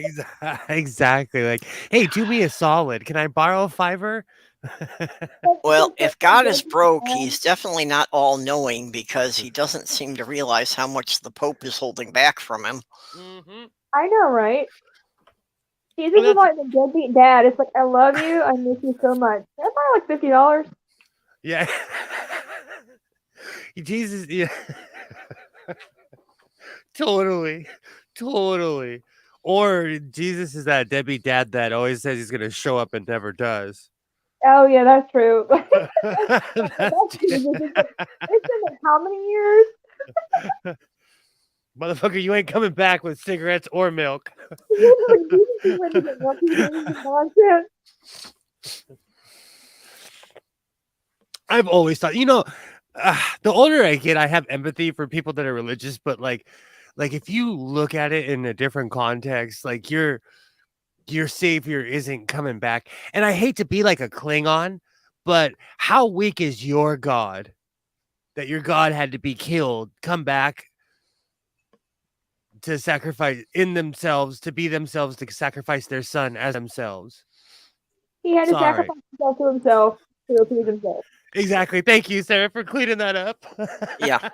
exactly. Like, hey, do me a solid. Can I borrow a $5? Well, if God is broke, he's definitely not all-knowing, because he doesn't seem to realize how much the Pope is holding back from him. Mm-hmm. I know, right? Jesus is like the deadbeat dad. It's like, I love you. I miss you so much. That's probably like $50. Yeah. Jesus, yeah. Totally. Or Jesus is that deadbeat dad that always says he's going to show up and never does. Oh, yeah, that's true. That's Jesus. It's been like how many years? Motherfucker, you ain't coming back with cigarettes or milk. I've always thought, the older I get, I have empathy for people that are religious, but like if you look at it in a different context, like your savior isn't coming back. And I hate to be like a Klingon, but how weak is your God that your God had to be killed, come back to sacrifice in themselves, to be themselves, to sacrifice their son as themselves? He had to sacrifice himself to himself to appease himself. Exactly. Thank you, Sarah, for cleaning that up. Yeah.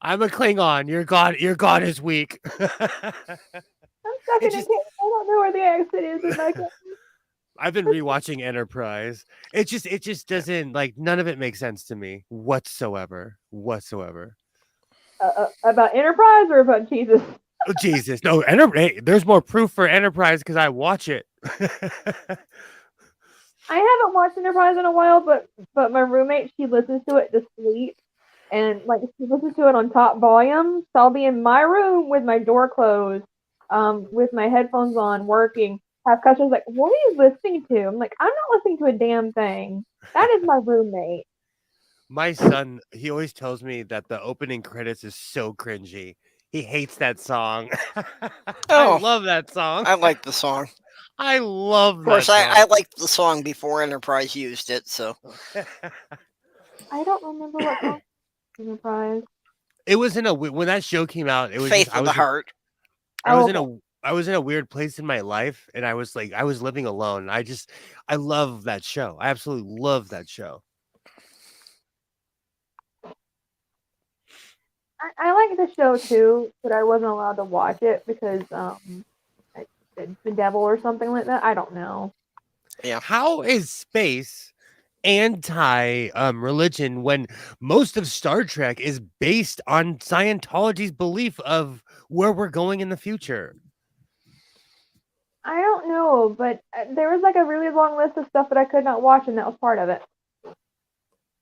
I'm a Klingon. Your God is weak. I'm stuck in it. I don't know where the exit is. And I I've been rewatching Enterprise. It just doesn't, like, none of it makes sense to me whatsoever. About Enterprise or about Jesus? Oh, Jesus. No, hey, there's more proof for Enterprise because I watch it. I haven't watched Enterprise in a while, but my roommate, she listens to it to sleep, and like she listens to it on top volume. So I'll be in my room with my door closed, with my headphones on, working. Have customers like, "What are you listening to?" I'm like, "I'm not listening to a damn thing. That is my roommate." My son, he always tells me that the opening credits is so cringy. He hates that song. I love that song. I like the song. I love that. Of course, song. I liked the song before Enterprise used it, so. I don't remember what song Enterprise. It was when that show came out. It was Faith of the Heart. I was in a weird place in my life, and I was living alone. I love that show. I absolutely love that show. I like the show too, but I wasn't allowed to watch it because the devil or something like that. I don't know. Yeah. How is space anti religion when most of Star Trek is based on Scientology's belief of where we're going in the future? I don't know, but there was like a really long list of stuff that I could not watch, and that was part of it.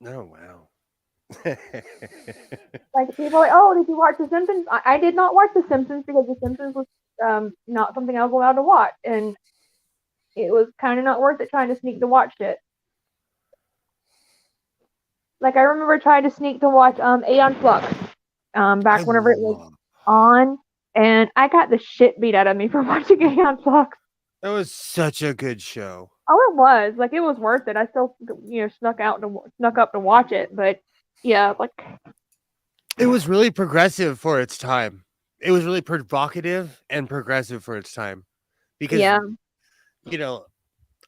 Oh, wow. Like people are like, "Oh, did you watch The Simpsons?" I did not watch The Simpsons because The Simpsons was not something I was allowed to watch, and it was kind of not worth it trying to sneak to watch it. Like I remember trying to sneak to watch Aeon Flux back whenever it was on, and I got the shit beat out of me for watching Aeon Flux. That was such a good show. Oh, it was. Like it was worth it. I still snuck up to watch it, but yeah, like it was really progressive for its time. It was really provocative and progressive for its time. Because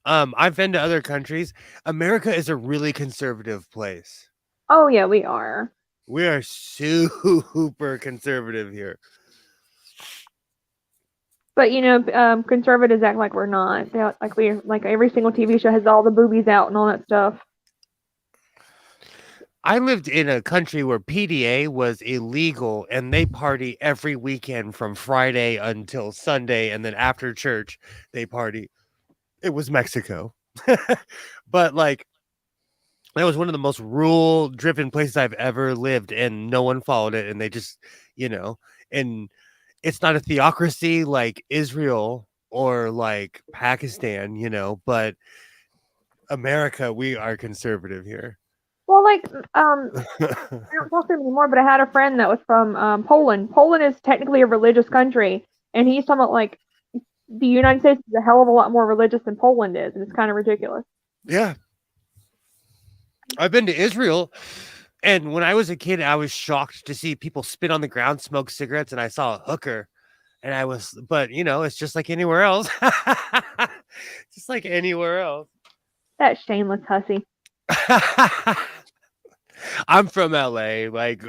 I've been to other countries. America is a really conservative place. Oh yeah, we are. We are super conservative here. But conservatives act like we're not. They act like like every single TV show has all the boobies out and all that stuff. I lived in a country where PDA was illegal, and they party every weekend from Friday until Sunday, and then after church they party. It was Mexico. But like, that was one of the most rule driven places I've ever lived, and no one followed it, and they just, and it's not a theocracy like Israel or like Pakistan, but America, we are conservative here. Well, like, I don't talk to him anymore, but I had a friend that was from Poland. Poland is technically a religious country, and he's talking about like the United States is a hell of a lot more religious than Poland is, and it's kind of ridiculous. Yeah. I've been to Israel, and when I was a kid, I was shocked to see people spit on the ground, smoke cigarettes, and I saw a hooker, and but it's just like anywhere else. Just like anywhere else. That shameless hussy. I'm from LA. Like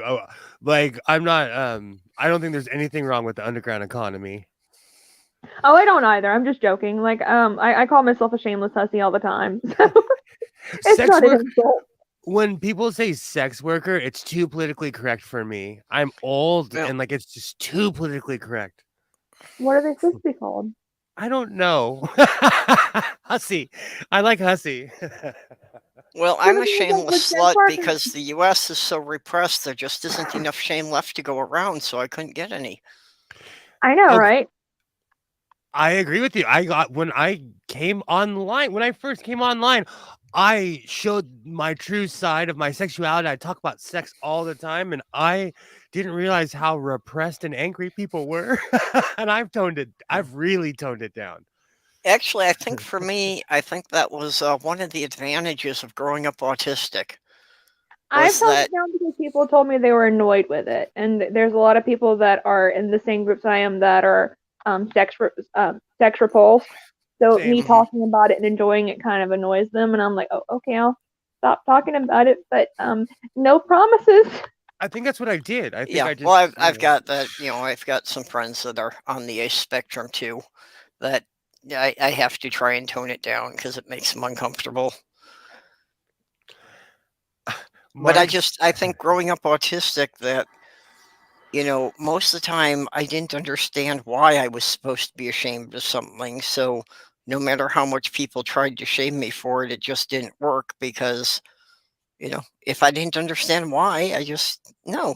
I'm not. I don't think there's anything wrong with the underground economy. Oh, I don't either. I'm just joking. Like, I call myself a shameless hussy all the time. So it's Sex not an work, insult. when people say sex worker, it's too politically correct for me. I'm old, Yeah. and like it's just too politically correct. What are they supposed to be called? I don't know. Hussy. I like hussy. Well, I'm a What do you think shameless with sex slut workers? because the U.S. is so repressed. There just isn't enough shame left to go around, so I couldn't get any. I know, Oh, right? I agree with you. When I first came online, I showed my true side of my sexuality. I talk about sex all the time, and I didn't realize how repressed and angry people were. And I've really toned it down. Actually, I think for me, that was one of the advantages of growing up autistic. I've Was toned that it down because people told me they were annoyed with it, and there's a lot of people that are in the same groups I am that are sex repulsed. So me Same. talking about it and enjoying it kind of annoys them, and I'm like, oh, okay, I'll stop talking about it, but no promises. I think that's what I did. I think yeah? I just. Well, I've got that. I've got some friends that are on the ace spectrum too. That I have to try and tone it down because it makes them uncomfortable. But I think growing up autistic that, most of the time I didn't understand why I was supposed to be ashamed of something. So no matter how much people tried to shame me for it, it just didn't work because, if I didn't understand why, I just, no.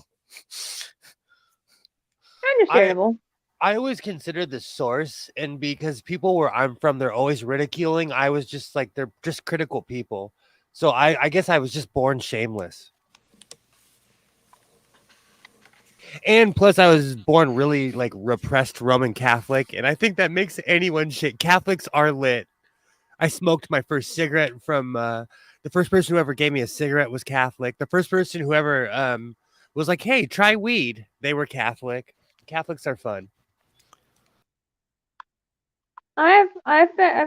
Understandable. I always consider the source, and because people where I'm from, they're always ridiculing. I was just like, they're just critical people. So I guess I was just born shameless. And plus, I was born really like repressed Roman Catholic, and I think that makes anyone shit. Catholics are lit. I smoked my first cigarette from the first person who ever gave me a cigarette was Catholic. The first person who ever was like, "Hey, try weed," they were Catholic. Catholics are fun. I've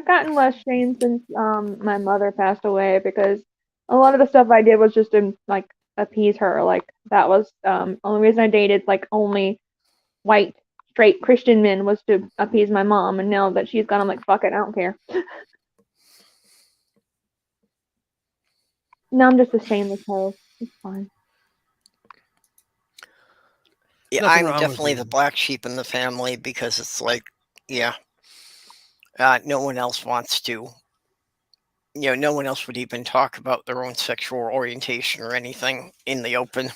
gotten less shame since my mother passed away because a lot of the stuff I did was just to like appease her. Like that was only reason I dated like only white straight Christian men was to appease my mom, and now that she's gone, I'm like, fuck it, I don't care. Now I'm just a shameless hoe. It's fine. Yeah, Nothing I'm wrong with definitely it. the black sheep in the family because it's like, yeah, no one else wants to. No one else would even talk about their own sexual orientation or anything in the open.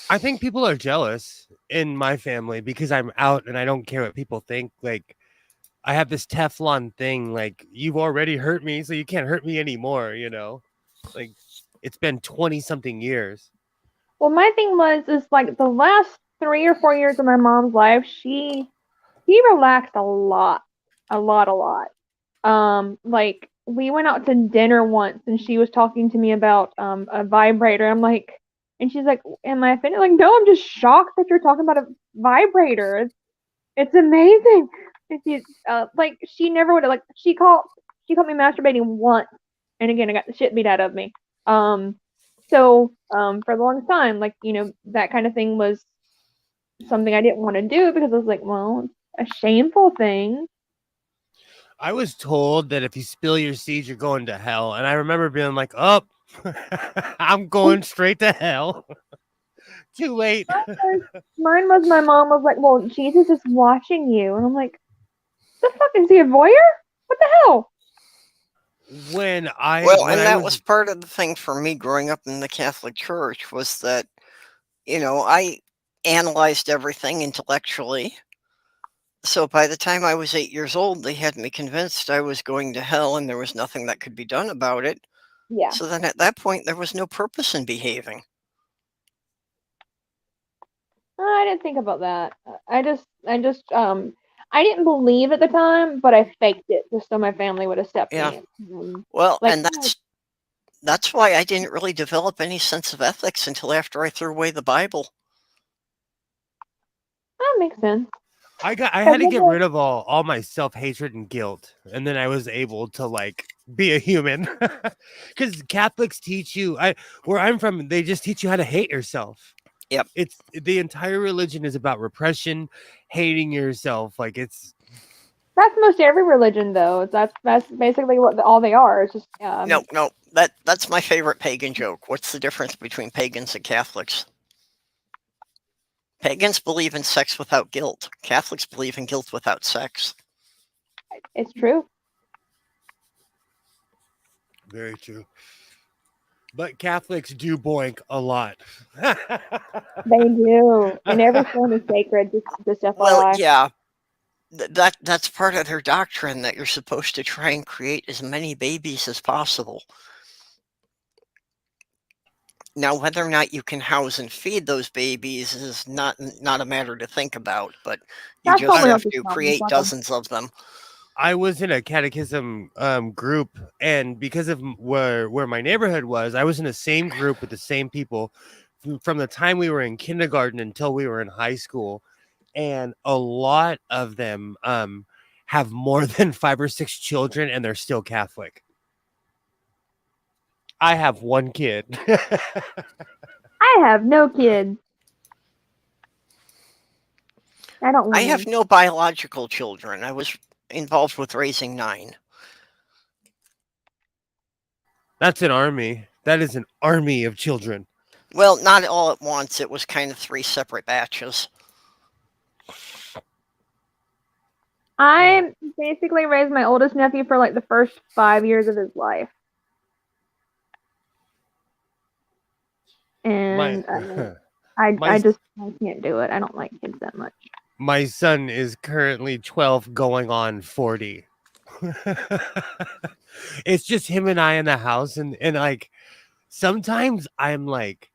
I think people are jealous in my family because I'm out and I don't care what people think. Like, I have this Teflon thing, like, you've already hurt me, so you can't hurt me anymore, Like, it's been 20 something years. Well, my thing is like the last 3 or 4 years of my mom's life, she relaxed a lot. Like we went out to dinner once and she was talking to me about a vibrator. I'm like, and she's like, am I offended? Like, no, I'm just shocked that you're talking about a vibrator. It's amazing. And she like she never would have like she caught me masturbating once, and again I got the shit beat out of me. So for the longest time, like, that kind of thing was something I didn't want to do because I was like, well, a shameful thing. I was told that if you spill your seeds, you're going to hell. And I remember being like, oh, I'm going straight to hell. Too late. Mine was my mom was like, well, Jesus is watching you. And I'm like, the fuck, is he a voyeur? What the hell? That was part of the thing for me growing up in the Catholic Church was that, I analyzed everything intellectually. So by the time I was 8 years old, they had me convinced I was going to hell and there was nothing that could be done about it. Yeah. So then at that point, there was no purpose in behaving. I didn't think about that. I didn't believe at the time, but I faked it just so my family would accept me. Well, and that's why I didn't really develop any sense of ethics until after I threw away the Bible. That makes sense. I had to get rid of all my self-hatred and guilt, and then I was able to like be a human. Because Catholics teach you, where I'm from, they just teach you how to hate yourself. Yep. It's the entire religion is about repression, hating yourself. Like that's most every religion, though. That's basically what all they are. It's just no. That's my favorite pagan joke. What's the difference between pagans and Catholics? Pagans believe in sex without guilt. Catholics believe in guilt without sex. It's true. Very true. But Catholics do boink a lot. They do. And every stone is sacred, just FYI. Well, yeah. That's part of their doctrine, that you're supposed to try and create as many babies as possible. Now, whether or not you can house and feed those babies is not a matter to think about, but you just have to create dozens of them. I was in a catechism group, and because of where my neighborhood was, I was in the same group with the same people from the time we were in kindergarten until we were in high school, and a lot of them have more than 5 or 6 children, and they're still Catholic. I have one kid. I have no kids. I have no biological children. I was involved with raising 9. That's an army. That is an army of children. Well, not all at once. It was kind of 3 separate batches. I basically raised my oldest nephew for like the first 5 years of his life. And I can't do it. I don't like kids that much. My son is currently 12 going on 40. It's just him and I in the house, and like sometimes I'm like,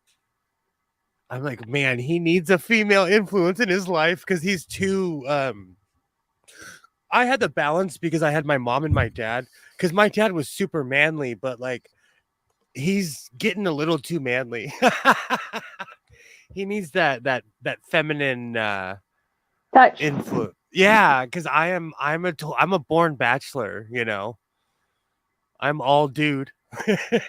man, he needs a female influence in his life because he's too I had the balance because I had my mom and my dad, because my dad was super manly, but like he's getting a little too manly. He needs that feminine touch influence. Yeah, because I'm a born bachelor, I'm all dude.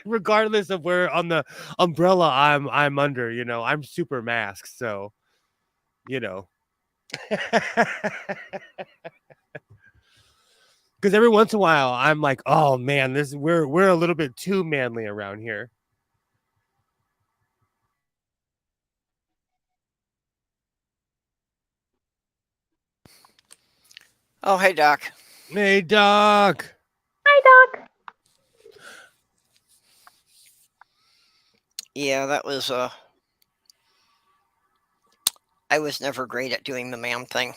Regardless of where on the umbrella I'm under, I'm super masked, so because every once in a while I'm like, oh man, we're a little bit too manly around here. Oh, hey, Doc. Hey, Doc. Hi, Doc. Yeah, that was I was never great at doing the man thing.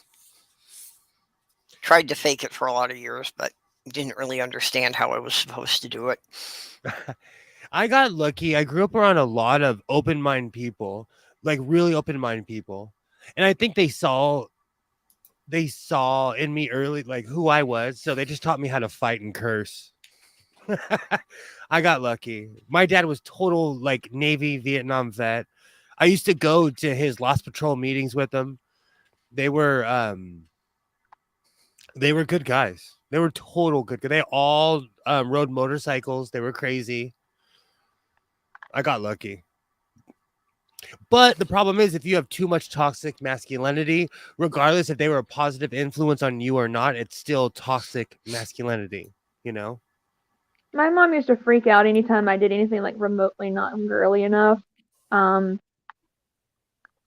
Tried to fake it for a lot of years, but didn't really understand how I was supposed to do it. I got lucky. I grew up around a lot of open-minded people, like really open-minded people. And I think they saw in me early, like who I was. So they just taught me how to fight and curse. I got lucky. My dad was total like Navy Vietnam vet. I used to go to his Lost Patrol meetings with him. They were good guys. They were total good guys. They all rode motorcycles. They were crazy. I got lucky. But the problem is, if you have too much toxic masculinity, regardless if they were a positive influence on you or not, it's still toxic masculinity, you know? My mom used to freak out anytime I did anything like remotely not girly enough.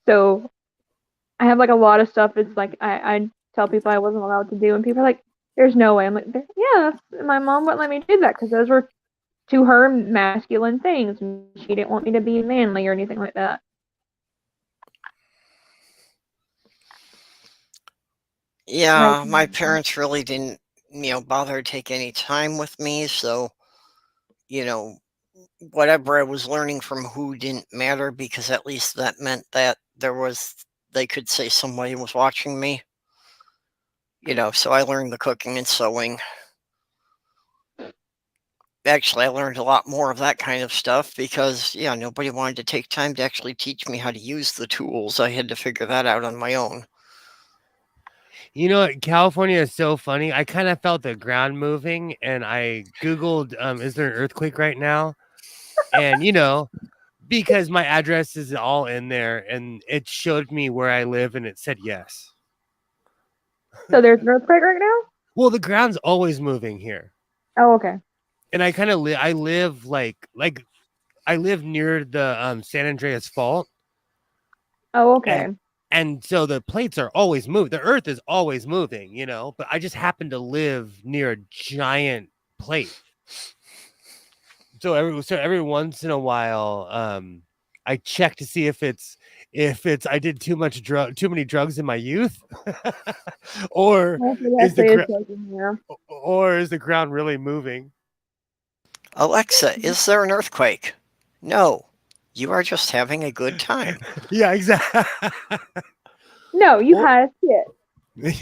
So I have like a lot of stuff. It's like I tell people I wasn't allowed to do, and people are like, "There's no way." I'm like, "Yeah, my mom wouldn't let me do that because those were to her masculine things. And she didn't want me to be manly or anything like that." Yeah, Like, my parents really didn't, bother to take any time with me. So, whatever I was learning from who didn't matter because at least that meant that they could say somebody was watching me. So I learned the cooking and sewing. Actually, I learned a lot more of that kind of stuff because, nobody wanted to take time to actually teach me how to use the tools. I had to figure that out on my own. You know, California is so funny. I kind of felt the ground moving, and I Googled, is there an earthquake right now? And, because my address is all in there, and it showed me where I live, and it said yes. so there's an earthquake right now? Well, the ground's always moving here. Oh, okay. And I kind of I live I live near the San Andreas Fault. Oh, okay. And so the plates are always moving. The earth is always moving, but I just happen to live near a giant plate. So every once in a while, I check to see if it's I did too many drugs in my youth, or is the ground really moving? Alexa, is there an earthquake? No, you are just having a good time. Yeah, exactly. No, you had shit.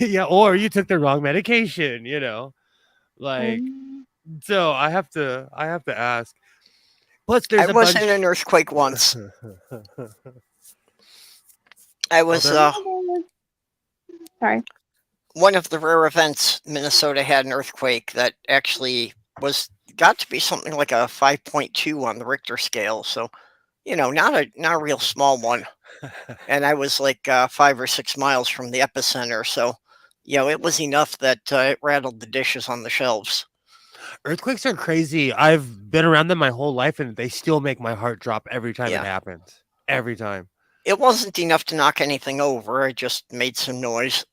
Yeah, or you took the wrong medication, So I have to ask. Plus, there's I was in an earthquake once. I was sorry. One of the rare events Minnesota had an earthquake that actually got to be something like a 5.2 on the Richter scale. So, not a real small one. And I was like 5 or 6 miles from the epicenter. So, it was enough that it rattled the dishes on the shelves. Earthquakes are crazy. I've been around them my whole life, and they still make my heart drop every time it happens. Every time. It wasn't enough to knock anything over. It just made some noise.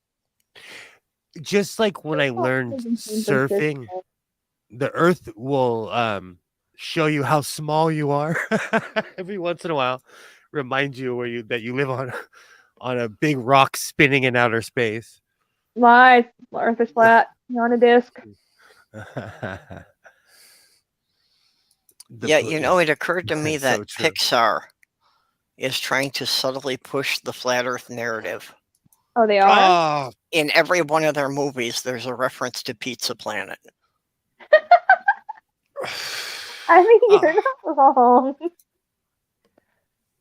Just like when I learned surfing, the earth will show you how small you are every once in a while. Remind you that you live on a big rock spinning in outer space. Lies. Earth is flat. You're on a disc. It occurred to me that Pixar is trying to subtly push the flat earth narrative. Oh, they are? In every one of their movies, there's a reference to Pizza Planet. I mean, you're not wrong.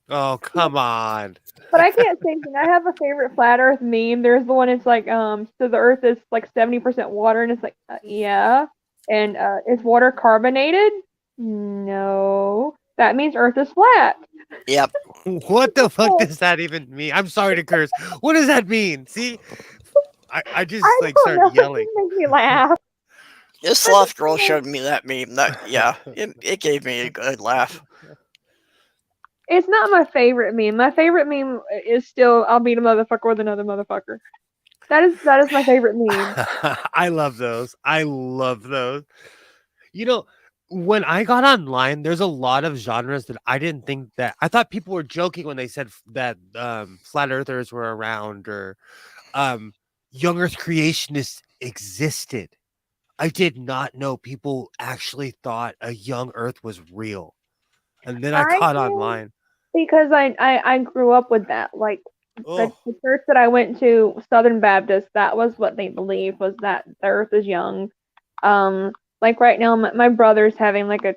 Oh, come on. But I can't say anything. I have a favorite flat earth meme. There's the one, it's like, so the earth is like 70% water, and it's like, yeah. And is water carbonated? No. That means earth is flat. Yep. What the fuck does that even mean? I'm sorry to curse. What does that mean? See? I just started yelling. It makes me laugh. This sloth girl showed me that meme. It gave me a good laugh. It's not my favorite meme. My favorite meme is still I'll beat a motherfucker with another motherfucker. That is my favorite meme. I love those. When I got online, there's a lot of genres that I didn't think that I thought people were joking when they said that flat earthers were around or young earth creationists existed. I did not know people actually thought a young earth was real. And then I caught online. Because I grew up with that. Like the church that I went to, Southern Baptist, that was what they believed, was that the earth is young. Like right now, my brother's having like a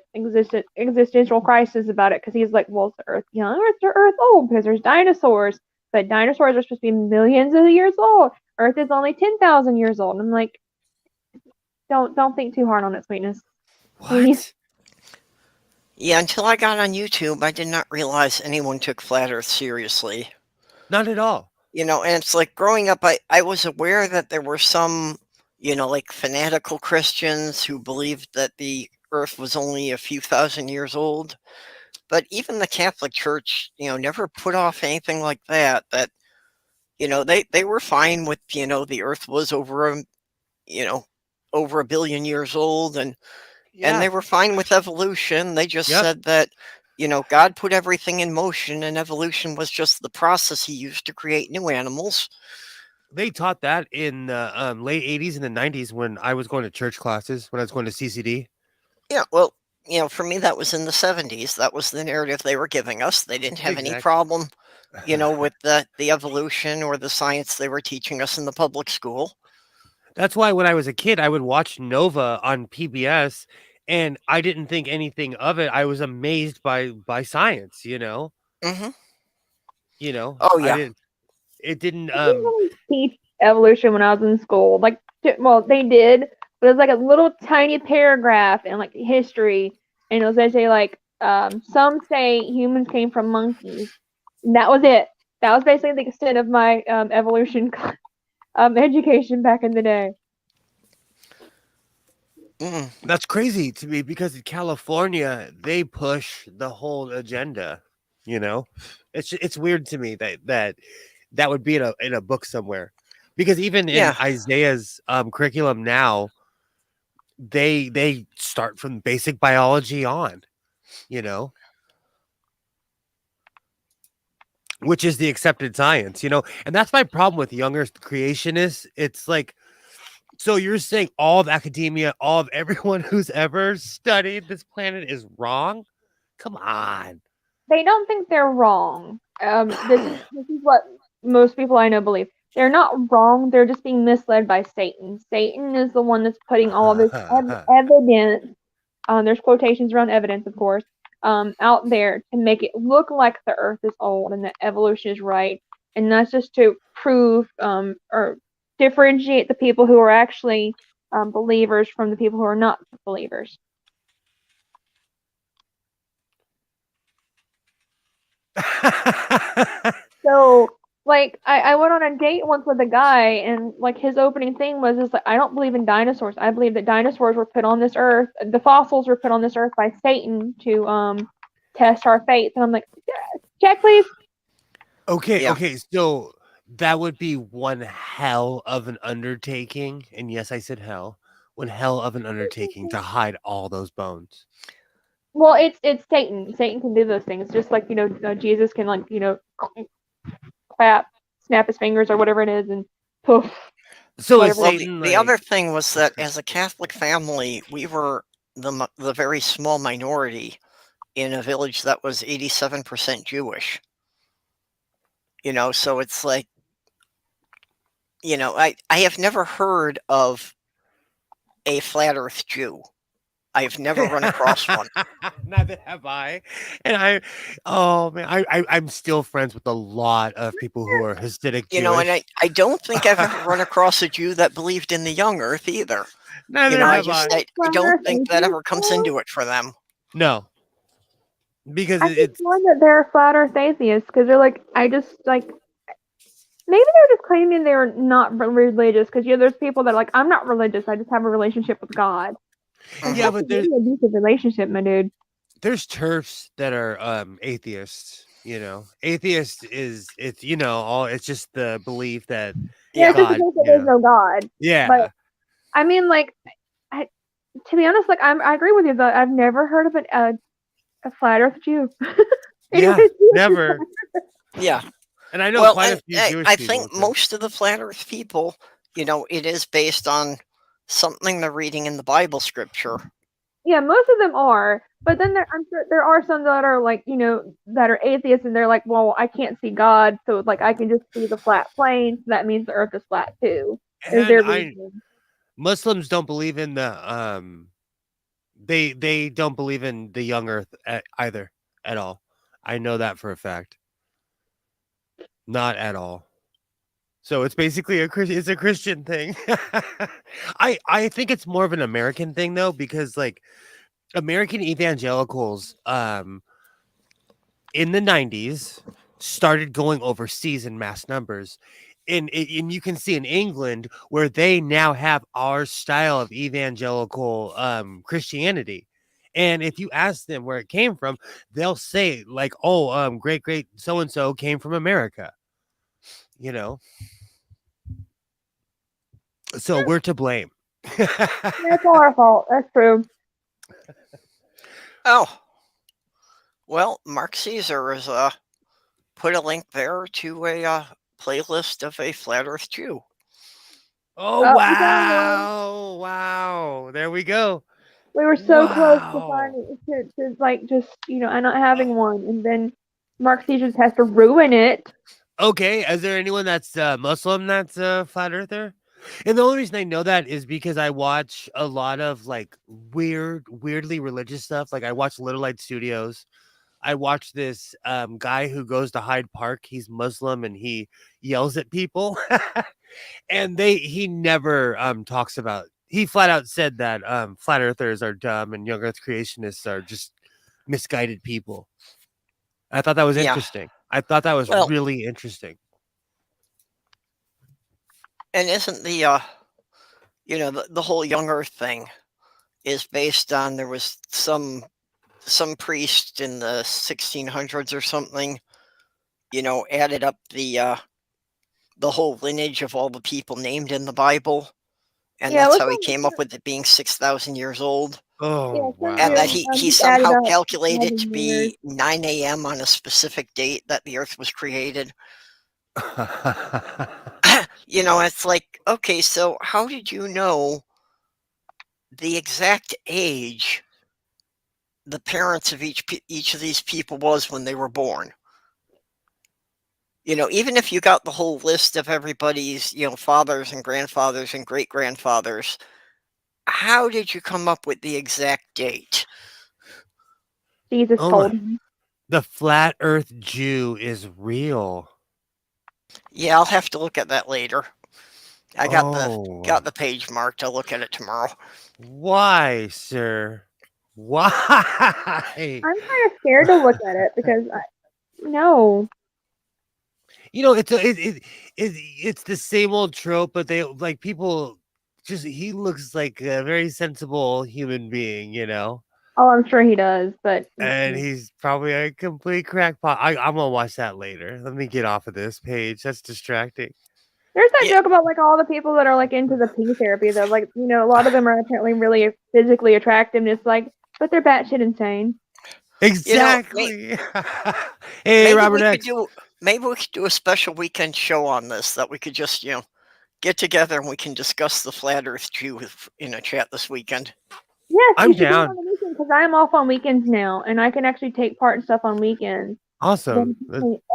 existential crisis about it because he's like, well, is the earth young or is the earth old? Because there's dinosaurs, but dinosaurs are supposed to be millions of years old. Earth is only 10,000 years old. And I'm like, don't think too hard on it, sweetness. What? Yeah, until I got on YouTube, I did not realize anyone took Flat Earth seriously. Not at all. And it's like growing up, I was aware that there were some, like fanatical Christians who believed that the Earth was only a few thousand years old. But even the Catholic Church, never put off anything like that. That, they were fine with, the Earth was over a billion years old, and they were fine with evolution. They just said that, God put everything in motion, and evolution was just the process he used to create new animals. They taught that in the late 80s and the 90s when I was going to church classes, when I was going to CCD. Yeah, well, for me, that was in the 70s. That was the narrative they were giving us. They didn't have any problem, with the evolution or the science they were teaching us in the public school. That's why when I was a kid, I would watch Nova on PBS, and I didn't think anything of it. I was amazed by science, Mm-hmm. Oh yeah. It didn't They didn't really teach evolution when I was in school. Like, well, they did, but it was like a little tiny paragraph in like history, and it was they say like some say humans came from monkeys. And that was it. That was basically the extent of my evolution education back in the day. That's crazy to me because in California they push the whole agenda. It's weird to me that would be in a book somewhere, because even in Isaiah's curriculum now, they start from basic biology on, which is the accepted science, and that's my problem with younger creationists. It's like, so you're saying all of academia, all of everyone who's ever studied this planet is wrong? Come on. They don't think they're wrong. This is what most people I know believe. They're not wrong. They're just being misled by Satan. Satan is the one that's putting all this evidence. There's quotations around evidence, of course, out there to make it look like the Earth is old and that evolution is right. And that's just to prove or differentiate the people who are actually believers from the people who are not believers. So, like, I went on a date once with a guy, and like his opening thing was like, I don't believe in dinosaurs. I believe that dinosaurs were put on this earth. The fossils were put on this earth by Satan to test our faith. And I'm like, check, please. Okay. So that would be one hell of an undertaking, and yes, I said hell. One hell of an undertaking to hide all those bones. Well, it's Satan. Satan can do those things, just like Jesus can clap, snap his fingers or whatever it is, and poof. So the other thing was that as a Catholic family, we were the very small minority in a village that was 87% Jewish. So it's like, I have never heard of a flat Earth Jew. I've never run across one. Neither have I. And I'm still friends with a lot of people who are Hasidic Jewish. And I don't think I've ever run across a Jew that believed in the young Earth either. Neither have I. I don't think that ever comes into it for them. No. Because it's one that they're flat Earth atheists, because they're like, maybe they're just claiming they're not religious, because there's people that are like, I'm not religious, I just have a relationship with God. Yeah, but there's an abusive relationship, my dude. There's TERFs that are atheists. Atheist is it's just the belief that God, there's no God. Yeah, but I mean, like, to be honest, like I agree with you though. I've never heard of a flat Earth Jew. Never. Yeah, and I know quite a few Jewish I people. think most of the flat Earth people, it is based on something they're reading in the Bible scripture. Yeah, most of them are, but then I'm sure there are some that are like, that are atheists, and they're like, well, I can't see God, so like I can just see the flat plane, so that means the Earth is flat too. Muslims don't believe in the they don't believe in the young Earth either at all. I know that for a fact. Not at all. So it's basically it's a Christian thing. I think it's more of an American thing though, because like American evangelicals in the 90s started going overseas in mass numbers. And you can see in England where they now have our style of evangelical Christianity. And if you ask them where it came from, they'll say like, "Oh, great so and so came from America." You know, so we're to blame. That's all our fault. That's true. Oh, well, Mark Caesar has put a link there to a playlist of a flat Earth Jew. Oh, Oh, wow. Wow. There we go. We were so close to Wow. finding to like just and not having one, and then Mark Caesar has to ruin it. Okay, is there anyone that's Muslim that's a flat earther? And the only reason I know that is because I watch a lot of like weirdly religious stuff. Like I watch Little Light Studios. I watch this guy who goes to Hyde Park. He's Muslim and he yells at people. And he never talks about, he flat out said that flat earthers are dumb and young earth creationists are just misguided people. I thought that was interesting. I thought that was really interesting. And isn't the the whole young earth thing is based on, there was some priest in the 1600s or something, added up the whole lineage of all the people named in the Bible, and that's how he came up with it being 6,000 years old. Oh, wow. And that he somehow calculated to be 9 a.m. on a specific date that the earth was created. It's like, okay, so how did you know the exact age the parents of each of these people was when they were born? Even if you got the whole list of everybody's, fathers and grandfathers and great-grandfathers, how did you come up with the exact date? Jesus told him. The flat earth Jew is real. Yeah, I'll have to look at that later. I got the page marked. I'll look at it tomorrow. Why, sir? Why? I'm kind of scared to look at it because no. It's the same old trope, but they like people just, he looks like a very sensible human being, Oh, I'm sure he does, but and he's probably a complete crackpot. I'm gonna watch that later. Let me get off of this page. That's distracting. There's that joke about like all the people that are like into the P therapy though, like a lot of them are apparently really physically attractive, and it's like, but they're batshit insane. Exactly. Hey, Robert X. Maybe we could do a special weekend show on this, that we could just, get together and we can discuss the flat Earth Jew in a chat this weekend. Yes, I'm down. Because I'm off on weekends now, and I can actually take part in stuff on weekends. Awesome.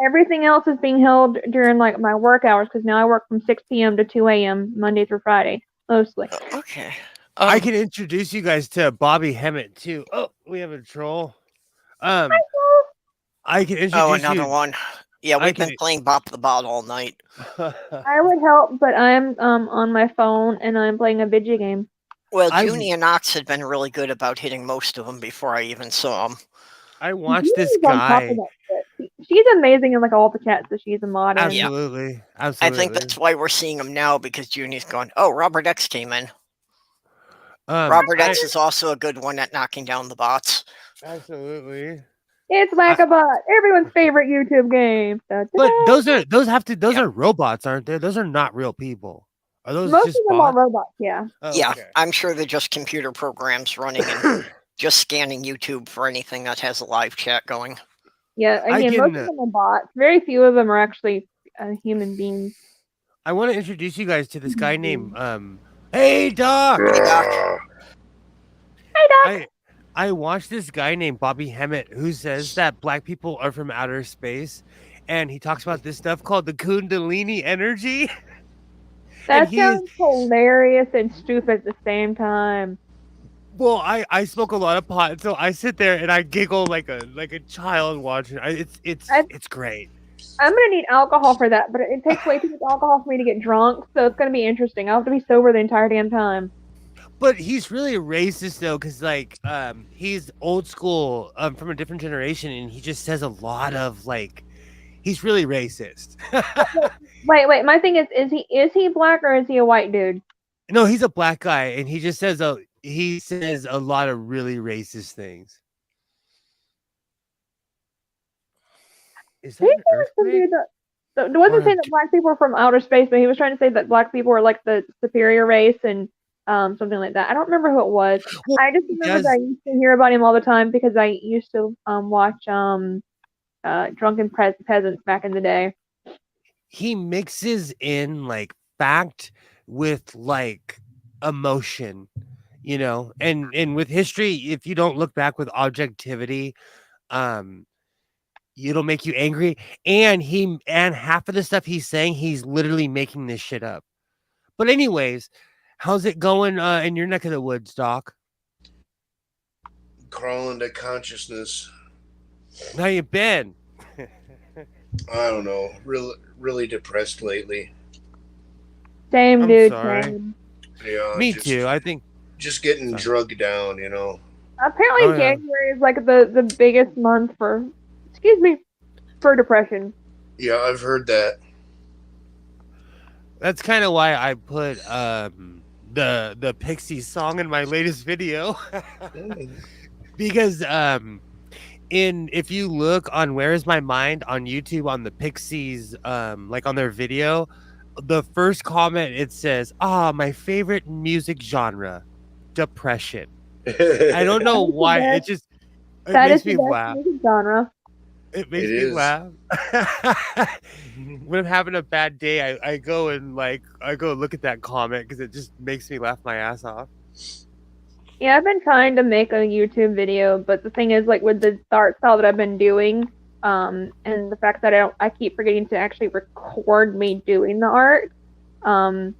Everything else is being held during like my work hours, because now I work from 6 p.m. to 2 a.m. Monday through Friday, mostly. Okay. I can introduce you guys to Bobby Hemmett too. Oh, we have a troll. I can introduce another one. Yeah, we've been playing Bop the Bot all night. I would help, but I'm on my phone and I'm playing a video game. Well, Jyuni and Ox had been really good about hitting most of them before I even saw them. I watched this guy. She's amazing in like all the chats that she's a mod in. Absolutely. I think that's why we're seeing him now, because Juni's going, oh, Robert X came in. Robert X is also a good one at knocking down the bots. Absolutely. It's Whack-A-Bot, everyone's favorite YouTube game. But those are robots, aren't they? Those are not real people. Are those most just of them bots? are robots? Yeah. Oh, yeah, okay. I'm sure they're just computer programs running and just scanning YouTube for anything that has a live chat going. Yeah, again, most of them are bots. Very few of them are actually human beings. I want to introduce you guys to this guy named Hey Doc. Hey Doc. Hey Doc. I watched this guy named Bobby Hemmett who says that black people are from outer space, and he talks about this stuff called the Kundalini energy. That sounds hilarious and stupid at the same time. Well, I smoke a lot of pot, so I sit there and I giggle like a child watching. It's great. I'm gonna need alcohol for that, but it takes way too much alcohol for me to get drunk, so it's gonna be interesting. I'll have to be sober the entire damn time. But he's really racist though, because like he's old school, from a different generation, and he just says a lot of like, he's really racist. Wait. My thing is he black or is he a white dude? No, he's a black guy, and he just says a lot of really racist things. Is that an earthquake? It wasn't saying that black people were from outer space, but he was trying to say that black people were like the superior race and something like that. I don't remember who it was. Well, I just remember that I used to hear about him all the time because I used to watch Drunken Peasants back in the day. He mixes in like fact with like emotion, you know, and with history, if you don't look back with objectivity, it'll make you angry. And half of the stuff he's saying, he's literally making this shit up. But anyways, how's it going in your neck of the woods, Doc? Crawling to consciousness. How you been? I don't know. Really depressed lately. Same, I'm dude. sorry. Same. Yeah. Me too. I think just getting drugged down, you know. Apparently, January is like the biggest month for depression. Yeah, I've heard that. that's kind of why I put the Pixies song in my latest video. Because if you look on Where Is My Mind on YouTube on the Pixies, like on their video, the first comment, it says, my favorite music genre, depression. I don't know why. It makes me laugh. Genre. It makes me laugh. When I'm having a bad day, I go look at that comment because it just makes me laugh my ass off. Yeah, I've been trying to make a YouTube video, but the thing is, like, with the art style that I've been doing, and the fact that I keep forgetting to actually record me doing the art, so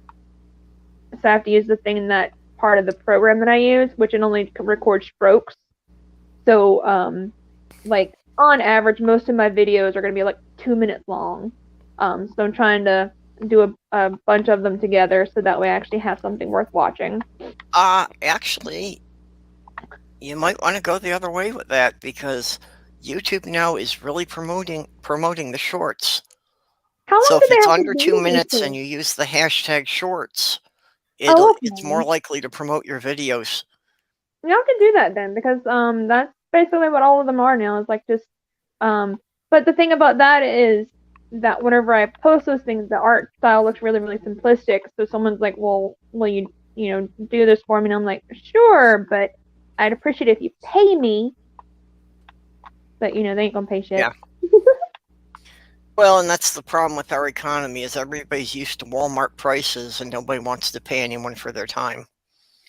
I have to use the thing in that part of the program that I use, which it only records strokes. So, like, on average, most of my videos are going to be like 2 minutes long. So I'm trying to do a bunch of them together so that way I actually have something worth watching. Actually, you might want to go the other way with that because YouTube now is really promoting the shorts. So if it's under 2 minutes and you use the hashtag shorts, it's more likely to promote your videos. Y'all can do that then because that's basically what all of them are now. Is like just but the thing about that is that whenever I post those things, the art style looks really, really simplistic. So someone's like, well, will you do this for me? And I'm like, sure, but I'd appreciate it if you pay me. But they ain't gonna pay shit. Yeah. Well, and that's the problem with our economy is everybody's used to Walmart prices and nobody wants to pay anyone for their time.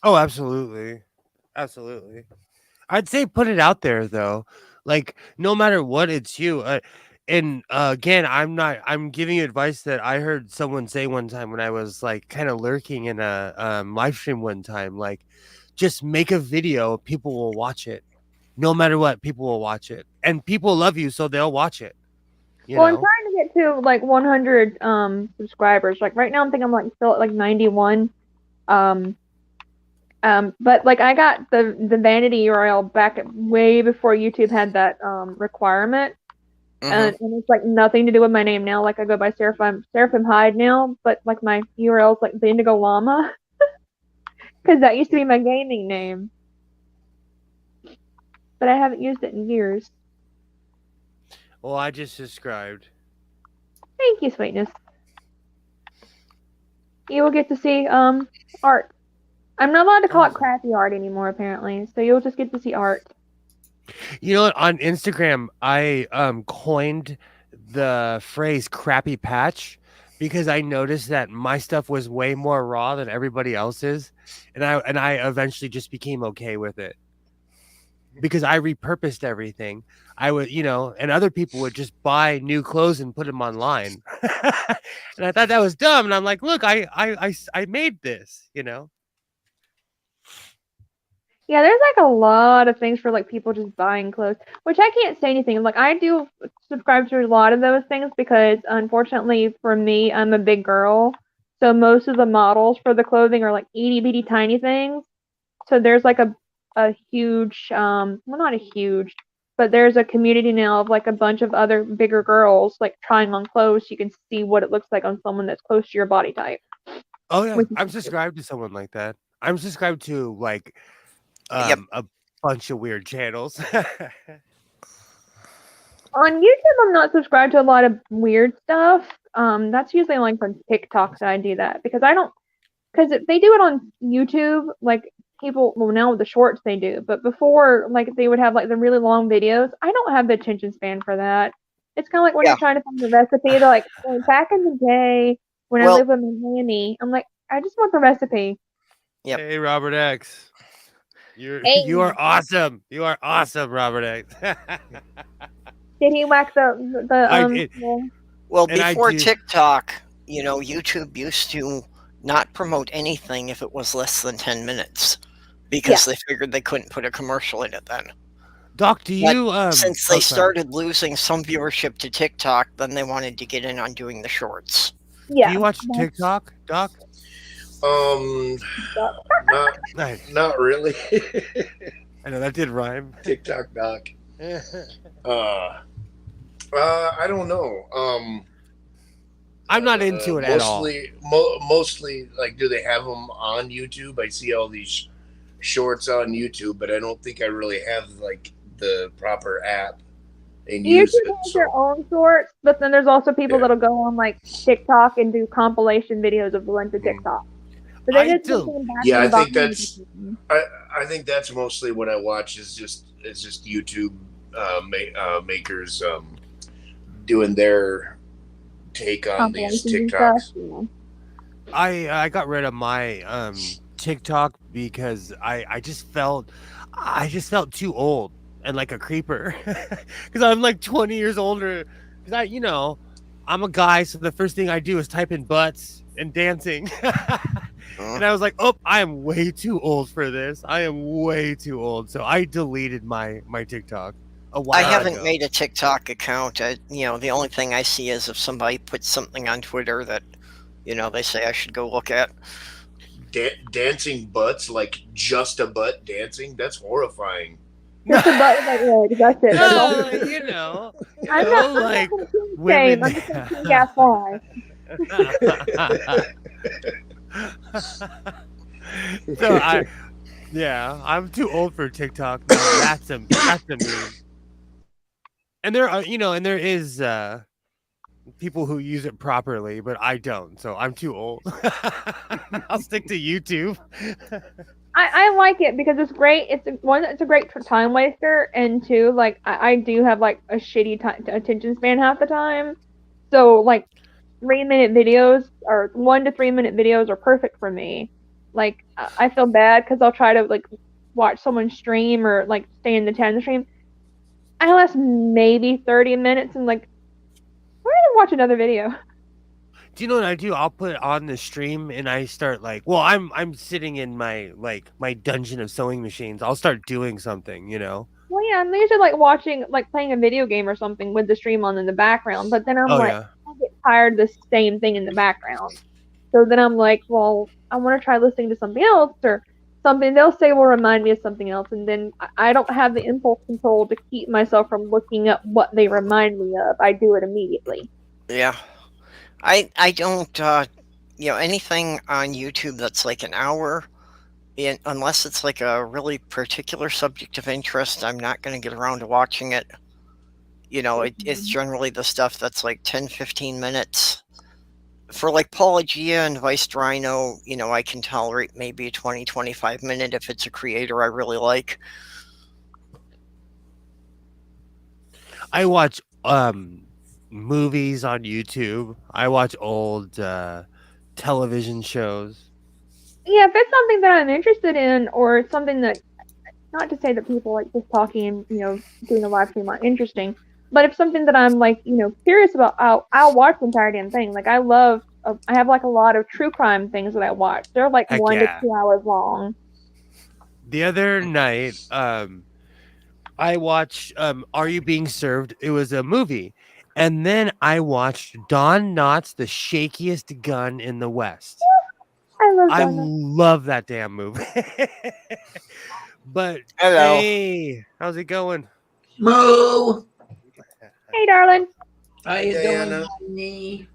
Oh, absolutely. Absolutely. I'd say put it out there though. Like no matter what, it's you. And again, I'm giving you advice that I heard someone say one time when I was like kind of lurking in a live stream one time, like just make a video, people will watch it. No matter what, people will watch it. And people love you, so they'll watch it. You know? I'm trying to get to like 100 subscribers. Like right now I'm thinking I'm like still at like 91. But like I got the vanity URL back way before YouTube had that requirement. And it's like nothing to do with my name now. Like I go by Seraphim Hyde now, but like my URL is like the Indigo Llama because that used to be my gaming name, but I haven't used it in years. Well, I just subscribed. Thank you, sweetness. You will get to see art. I'm not allowed to call it crappy art anymore, apparently. So you'll just get to see art. You know what? On Instagram, I coined the phrase "crappy patch" because I noticed that my stuff was way more raw than everybody else's, and I eventually just became okay with it because I repurposed everything. I would, and other people would just buy new clothes and put them online, and I thought that was dumb. And I'm like, look, I made this, Yeah, there's like a lot of things for like people just buying clothes, which I can't say anything. Like I do subscribe to a lot of those things because unfortunately for me, I'm a big girl. So most of the models for the clothing are like itty bitty tiny things. So there's like a huge, well, not a huge, but there's a community now of like a bunch of other bigger girls like trying on clothes. So you can see what it looks like on someone that's close to your body type. Oh yeah, Which is I'm cool. subscribed to someone like that. I'm subscribed to like Yep. a bunch of weird channels. On YouTube, I'm not subscribed to a lot of weird stuff. That's usually like on TikTok that I do that because if they do it on YouTube, like people, well, now with the shorts they do, but before, like they would have like the really long videos. I don't have the attention span for that. It's kind of like when Yeah. you're trying to find a recipe. They're like, well, back in the day when I Well- lived with my nanny, I'm like, I just want the recipe. Yep. Hey, Robert X. Hey. You are awesome. You are awesome, Robert X. Did he whack the I did. the- Well, And I before do- TikTok, YouTube used to not promote anything if it was less than 10 minutes because they figured they couldn't put a commercial in it then. Doc, do But you Since they oh, sorry. started losing some viewership to TikTok, then they wanted to get in on doing the shorts. Yeah. Do you watch that's- TikTok, Doc? Nice. Not really. I know that did rhyme. TikTok doc. I don't know. I'm not into it at all. Mostly, like, do they have them on YouTube? I see all these shorts on YouTube, but I don't think I really have like the proper app and use YouTube it. has their own shorts, but then there's also people that'll go on like TikTok and do compilation videos of the ones of TikTok. But they I did do. something back Yeah, in I think the that's. I think that's mostly what I watch is just YouTube makers doing their take on these compilations and TikToks. stuff, I got rid of my TikTok because I just felt too old and like a creeper because I'm like 20 years older because I'm a guy, so the first thing I do is type in butts and dancing. And I was like, oh, I am way too old for this. I am way too old. So I deleted my TikTok a while I haven't ago. made a TikTok account. The only thing I see is if somebody puts something on Twitter that, they say I should go look at. Dancing butts, like just a butt dancing. That's horrifying. Just a butt with like legs. That's it. That's all. No, you know, I'm not like gonna king women. shame. I'm just gonna king gas fly. So I'm too old for TikTok. No, that's a meme. And there are, and there is people who use it properly, but I don't. So I'm too old. I'll stick to YouTube. I like it because it's great. It's a great time waster, and two, like I do have like a shitty attention span half the time. So like 3-minute videos or 1 to 3 minute videos are perfect for me. Like I feel bad because I'll try to like watch someone stream or like stay in the 10 stream. I last maybe 30 minutes and like why did I watch another video? Do you know what I do? I'll put it on the stream and I start like, well, I'm sitting in my dungeon of sewing machines. I'll start doing something, Well, yeah, I'm usually like watching, like playing a video game or something with the stream on in the background. But then I'm I get tired of the same thing in the background. So then I'm like, well, I want to try listening to something else or something they'll say will remind me of something else. And then I don't have the impulse control to keep myself from looking up what they remind me of. I do it immediately. Yeah. I don't, anything on YouTube that's like an hour, unless it's like a really particular subject of interest, I'm not going to get around to watching it. It's generally the stuff that's like 10, 15 minutes. For like Paulogia and Vice Rhino, I can tolerate maybe a 20, 25 minute if it's a creator I really like. I watch movies on YouTube. I watch old television shows. Yeah, if it's something that I'm interested in or it's something that, not to say that people like just talking and, doing a live stream aren't interesting, but if something that I'm like, curious about, I'll watch the entire damn thing. Like I have like a lot of true crime things that I watch. They're like Heck 1 yeah. to 2 hours long. The other night, I watched Are You Being Served? It was a movie. And then I watched Don Knotts' The Shakiest Gun in the West. I love I donuts. love that damn movie. But Hello. hey, how's it going? Moo! Hey, darling. How you doing, Diana? honey?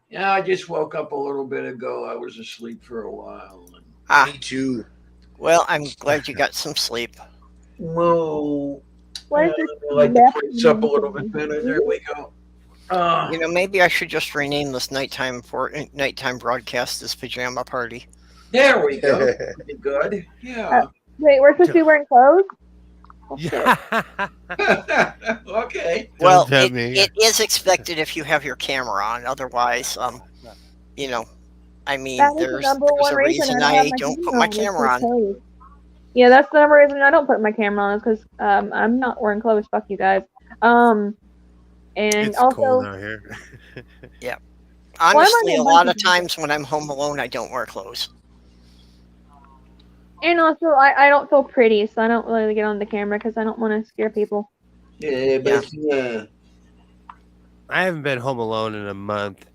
Yeah, I just woke up a little bit ago. I was asleep for a while. Ah, Me too. well, I'm glad you got some sleep. Whoa. What is this? I like to left place up a little thing? bit better. There we go. You know, maybe I should just rename this nighttime broadcast as Pajama Party. There we go. Pretty good. Yeah. Wait, we're supposed to be wearing clothes? Oh, shit. Yeah. Okay. Well, tempt me. it is expected if you have your camera on. Otherwise, you know, I mean, That is the there's number one a reason reason I don't have I my don't put camera my on, is camera on. clothes. Yeah, that's the number reason I don't put my camera on, is because I'm not wearing clothes. Fuck you guys. And It's also, cold out here. Honestly, a a bunch lot of of times when I'm home alone, I don't wear clothes. and also, I don't feel pretty, so I don't really get on the camera because I don't want to scare people. Yeah, but I haven't been home alone in a month.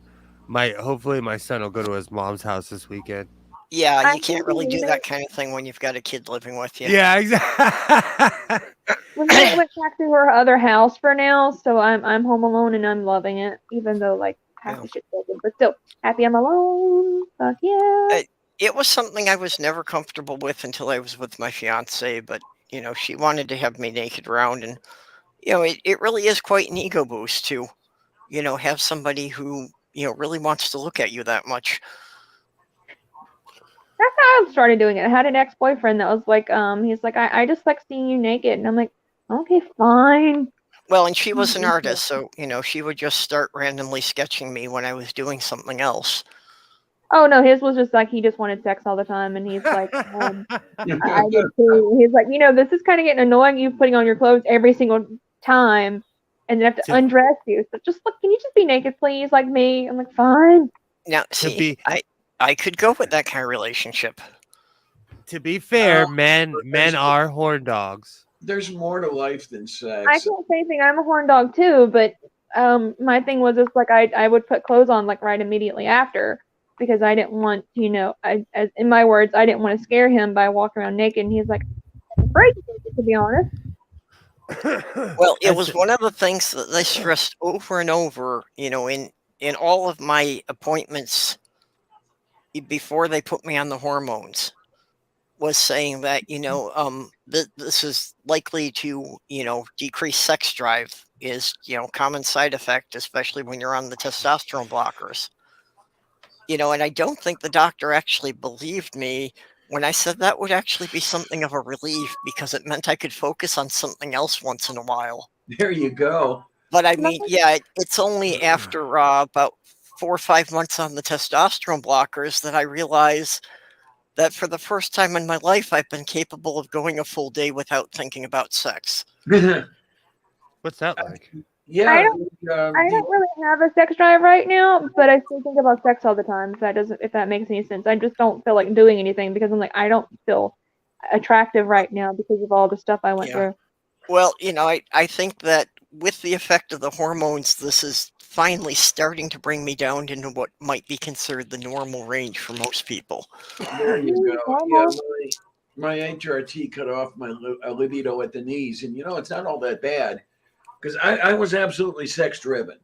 Hopefully my son will go to his mom's house this weekend. Yeah, I'm you can't really do thinking that kind of thing when you've got a kid living with you. Yeah, exactly. we went back to her other house for now, so I'm home alone and I'm loving it, even though like half the shit's broken, but still happy I'm alone. Fuck yeah. It was something I was never comfortable with until I was with my fiance, but you know, she wanted to have me naked around, and you know, it really is quite an ego boost to, you know, have somebody who, you know, really wants to look at you that much. That's how I started doing it. I had an ex-boyfriend that was like, he's like, I just like seeing you naked, and I'm like, okay, fine. Well, and she was an artist, so you know, she would just start randomly sketching me when I was doing something else. Oh no, his was just like he just wanted sex all the time, and he's like, I did too. He's like, you know, this is kind of getting annoying. You putting on your clothes every single time, and then have to To- undress you. So just look, can you just be naked, please, like me? I'm like, fine. Now, To see, be I could go with that kind of relationship. to be fair, men are horn dogs. there's more to life than sex. I can't say anything. I'm a horn dog too, but my thing was just like I would put clothes on like right immediately after because I didn't want, you know, as in my words, I didn't want to scare him by walking around naked. And he's like, I'm afraid to be honest. Well, it was one of the things that they stressed over and over, you know, in all of my appointments before they put me on the hormones, was saying that, you know, this is likely to, you know, decrease sex drive, is, you know, common side effect, especially when you're on the testosterone blockers. You know, and I don't think the doctor actually believed me when I said that would actually be something of a relief because it meant I could focus on something else once in a while. There you go. But I mean, yeah, it's only after about 4 or 5 months on the testosterone blockers that I realize that for the first time in my life, I've been capable of going a full day without thinking about sex. What's that like? Yeah. I don't really have a sex drive right now, but I still think about sex all the time. If that makes any sense. I just don't feel like doing anything because I'm like, I don't feel attractive right now because of all the stuff I went through. Well, you know, I think that with the effect of the hormones, this is finally starting to bring me down into what might be considered the normal range for most people. There you go. Yeah, my HRT cut off my libido at the knees, and you know it's not all that bad because I was absolutely sex driven.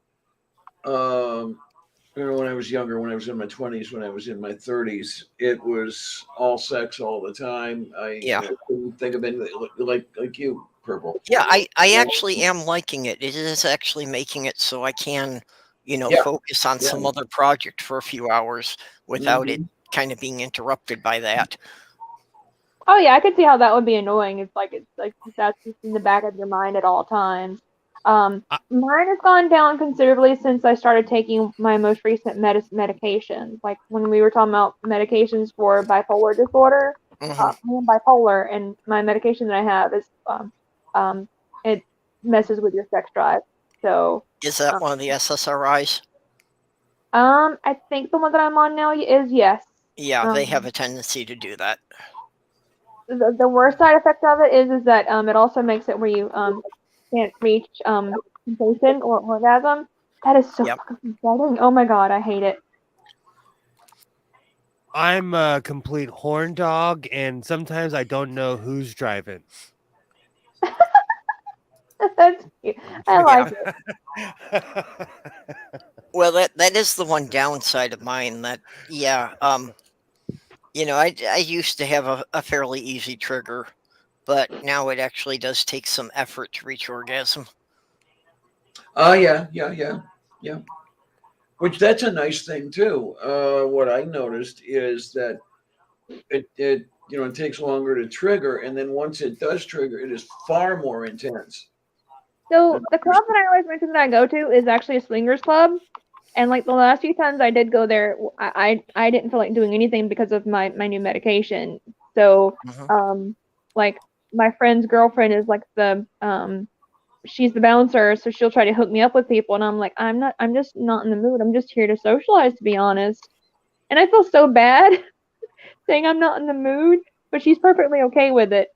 You know, when I was younger, when I was in my 20s, when I was in my 30s, it was all sex all the time. I couldn't think of anything like you, Purple. Yeah, I actually am liking it. It is actually making it so I can, you know, focus on some other project for a few hours without it kind of being interrupted by that. Oh yeah, I could see how that would be annoying. It's like that's just in the back of your mind at all times. Mine has gone down considerably since I started taking my most recent medications. Like when we were talking about medications for bipolar disorder, I am bipolar, and my medication that I have is it messes with your sex drive. So is that one of the SSRIs? I think the one that I'm on now is yes. Yeah, they have a tendency to do that. The worst side effect of it is that it also makes it where you can't reach sensation or orgasm. That is so fucking upsetting. Oh my god, I hate it. I'm a complete horn dog, and sometimes I don't know who's driving. That's cute. I like it. Well, that is the one downside of mine. That I used to have a fairly easy trigger, but now it actually does take some effort to reach orgasm. Yeah. Which that's a nice thing too. What I noticed is that it takes longer to trigger, and then once it does trigger, it is far more intense. So the club that I always mention that I go to is actually a swingers club, and like the last few times I did go there, I didn't feel like doing anything because of my new medication. So like my friend's girlfriend is like she's the bouncer, so she'll try to hook me up with people, and I'm like, I'm just not in the mood. I'm just here to socialize, to be honest. And I feel so bad saying I'm not in the mood, but she's perfectly okay with it.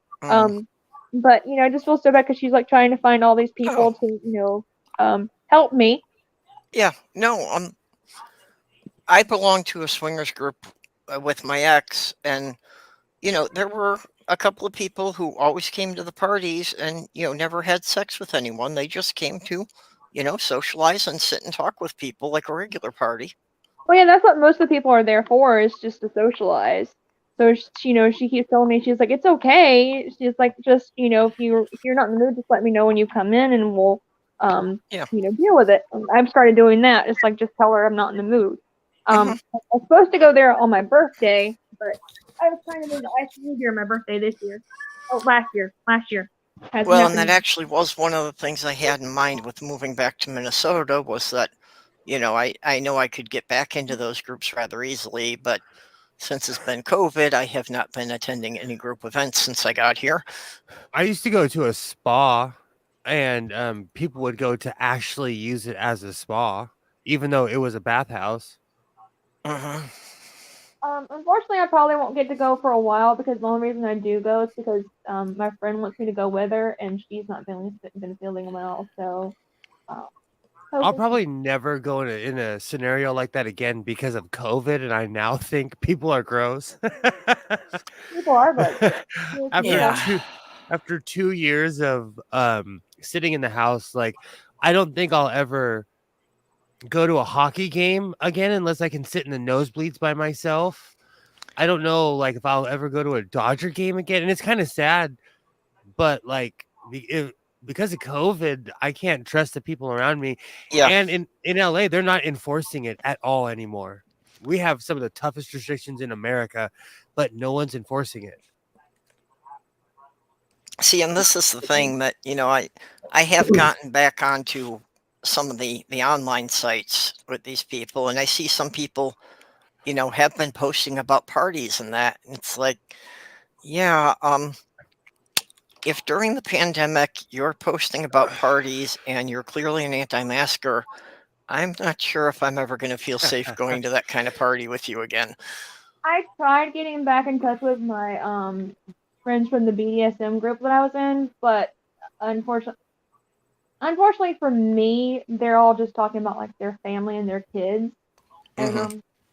But I just feel so bad because she's like trying to find all these people to help me. Yeah, no, I belong to a swingers group with my ex, and there were a couple of people who always came to the parties and never had sex with anyone. They just came to socialize and sit and talk with people like a regular party. Well, yeah, that's what most of the people are there for, is just to socialize. So she keeps telling me, she's like, it's okay. She's like, just if you're not in the mood, just let me know when you come in, and we'll deal with it. I've started doing that. It's like, just tell her I'm not in the mood. I was supposed to go there on my birthday, but I was trying to move to ICU during my birthday this year. Oh, last year. Well, and that actually was one of the things I had in mind with moving back to Minnesota, was that I know I could get back into those groups rather easily, but since it's been COVID, I have not been attending any group events since I got here. I used to go to a spa, and people would go to actually use it as a spa, even though it was a bathhouse. Unfortunately, I probably won't get to go for a while, because the only reason I do go is because my friend wants me to go with her, and she's not been feeling well. So I'll probably never go in a scenario like that again because of COVID, and I now think people are gross. People are, but after 2 years of sitting in the house, like, I don't think I'll ever go to a hockey game again unless I can sit in the nosebleeds by myself. I don't know, like, if I'll ever go to a Dodger game again, and it's kind of sad, but like, because of COVID, I can't trust the people around me. Yeah. And in LA, they're not enforcing it at all anymore. We have some of the toughest restrictions in America, but no one's enforcing it. See, and this is the thing that, I have gotten back onto some of the online sites with these people, and I see some people, have been posting about parties and that. And it's like, yeah, if during the pandemic you're posting about parties and you're clearly an anti-masker, I'm not sure if I'm ever going to feel safe going to that kind of party with you again. I tried getting back in touch with my friends from the BDSM group that I was in, but unfortunately for me, they're all just talking about like their family and their kids.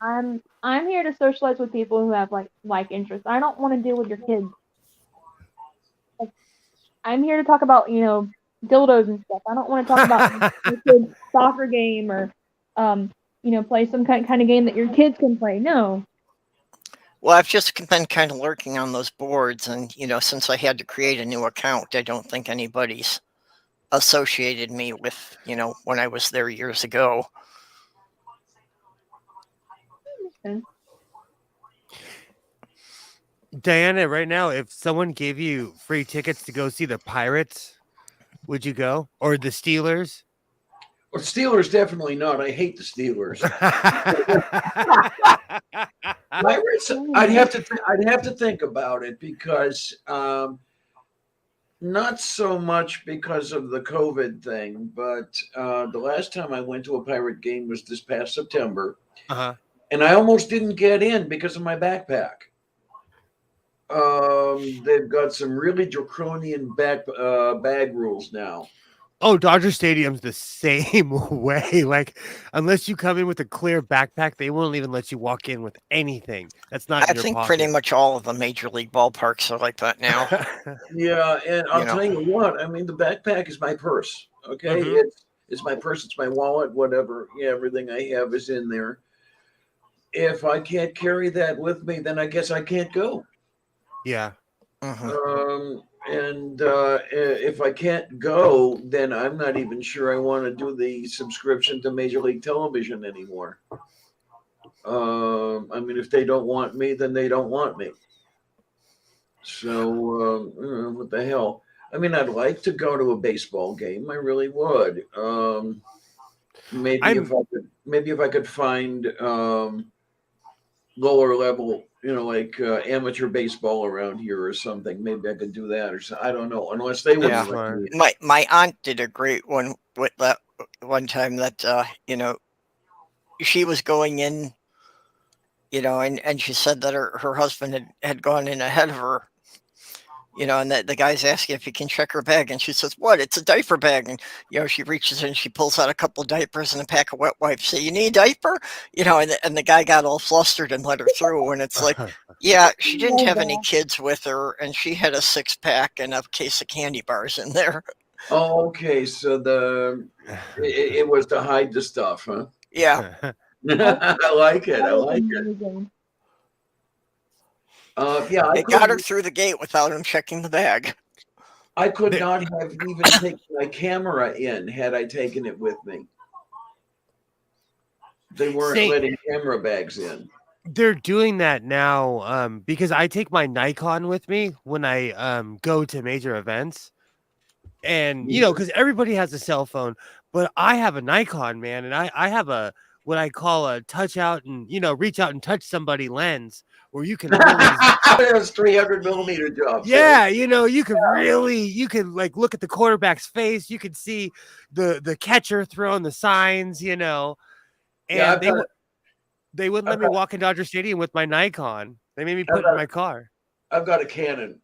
And I'm here to socialize with people who have like interests. I don't want to deal with your kids. Like, I'm here to talk about dildos and stuff. I don't want to talk about your kid's soccer game or play some kind of game that your kids can play. No. Well, I've just been kind of lurking on those boards, and since I had to create a new account, I don't think anybody's associated me with when I was there years ago. Diana, right now, if someone gave you free tickets to go see the Pirates, would you go? Or the Steelers? Well, Steelers, definitely not. I hate the Steelers. Pirates, I'd have to think about it, because not so much because of the COVID thing, but the last time I went to a Pirate game was this past September, and I almost didn't get in because of my backpack. They've got some really draconian bag rules now. Oh, Dodger Stadium's the same way. Like, unless you come in with a clear backpack, they won't even let you walk in with anything that's not I in your think pocket. pretty much all of the major league ballparks are like that now. Yeah, and I'll tell you what. I mean, the backpack is my purse. Okay, it's my purse. It's my wallet. Whatever. Yeah, everything I have is in there. If I can't carry that with me, then I guess I can't go. Yeah. And if I can't go, then I'm not even sure I want to do the subscription to Major League Television anymore. I mean, if they don't want me, then they don't want me. So what the hell? I mean, I'd like to go to a baseball game. I really would. Maybe if I could find lower level, like amateur baseball around here or something. Maybe I could do that or something. I don't know. Unless they would. Yeah. My aunt did a great one with that one time that she was going in, and she said that her husband had gone in ahead of her. And the guy's asking if he can check her bag, and she says, "What? It's a diaper bag." And she reaches in, she pulls out a couple of diapers and a pack of wet wipes. Say, "You need a diaper?" And the guy got all flustered and let her through. And it's like, yeah, she didn't have any kids with her, and she had a 6-pack and a case of candy bars in there. Oh, okay, so it was to hide the stuff, huh? Yeah. I like it. I like it. Yeah, it got her through the gate without him checking the bag. I could not have even taken my camera in had I taken it with me. They weren't letting camera bags in. They're doing that now because I take my Nikon with me when I go to major events. And, because everybody has a cell phone, but I have a Nikon, man. And I have what I call a touch out and, reach out and touch somebody lens where you can really. There's 300 millimeter jobs. Yeah. Right? You can you can like look at the quarterback's face. You can see the catcher throwing the signs, And they wouldn't let me walk in Dodger Stadium with my Nikon. They made me put it in my car. I've got a Canon.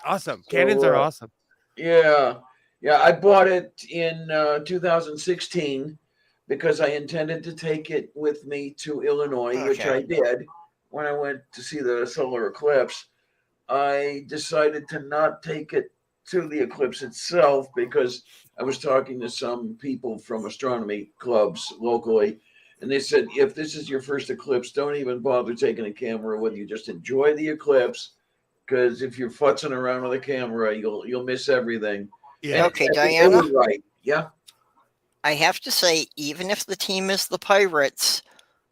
Awesome. Canons are awesome. Yeah. Yeah. I bought it in 2016 because I intended to take it with me to Illinois, which I did when I went to see the solar eclipse. I decided to not take it to the eclipse itself because I was talking to some people from astronomy clubs locally. And they said, if this is your first eclipse, don't even bother taking a camera with you. Just enjoy the eclipse, because if you're futzing around with a camera, you'll miss everything. Yeah. Okay, Diana. Right. Yeah. I have to say, even if the team is the Pirates,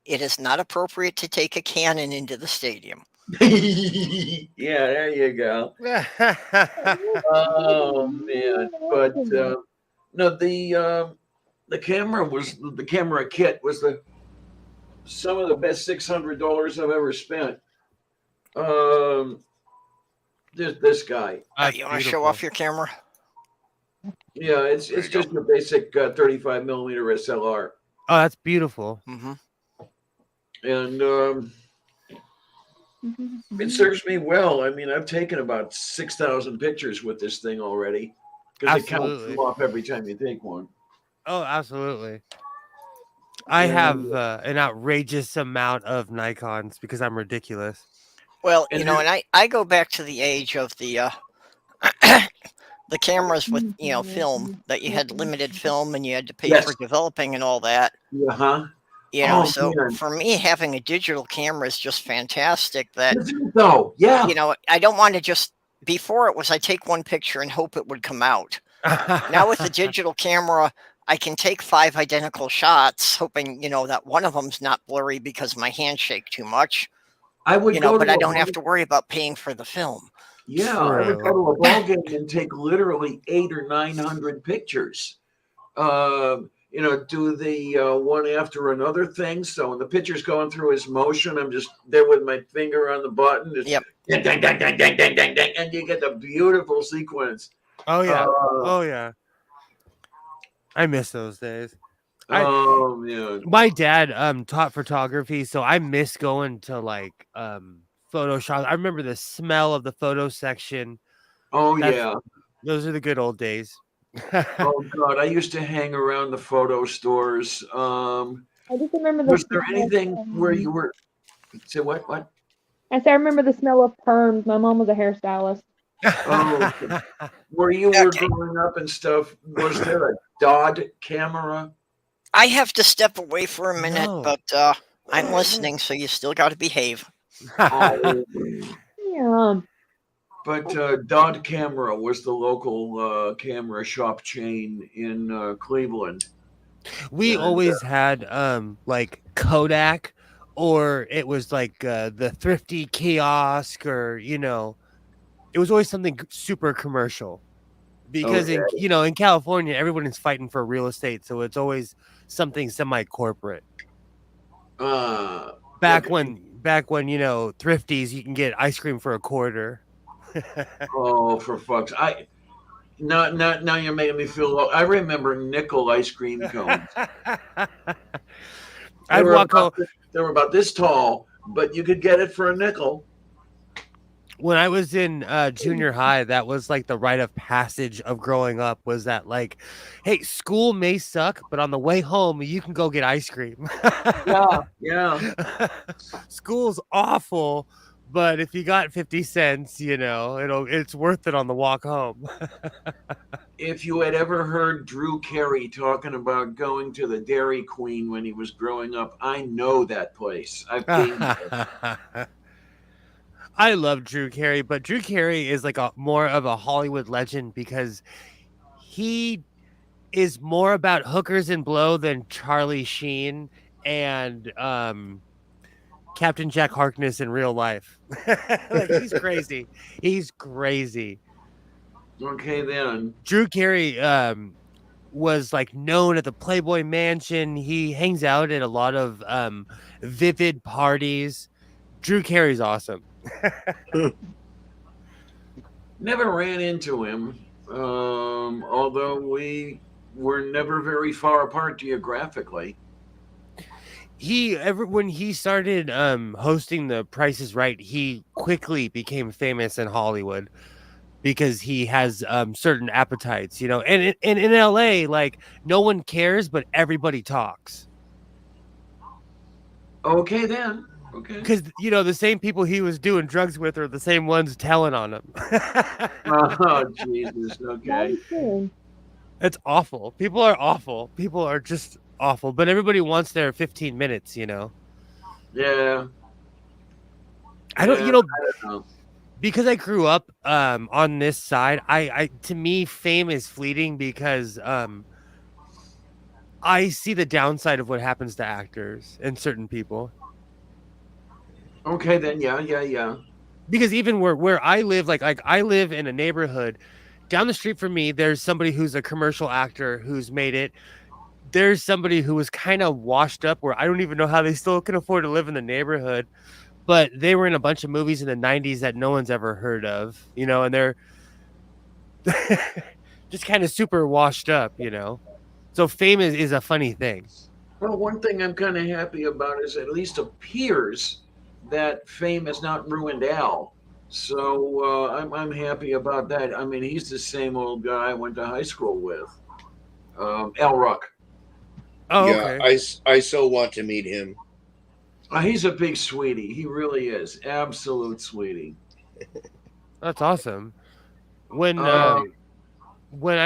it is not appropriate to take a cannon into the stadium. Yeah, there you go. Oh man! But no, the camera kit was some of the best $600 I've ever spent. This guy. You want to show off your camera? Yeah, it's just a basic 35 millimeter SLR. Oh, that's beautiful. Mm-hmm. And it serves me well. I mean, I've taken about 6,000 pictures with this thing already because it counts them off every time you take one. Oh, absolutely. I have an outrageous amount of Nikons because I'm ridiculous. Well, and I go back to the age of the the cameras with film, that you had limited film and you had to pay for developing and all that. Uh-huh. For me, having a digital camera is just fantastic. That I don't want to just. Before it was, I take one picture and hope it would come out. Now with the digital camera, I can take 5 identical shots, hoping that one of them's not blurry because my hands shake too much. I would, but I don't have to worry about paying for the film. Yeah, I would go to a ball game and take literally 800 or 900 pictures. Do the one after another thing. So when the pitcher's going through his motion, I'm just there with my finger on the button. Just dang, dang, dang, dang, dang, dang, dang, dang, and you get the beautiful sequence. Oh yeah, oh yeah. I miss those days. My dad taught photography, so I miss going to like photo shops. I remember the smell of the photo section. Oh yeah, those are the good old days. Oh God, I used to hang around the photo stores. I just remember Was there anything where you were? Say what? What? I said I remember the smell of perms. My mom was a hairstylist. Oh, where you were growing up and stuff? Was there a Dodd camera? I have to step away for a minute, No. but I'm listening, so you still got to behave. Oh, Yeah. but Dodd Camera was the local camera shop chain in Cleveland. We And, always had like Kodak, or it was like the thrifty kiosk, or it was always something super commercial. Because Okay. in California, everyone is fighting for real estate, so it's always something semi-corporate. Back when thrifties, you can get ice cream for $0.25. Oh, for fuck's! Now you're making me feel low. I remember nickel ice cream cones. I'd walk home. They were about this tall, but you could get it for a nickel. When I was in junior high, that was like the rite of passage of growing up, was that like, hey, school may suck, but on the way home, you can go get ice cream. Yeah. School's awful, but if you got 50 cents, it's worth it on the walk home. If you had ever heard Drew Carey talking about going to the Dairy Queen when he was growing up, I know that place. I've been there. I love Drew Carey, but Drew Carey is like more of a Hollywood legend because he is more about hookers and blow than Charlie Sheen and Captain Jack Harkness in real life. Like, he's crazy. He's crazy. Okay, then. Drew Carey was like known at the Playboy Mansion. He hangs out at a lot of vivid parties. Drew Carey's awesome. Never ran into him, although we were never very far apart geographically. When he started hosting The Price is Right, he quickly became famous in Hollywood because he has certain appetites, and in LA, like, no one cares, but everybody talks. Okay, then. Okay. Because, the same people he was doing drugs with are the same ones telling on him. Oh, Jesus. Okay. It's awful. People are awful. People are just awful. But everybody wants their 15 minutes, Yeah. I don't know. Because I grew up on this side, to me, fame is fleeting because I see the downside of what happens to actors and certain people. Okay, then. Yeah. Because even where I live, like I live in a neighborhood down the street from me, there's somebody who's a commercial actor who's made it. There's somebody who was kind of washed up where I don't even know how they still can afford to live in the neighborhood, but they were in a bunch of movies in the 90s that no one's ever heard of, and they're just kind of super washed up, So fame is a funny thing. Well, one thing I'm kind of happy about is at least appears that fame has not ruined Al. So I'm happy about that. I mean, he's the same old guy I went to high school with, Al Ruck. Oh, yeah, okay. I so want to meet him. He's a big sweetie. He really is. Absolute sweetie. That's awesome. When I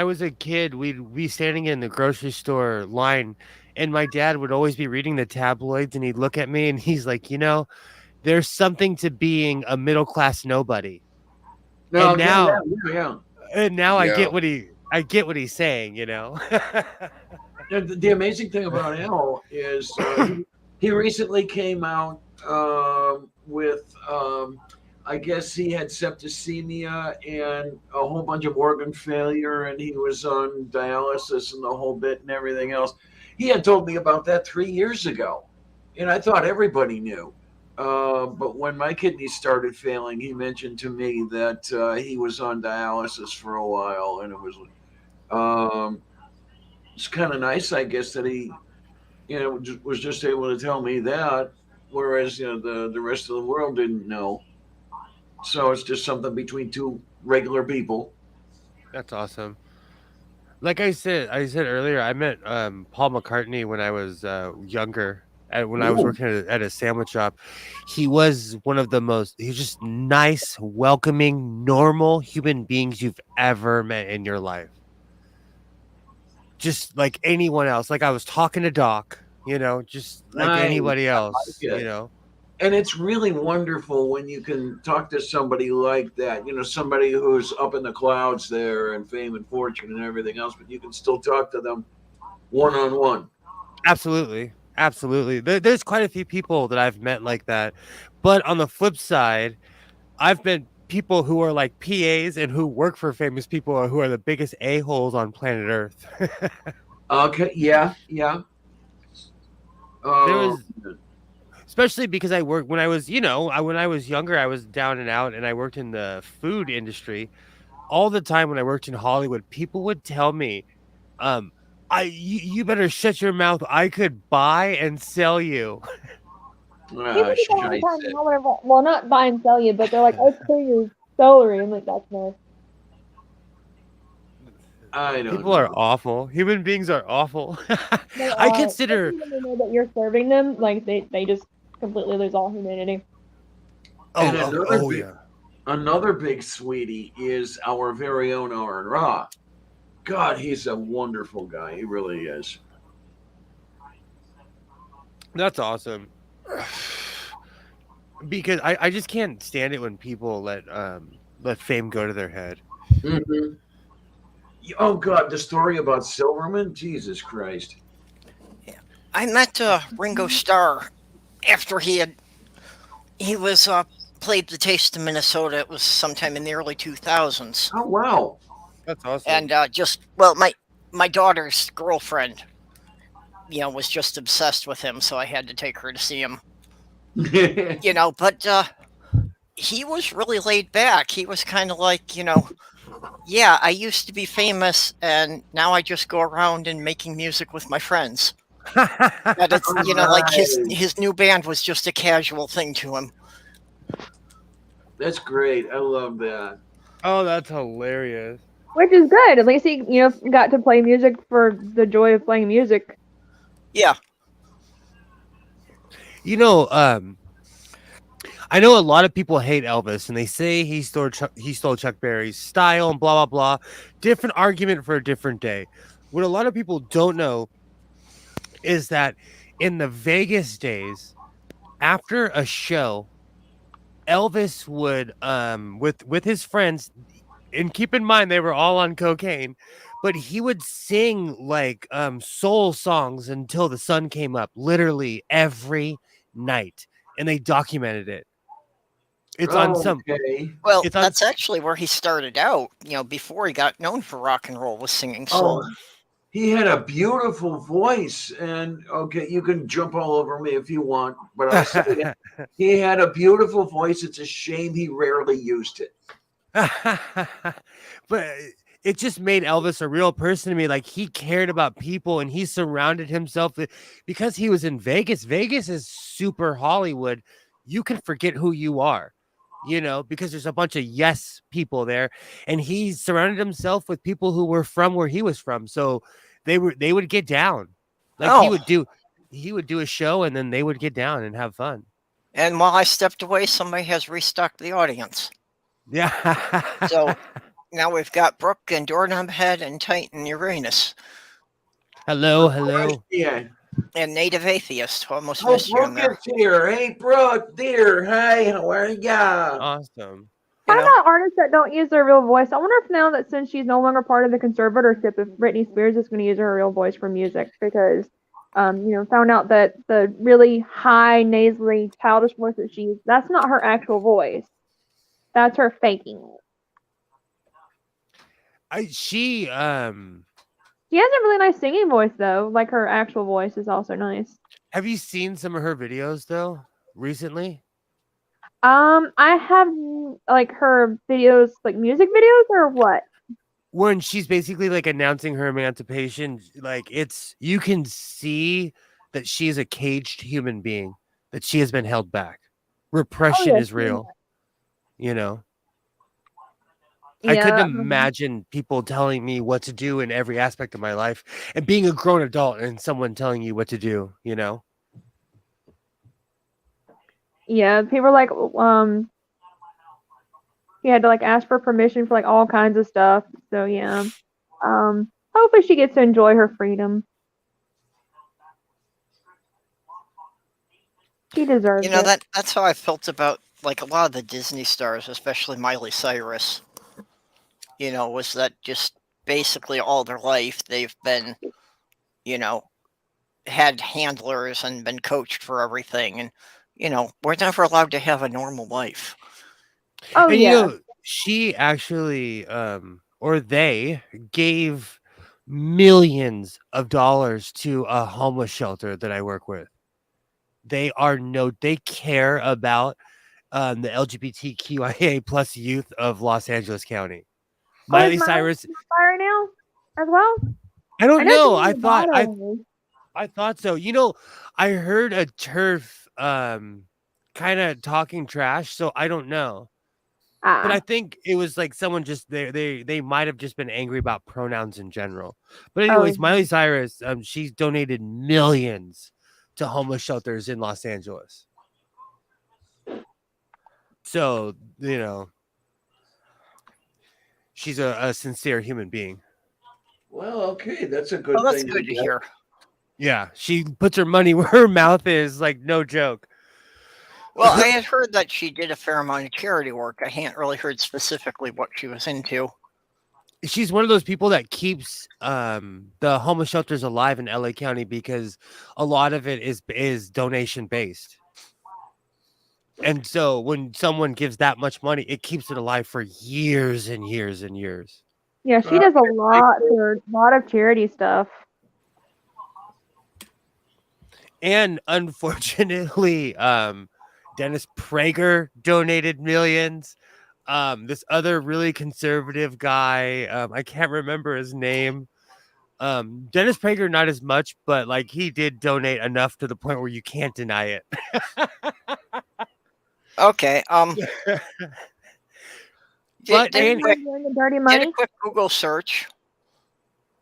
was a kid, we'd be standing in the grocery store line, and my dad would always be reading the tabloids, and he'd look at me, and he's like, there's something to being a middle-class nobody. No, and now, yeah. I get what he's saying, The amazing thing about Al is he recently came out with, I guess he had septicemia and a whole bunch of organ failure, and he was on dialysis and the whole bit and everything else. He had told me about that 3 years ago, and I thought everybody knew. But when my kidneys started failing, he mentioned to me that he was on dialysis for a while, and it was it's kind of nice, I guess, that he, was just able to tell me that, whereas the rest of the world didn't know. So it's just something between two regular people. That's awesome. Like I said earlier, I met Paul McCartney when I was younger. When I was Ooh. working at a sandwich shop, he was one of the most. He was just nice, welcoming, normal human beings you've ever met in your life. Just like anyone else. Like I was talking to Doc, just like Nice. anybody I else, like it. And it's really wonderful when you can talk to somebody like that, somebody who's up in the clouds there and fame and fortune and everything else, but you can still talk to them one-on-one. Absolutely. Absolutely. There's quite a few people that I've met like that. But on the flip side, I've met people who are like PAs and who work for famous people or who are the biggest a-holes on planet Earth. Okay. Yeah. Yeah. There was, especially because I worked when I was, when I was younger, I was down and out and I worked in the food industry. All the time when I worked in Hollywood, people would tell me, you better shut your mouth. I could buy and sell you. People do that all the time. Well, not buy and sell you, but they're like, "I'll clear your celery." I'm like, "That's nice." I don't People know. are awful. Human beings are awful. They I are. consider. Especially when they know that you're serving them, like they just completely lose all humanity. Yeah. Another big sweetie is our very own Aaron Ra. God, he's a wonderful guy. He really is. That's awesome. Because I just can't stand it when people let fame go to their head. Mm-hmm. Oh God, the story about Silverman, Jesus Christ. Yeah. I met Ringo Starr after he was played the Taste of Minnesota. It was sometime in the early 2000s. Oh wow, that's awesome. And my daughter's girlfriend, was just obsessed with him, so I had to take her to see him. But he was really laid back. He was kind of like, yeah, I used to be famous, and now I just go around and making music with my friends. But it's like his new band was just a casual thing to him. That's great. I love that. Oh, that's hilarious. Which is good. At least he, got to play music for the joy of playing music. Yeah. I know a lot of people hate Elvis and they say he stole Chuck Berry's style and blah, blah, blah. Different argument for a different day. What a lot of people don't know is that in the Vegas days, after a show, Elvis would, with his friends, and keep in mind they were all on cocaine, but he would sing like soul songs until the sun came up, literally every night, and they documented it. It's on some. Well, that's actually where he started out. Before he got known for rock and roll, was singing soul. Oh, he had a beautiful voice, and okay, you can jump all over me if you want, but I'll say it. He had a beautiful voice. It's a shame he rarely used it. But it just made Elvis a real person to me. Like he cared about people, and he surrounded himself because he was in Vegas. Vegas is super Hollywood. You can forget who you are. Because there's a bunch of yes people there, and he surrounded himself with people who were from where he was from. So they would get down. Like he would do a show and then they would get down and have fun. And while I stepped away, somebody has restocked the audience. Yeah. So now we've got Brooke and Doorknob Head and Titan Uranus. Hello. Yeah. And Native Atheist, who almost missed you in there. Brooke is here. Hey, Brooke, dear. Hi, how are ya? Awesome. What about artists that don't use their real voice? I wonder if now that since she's no longer part of the conservatorship, if Britney Spears is going to use her real voice for music because, found out that the really high, nasally, childish voice that she used, that's not her actual voice. That's her faking it. She has a really nice singing voice though. Like her actual voice is also nice. Have you seen some of her videos though recently? I have like her videos, like music videos or what? When she's basically like announcing her emancipation, like you can see that she's a caged human being, that she has been held back. Repression is real, I couldn't Yeah. imagine people telling me what to do in every aspect of my life and being a grown adult and someone telling you what to do, you know? Yeah, people are like, you had to like ask for permission for like all kinds of stuff. So yeah, hopefully she gets to enjoy her freedom. She deserves You know, it. that's how I felt about like a lot of the Disney stars, especially Miley Cyrus. You know, was that just basically all their life they've been, you know, had handlers and been coached for everything, and you know, we're never allowed to have a normal life. Oh And you yeah. know, she actually or they gave millions of dollars to a homeless shelter that I work with. They care about the LGBTQIA plus youth of Los Angeles County. Oh, is Miley Miley Cyrus, on fire now as well? I I don't know know. Demi Lovato is. I thought so. You know, I heard a turf kind of talking trash, so I don't know. But I Ah. think it was like someone just they might have just been angry about pronouns in general. But Oh, anyways, Miley Cyrus, she's donated millions to homeless shelters in Los Angeles. So, you know, she's a sincere human being. Well, okay, that's a good Well, that's thing. good to hear. Yeah, she puts her money where her mouth is, like no joke. Well, I had heard that she did a fair amount of charity work. I hadn't really heard specifically what she was into. She's one of those people that keeps the homeless shelters alive in LA County because a lot of it is donation based. And so when someone gives that much money, it keeps it alive for years and years and years. Yeah, she does a lot for a lot of charity stuff. And unfortunately, Dennis Prager donated millions. This other really conservative guy, I can't remember his name. Dennis Prager, not as much, but like he did donate enough to the point where you can't deny it. Okay. But Did and The dirty a money. quick Google search,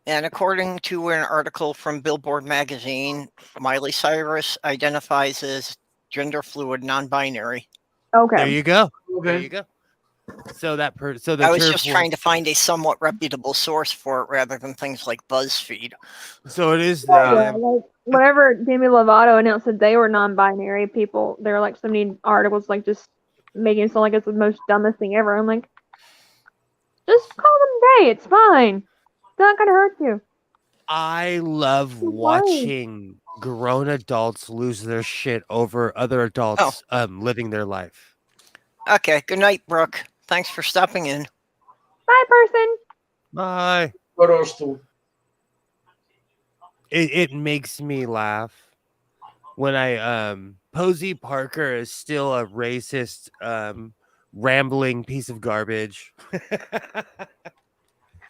and according to an article from Billboard magazine, Miley Cyrus identifies as gender fluid, non-binary. there Okay. you go. There Okay. you go. So that so the I was turf just war- trying to find a somewhat reputable source for it rather than things like BuzzFeed. So it is Yeah, the like whenever Demi Lovato announced that they were non-binary, people there were like so many articles like just making it sound like it's the most dumbest thing ever. I'm like, just call them gay. It's fine. It's not gonna hurt you. I love Why? watching grown adults lose their shit over other adults living their life. Okay, good night, Brooke. Thanks for stopping in. Bye, person. Bye. Photos too. It makes me laugh when I Posey Parker is still a racist rambling piece of garbage.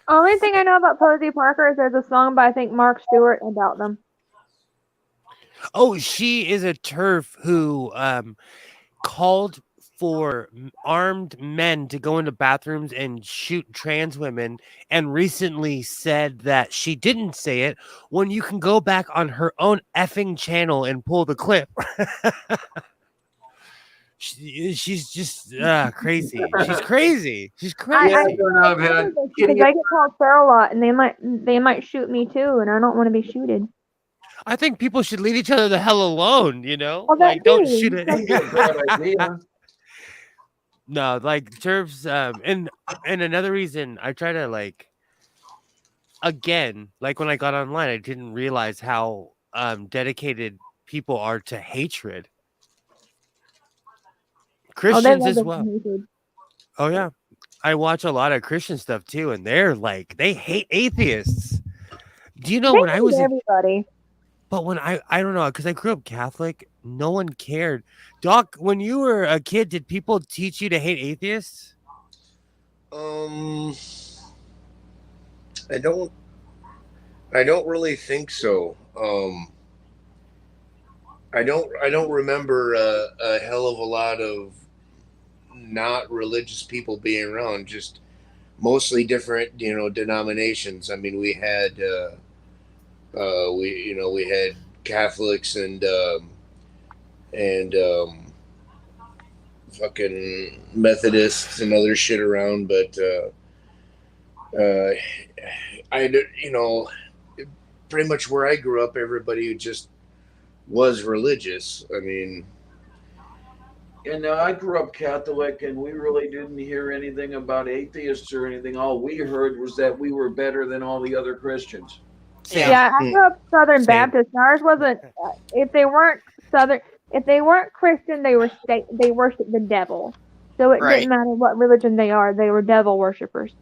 Only thing I know about Posey Parker is there's a song by I think Mark Stewart about them. Oh, she is a turf who called for armed men to go into bathrooms and shoot trans women, and recently said that she didn't say it when you can go back on her own effing channel and pull the clip. She's just crazy. She's crazy. She's crazy. Because I get called feral a lot, and they might shoot me too, and I don't want to be shooted. I think people should leave each other the hell alone. You know, Well, like don't too. shoot it. Bad idea. No, like turfs, and another reason I try to like, again, like when I got online, I didn't realize how dedicated people are to hatred. Christians as well. Oh yeah, I watch a lot of Christian stuff too, and they're like they hate atheists. Do you know They when I was everybody? But when I don't know, because I grew up Catholic, no one cared. Doc, when you were a kid, did people teach you to hate atheists? I don't really think so. I don't remember a hell of a lot of not religious people being around. Just mostly different, denominations. I mean, we had we had Catholics and fucking Methodists and other shit around, but pretty much where I grew up, everybody just was religious. I mean, and I grew up Catholic, and we really didn't hear anything about atheists or anything. All we heard was that we were better than all the other Christians. Yeah, I grew up Southern Baptist. And ours wasn't. If they weren't Christian, they worshiped the devil. So it didn't matter what religion they are; they were devil worshippers.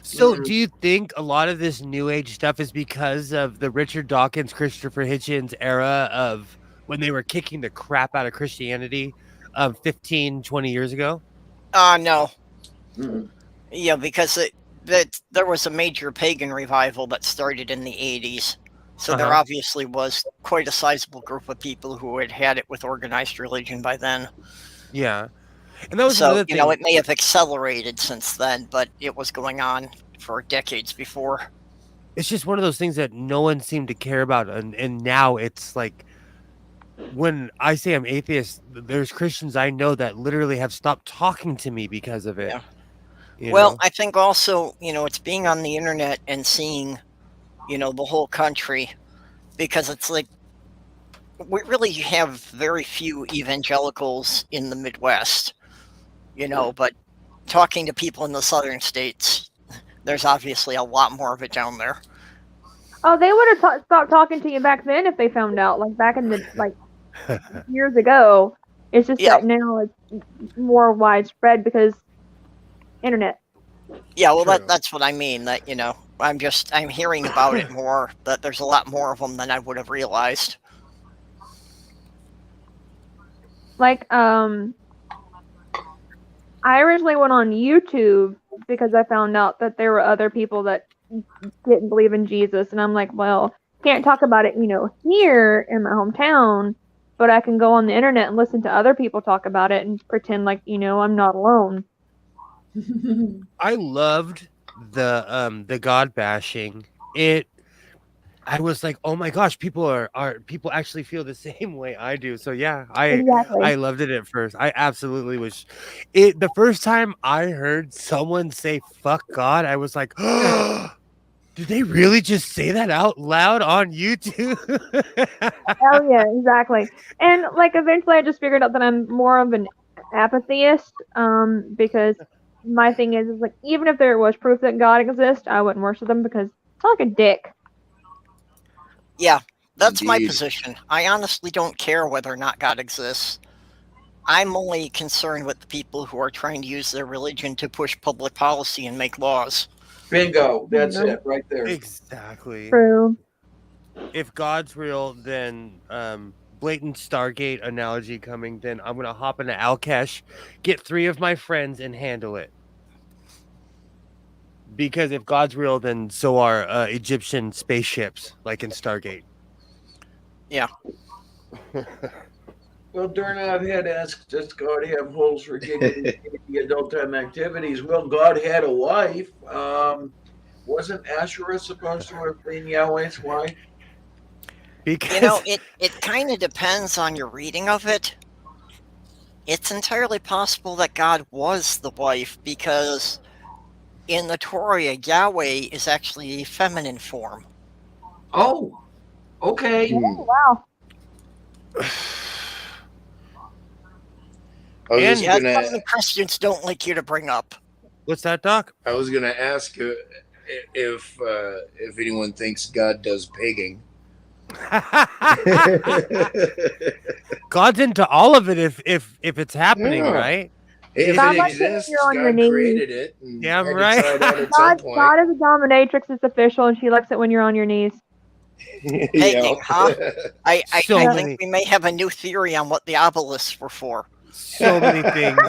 So, do you think a lot of this New Age stuff is because of the Richard Dawkins, Christopher Hitchens era of when they were kicking the crap out of Christianity 15, 20 years ago? No. Mm-hmm. Yeah, because there was a major pagan revival that started in the 80s. So there obviously was quite a sizable group of people who had it with organized religion by then. Yeah. And that was another thing. It may have accelerated since then, but it was going on for decades before. It's just one of those things that no one seemed to care about. And now it's like, when I say I'm atheist, there's Christians I know that literally have stopped talking to me because of it. Yeah. I think also, it's being on the internet and seeing, the whole country, because it's like, we really have very few evangelicals in the Midwest, but talking to people in the southern states, there's obviously a lot more of it down there. Oh, they would have stopped talking to you back then if they found out, like back in the years ago. It's just that now it's more widespread because internet. Yeah, well, that's what I mean. That I'm hearing about it more. That there's a lot more of them than I would have realized. Like, I originally went on YouTube because I found out that there were other people that didn't believe in Jesus, and I'm like, well, can't talk about it, here in my hometown, but I can go on the internet and listen to other people talk about it and pretend like, I'm not alone. I loved the God bashing. I was like, oh my gosh, people actually feel the same way I do. So yeah, I loved it at first. I absolutely was. The first time I heard someone say "fuck God," I was like, oh, did they really just say that out loud on YouTube? Hell yeah, exactly. And eventually I just figured out that I'm more of an apatheist, because my thing is like, even if there was proof that God exists, I wouldn't worship them because it's like a dick. Yeah, that's my position. I honestly don't care whether or not God exists. I'm only concerned with the people who are trying to use their religion to push public policy and make laws. Bingo. That's it right there. Exactly. True. If God's real, then blatant Stargate analogy coming, then I'm going to hop into Alkesh, get 3 of my friends, and handle it. Because if God's real, then so are Egyptian spaceships, like in Stargate. Yeah. Well, Doorknob had asked, does God have holes for giggling adult time activities? Well, God had a wife. Wasn't Asherah supposed to have been Yahweh's wife? Because it kind of depends on your reading of it. It's entirely possible that God was the wife, because in the Torah, Yahweh is actually a feminine form. Oh, okay. Oh, wow. Some Christians don't like you to bring up. What's that, Doc? I was gonna ask if anyone thinks God does pegging. God's into all of it if it's happening, right? If it exists, God created it. Yeah, right. God is a dominatrix. It's official, and she likes it when you're on your knees. Pegging, huh? I think we may have a new theory on what the obelisks were for. So many things.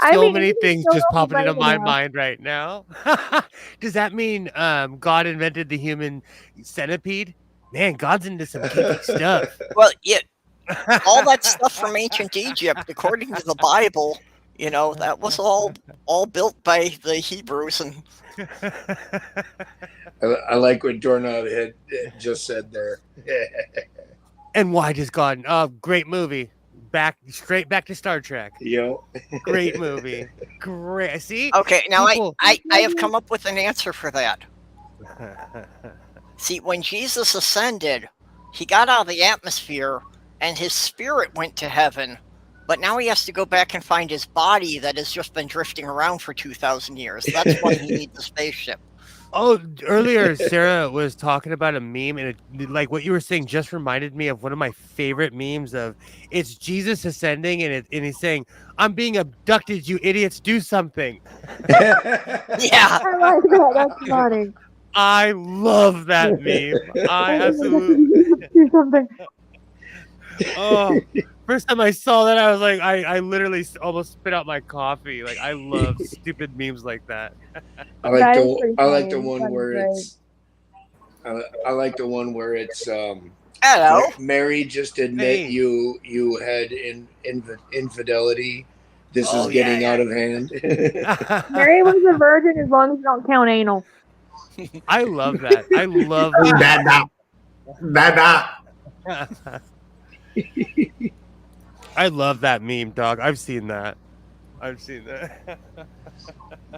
Many things just popping into my mind right now. Does that mean God invented the human centipede? Man, God's into some kinky stuff. Well, all that stuff from ancient Egypt, according to the Bible, You know, that was all built by the Hebrews. And I like what Doorknob had just said there. And why just gone? Oh, great movie. Straight back to Star Trek. Yo. Great movie. Great. See? okay, now People- I have come up with an answer for that. See, when Jesus ascended, he got out of the atmosphere and his spirit went to heaven. But now he has to go back and find his body that has just been drifting around for 2,000 years. That's why he needs a spaceship. Oh, earlier Sarah was talking about a meme, and like what you were saying just reminded me of one of my favorite memes of it's Jesus ascending, and he's saying, "I'm being abducted, you idiots, do something." Yeah. I like that. That's funny. I love that meme. I absolutely. do something. Oh, first time I saw that, I was like, I literally almost spit out my coffee. Like, I love stupid memes like that. I like That is the pretty I like the funny. one That's where great. it's I like the one where it's Hello. Mary, just admit Hey. you had infidelity. This Oh, is getting yeah, out of hand. Mary was a virgin as long as you don't count anal. I love that. I love I love that meme, dog. I've seen that.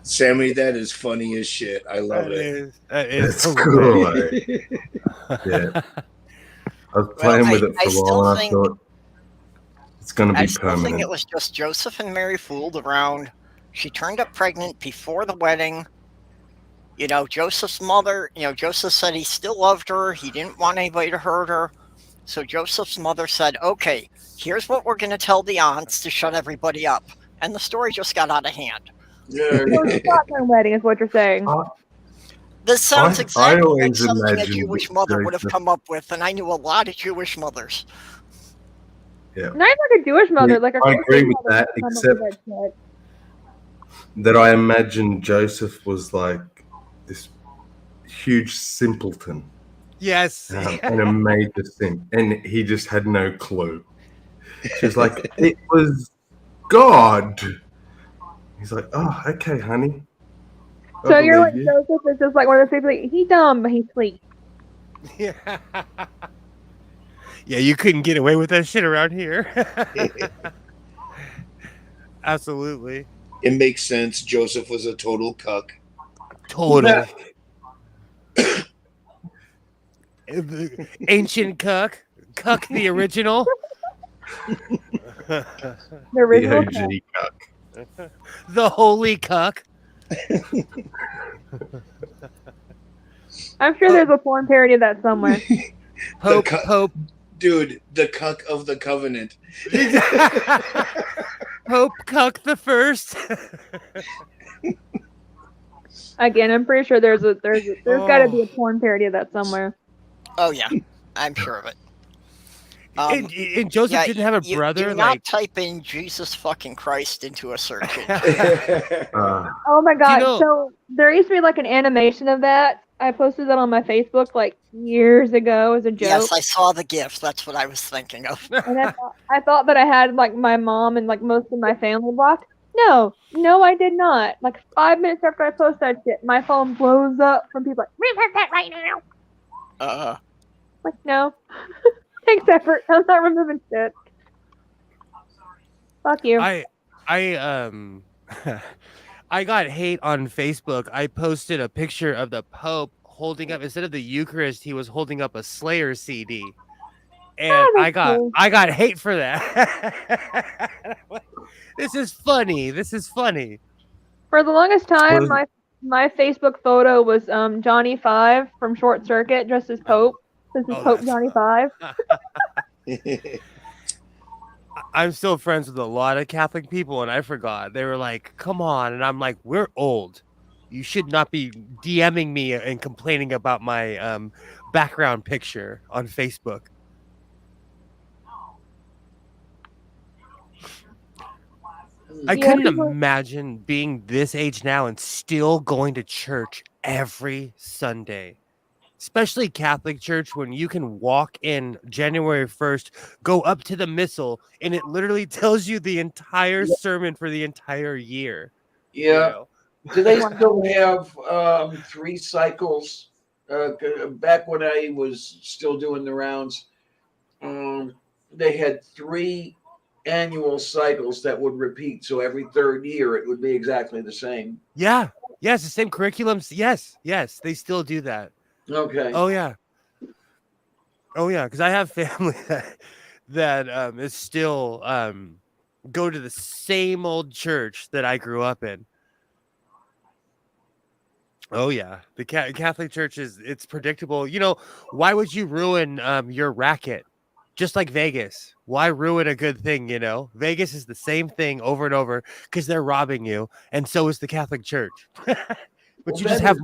Sammy, that is funny as shit. I love That is It's hilarious. cool. Yeah. I was playing with it for I a still while and I think- thought it's going to I be still think permanent. it was just Joseph and Mary fooled around. She turned up pregnant before the wedding. You know, Joseph's mother, Joseph said he still loved her. He didn't want anybody to hurt her. So Joseph's mother said, okay, here's what we're going to tell the aunts to shut everybody up. And the story just got out of hand. it. So it's a shotgun wedding, is what you're saying. This sounds I exactly like always something a imagined Jewish that mother would have Joseph- come up with, and I knew a lot of Jewish mothers. Yeah. Not even like a Jewish mother, like a I agree Christian with mother that, would come up except with that shit. that I imagined Joseph was like this huge simpleton Yes. and a major simp, and he just had no clue. She's like, it was God. He's like, oh, okay, honey. I So you're like believe you." Joseph is just like one of those people. Like, he dumb, but he's sweet. Yeah. Yeah, you couldn't get away with that shit around here. Absolutely. It makes sense. Joseph was a total cuck. Total. Ancient cuck. Cuck the original. The The original. OG cuck. The holy cuck. I'm sure there's a porn parody of that somewhere. Pope. cuck. Pope. Dude, the cuck of the covenant. Pope Cuck the First. Again, I'm pretty sure there's got to be a porn parody of that somewhere. Oh, yeah, I'm sure of it. And Joseph didn't have a brother. Do not type in Jesus fucking Christ into a search engine. Oh my god! know- So there used to be like an animation of that. I posted that on my Facebook like years ago as a joke. Yes, I saw the GIF. That's what I was thinking of. And I thought that I had like my mom and like most of my family blocked. No, I did not. Like 5 minutes after I posted that shit, my phone blows up from people like, report that right now. Like, no. Thanks, effort. I'm not removing shit. Fuck you. I got hate on Facebook. I posted a picture of the Pope holding up, instead of the Eucharist, he was holding up a Slayer CD. And I got hate for that. This is funny. For the longest time, my Facebook photo was Johnny 5 from Short Circuit, dressed as Pope. This is Pope Johnny 5. I'm still friends with a lot of Catholic people, and I forgot. They were like, come on. And I'm like, we're old. You should not be DMing me and complaining about my background picture on Facebook. I couldn't imagine being this age now and still going to church every Sunday. especially Catholic Church, when you can walk in January 1st, go up to the missal, and it literally tells you the entire sermon for the entire year. Yeah. You know? Do they still have 3 cycles? Back when I was still doing the rounds, they had 3 annual cycles that would repeat. So every 3rd year, it would be exactly the same. Yeah. Yes, the same curriculums. Yes, they still do that. Okay. Oh yeah, because I have family that is still go to the same old church that I grew up in. Oh yeah, the Catholic Church it's predictable. You know, why would you ruin your racket? Just like Vegas, why ruin a good thing? You know, Vegas is the same thing over and over because they're robbing you, and so is the Catholic Church. But you just have.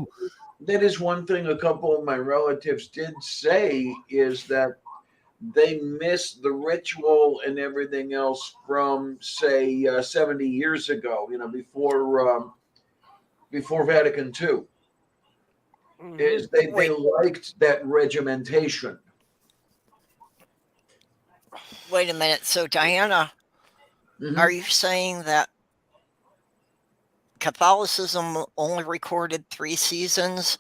That is one thing a couple of my relatives did say, is that they miss the ritual and everything else from, say, 70 years ago, you know, before Vatican II. Is they liked that regimentation. Wait a minute. So, Diana, are you saying that Catholicism only recorded 3 seasons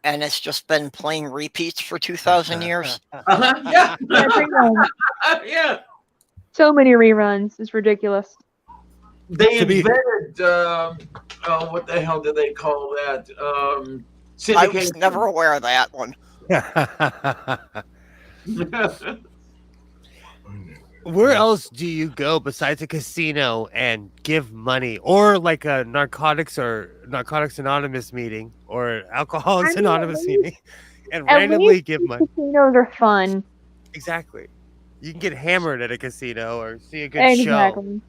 and it's just been playing repeats for 2,000 years? Yeah. Yeah. So many reruns. It's ridiculous. They invented, what the hell do they call that? I was never aware of that one. Where else do you go besides a casino and give money, or like a Narcotics Anonymous meeting or Alcoholics Anonymous meeting, and randomly give money? Casinos are fun. Exactly. You can get hammered at a casino or see a good show.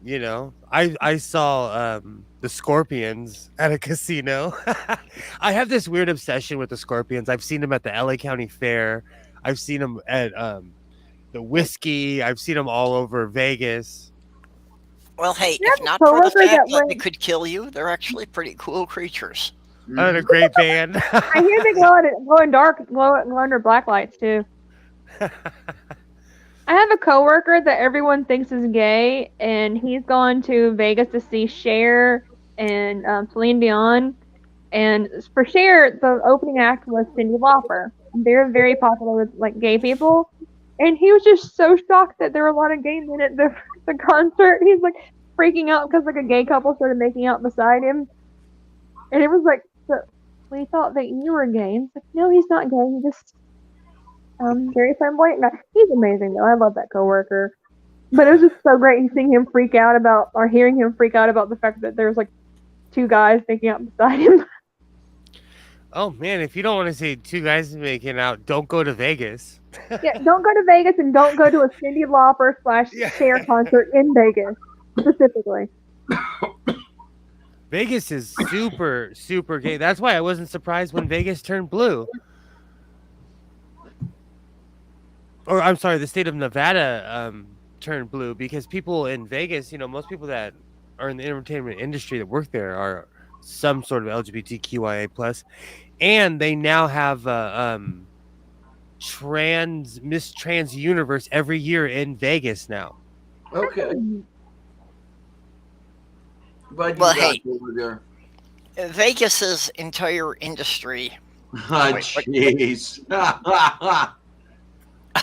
You know, I saw the Scorpions at a casino. I have this weird obsession with the Scorpions. I've seen them at the LA County Fair. I've seen them at the Whiskey. I've seen them all over Vegas. Well, hey, if not for the fact that they could kill you, they're actually pretty cool creatures. And a great band. I hear they glow under black lights too. I have a coworker that everyone thinks is gay, and he's gone to Vegas to see Cher and Celine Dion. And for Cher, the opening act was Cyndi Lauper. They're very popular with like gay people. And he was just so shocked that there were a lot of gay men at the concert. He's like freaking out because like a gay couple started making out beside him. And it was like, so we thought that you were gay. And it's like, no, he's not gay. He's just very flamboyant guy. He's amazing though. I love that coworker. But it was just so great seeing him freak out about, or hearing him freak out about the fact that there's like 2 guys making out beside him. Oh man, if you don't want to see 2 guys making out, don't go to Vegas. Yeah, don't go to Vegas, and don't go to a Cyndi Lauper / Cher concert in Vegas specifically. Vegas is super, super gay. That's why I wasn't surprised when Vegas turned blue. Or I'm sorry, the state of Nevada turned blue, because people in Vegas, you know, most people that are in the entertainment industry that work there are some sort of LGBTQIA+, and they now have Miss Trans Universe every year in Vegas now. Okay. Well, hey, Vegas's entire industry. Jeez.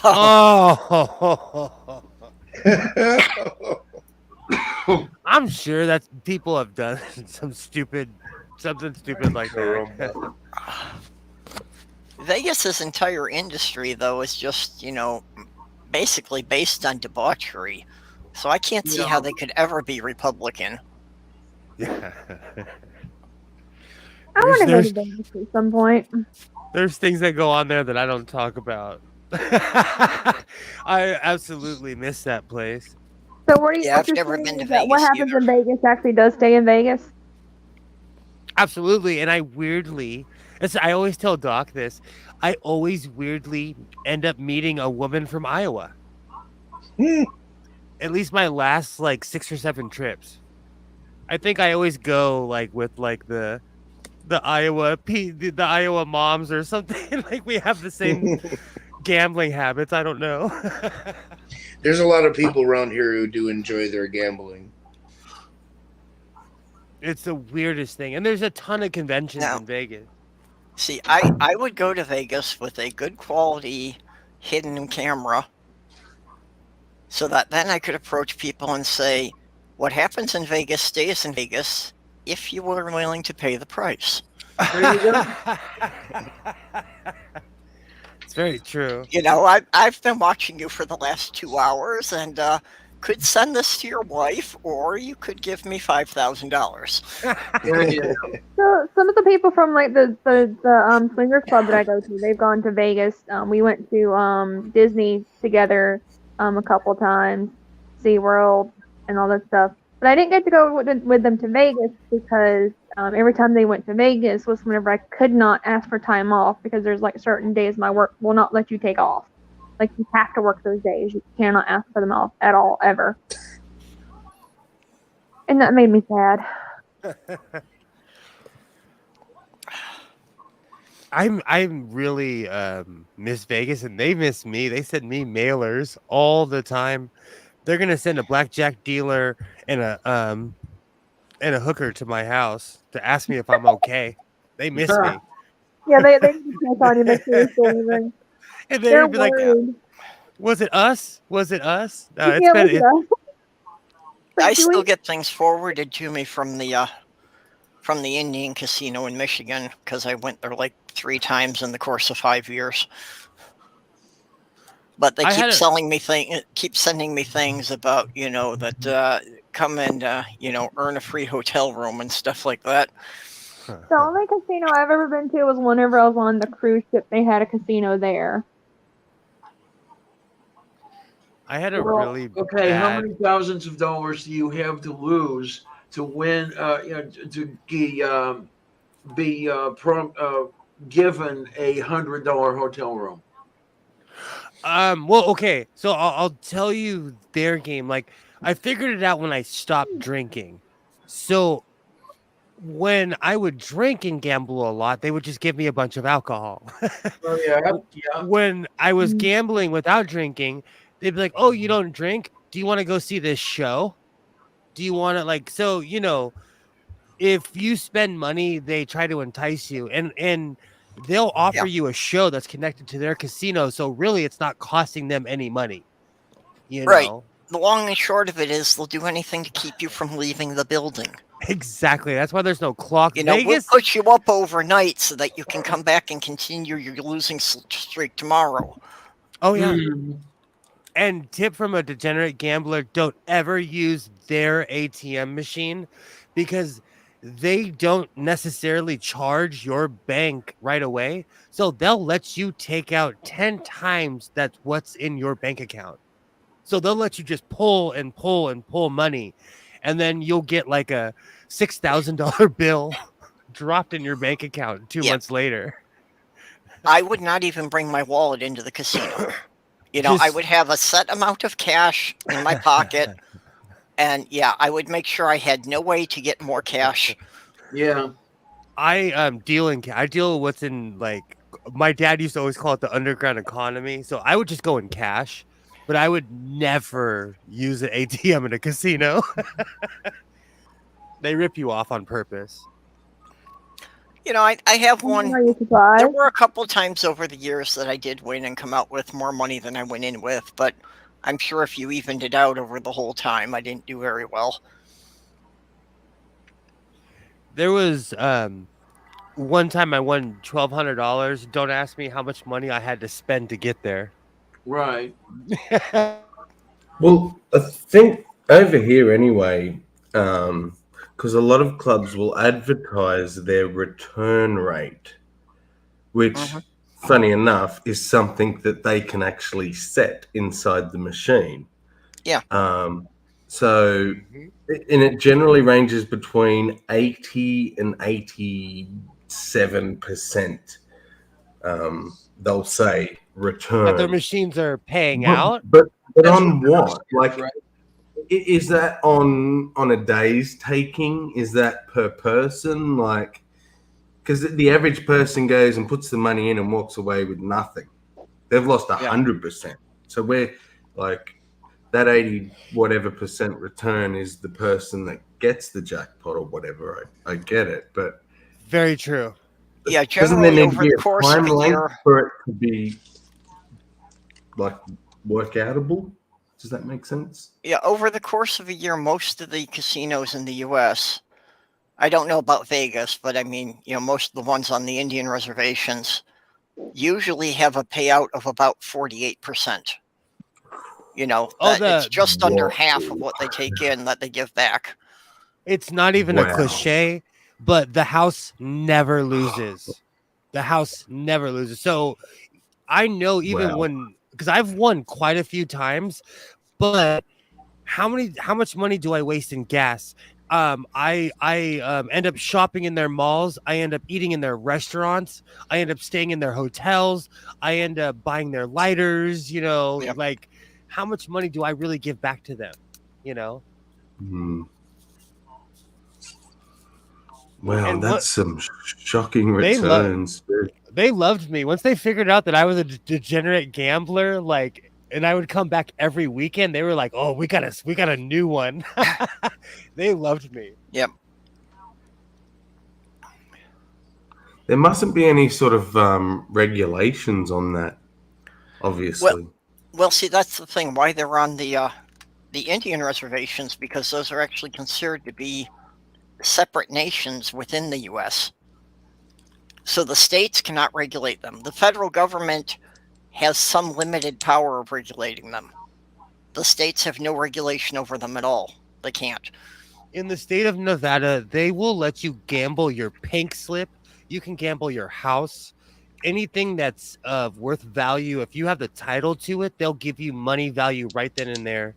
Oh. I'm sure that people have done something stupid like that. Vegas's entire industry, though, is just, you know, basically based on debauchery. So I can't see how they could ever be Republican. Yeah. I want to go to Vegas at some point. There's things that go on there that I don't talk about. I absolutely miss that place. So what do you? I've never been to Vegas. What happens in Vegas actually does stay in Vegas. Absolutely, and I always tell Doc this. I always weirdly end up meeting a woman from Iowa. At least my last like 6 or 7 trips. I think I always go like with like the the Iowa moms or something. Like we have the same gambling habits. I don't know. There's a lot of people around here who do enjoy their gambling. It's the weirdest thing. And there's a ton of conventions in Vegas. See, I would go to Vegas with a good quality hidden camera so that then I could approach people and say, what happens in Vegas stays in Vegas if you were willing to pay the price. There you go. It's very true. You know, I've been watching you for the last 2 hours and could send this to your wife, or you could give me $5,000. So some of the people from like the swingers club that I go to, they've gone to Vegas. We went to Disney together a couple times, SeaWorld and all that stuff. But I didn't get to go with them to Vegas because every time they went to Vegas was whenever I could not ask for time off because there's like certain days my work will not let you take off. Like you have to work those days. You cannot ask for them off at all, ever. And that made me sad. I'm really miss Vegas and they miss me. They send me mailers all the time. They're gonna send a blackjack dealer and a hooker to my house to ask me if I'm okay. They miss me. Yeah, they check on you, make sure you're still living. And they'd be like, "Was it us? Was it us?" No, Yeah, it's been. I still get things forwarded to me from the Indian casino in Michigan because I went there like 3 times in the course of 5 years. But they keep sending me things about, you know, that come and you know, earn a free hotel room and stuff like that. The only casino I've ever been to was whenever I was on the cruise ship. They had a casino there. I had a really okay. How many thousands of dollars do you have to lose to win? You know, to be given a $100 hotel room? Well, okay. So I'll tell you their game. Like I figured it out when I stopped drinking. So when I would drink and gamble a lot, they would just give me a bunch of alcohol. Oh yeah. When I was gambling without drinking, they'd be like, "Oh, you don't drink? Do you want to go see this show? Do you want to like?" So you know, if you spend money, they try to entice you, and they'll offer you a show that's connected to their casino. So really, it's not costing them any money. You know? The long and short of it is they'll do anything to keep you from leaving the building. Exactly. That's why there's no clock. You know, Vegas, we'll put you up overnight so that you can come back and continue your losing streak tomorrow. Oh yeah. And tip from a degenerate gambler: don't ever use their ATM machine because they don't necessarily charge your bank right away. So they'll let you take out 10 times that's what's in your bank account. So they'll let you just pull and pull and pull money. And then you'll get like a $6,000 bill dropped in your bank account 2 months later. I would not even bring my wallet into the casino. You know, I would have a set amount of cash in my pocket. And yeah, I would make sure I had no way to get more cash. Yeah. I deal with what's in, like, my dad used to always call it the underground economy. So I would just go in cash, but I would never use an ATM in a casino. They rip you off on purpose. You know, I have one. There were a couple times over the years that I did win and come out with more money than I went in with, but I'm sure if you evened it out over the whole time, I didn't do very well. There was one time I won $1,200. Don't ask me how much money I had to spend to get there. Right. Well, I think over here anyway, because a lot of clubs will advertise their return rate, which, funny enough, is something that they can actually set inside the machine. Yeah. So, and it generally ranges between 80 and 87%. They'll say return. But their machines are paying out? But on what? Like, is that on a day's taking? Is that per person? Like, because the average person goes and puts the money in and walks away with nothing. They've lost 100%. So we're like that 80 whatever percent return is the person that gets the jackpot or whatever. I get it, but very true. Yeah, doesn't there generally need to over be the a course of time a length year. for it to be like workoutable? Does that make sense? Yeah, over the course of a year, most of the casinos in the U.S., I don't know about Vegas, but I mean, most of the ones on the Indian reservations usually have a payout of about 48%. It's just under half of what they take in that they give back. It's not even a cliche, but the house never loses. The house never loses. So I know even because I've won quite a few times, but how much money do I waste in gas? I end up shopping in their malls. I end up eating in their restaurants. I end up staying in their hotels. I end up buying their lighters. Like how much money do I really give back to them? Wow, and that's some shocking returns. They loved me once they figured out that I was a degenerate gambler. And I would come back every weekend. They were like, "Oh, we got a new one." They loved me. Yep. There mustn't be any sort of regulations on that, obviously. Well, see, that's the thing. Why they're on the Indian reservations, because those are actually considered to be separate nations within the U.S. So the states cannot regulate them. The federal government has some limited power of regulating them. The states have no regulation over them at all. They can't. In the state of Nevada, they will let you gamble your pink slip. You can gamble your house. Anything that's of worth value, if you have the title to it, they'll give you money value right then and there.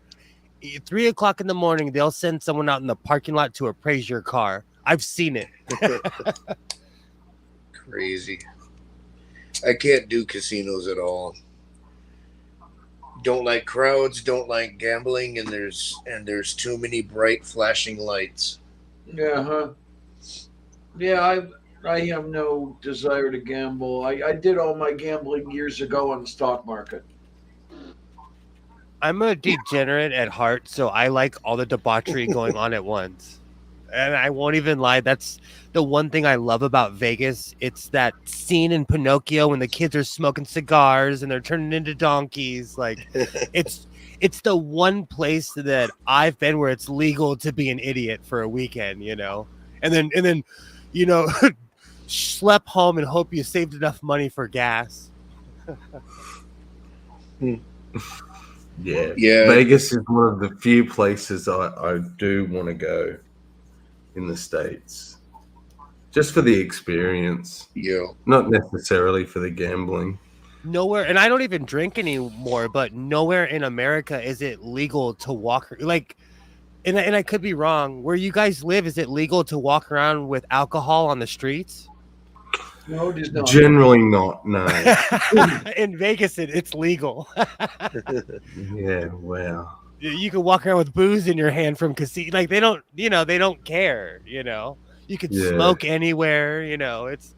3 o'clock in the morning, they'll send someone out in the parking lot to appraise your car. I've seen it. Crazy. I can't do casinos at all. Don't like crowds, don't like gambling, and there's too many bright flashing lights. Yeah, I have no desire to gamble. I did all my gambling years ago on the stock market. I'm a degenerate at heart, so I like all the debauchery going on at once. And I won't even lie, that's the one thing I love about Vegas. It's that scene in Pinocchio when the kids are smoking cigars and they're turning into donkeys. Like it's the one place that I've been where it's legal to be an idiot for a weekend, and then schlep home and hope you saved enough money for gas. Yeah. Vegas is one of the few places I do want to go in the States. Just for the experience. Yeah. Not necessarily for the gambling. Nowhere, and I don't even drink anymore, but nowhere in America is it legal to walk. And I could be wrong. Where you guys live, is it legal to walk around with alcohol on the streets? No, it is not. Generally not, no. In Vegas, it's legal. Yeah, wow. You can walk around with booze in your hand from casino. Like they don't care. You can smoke anywhere. It's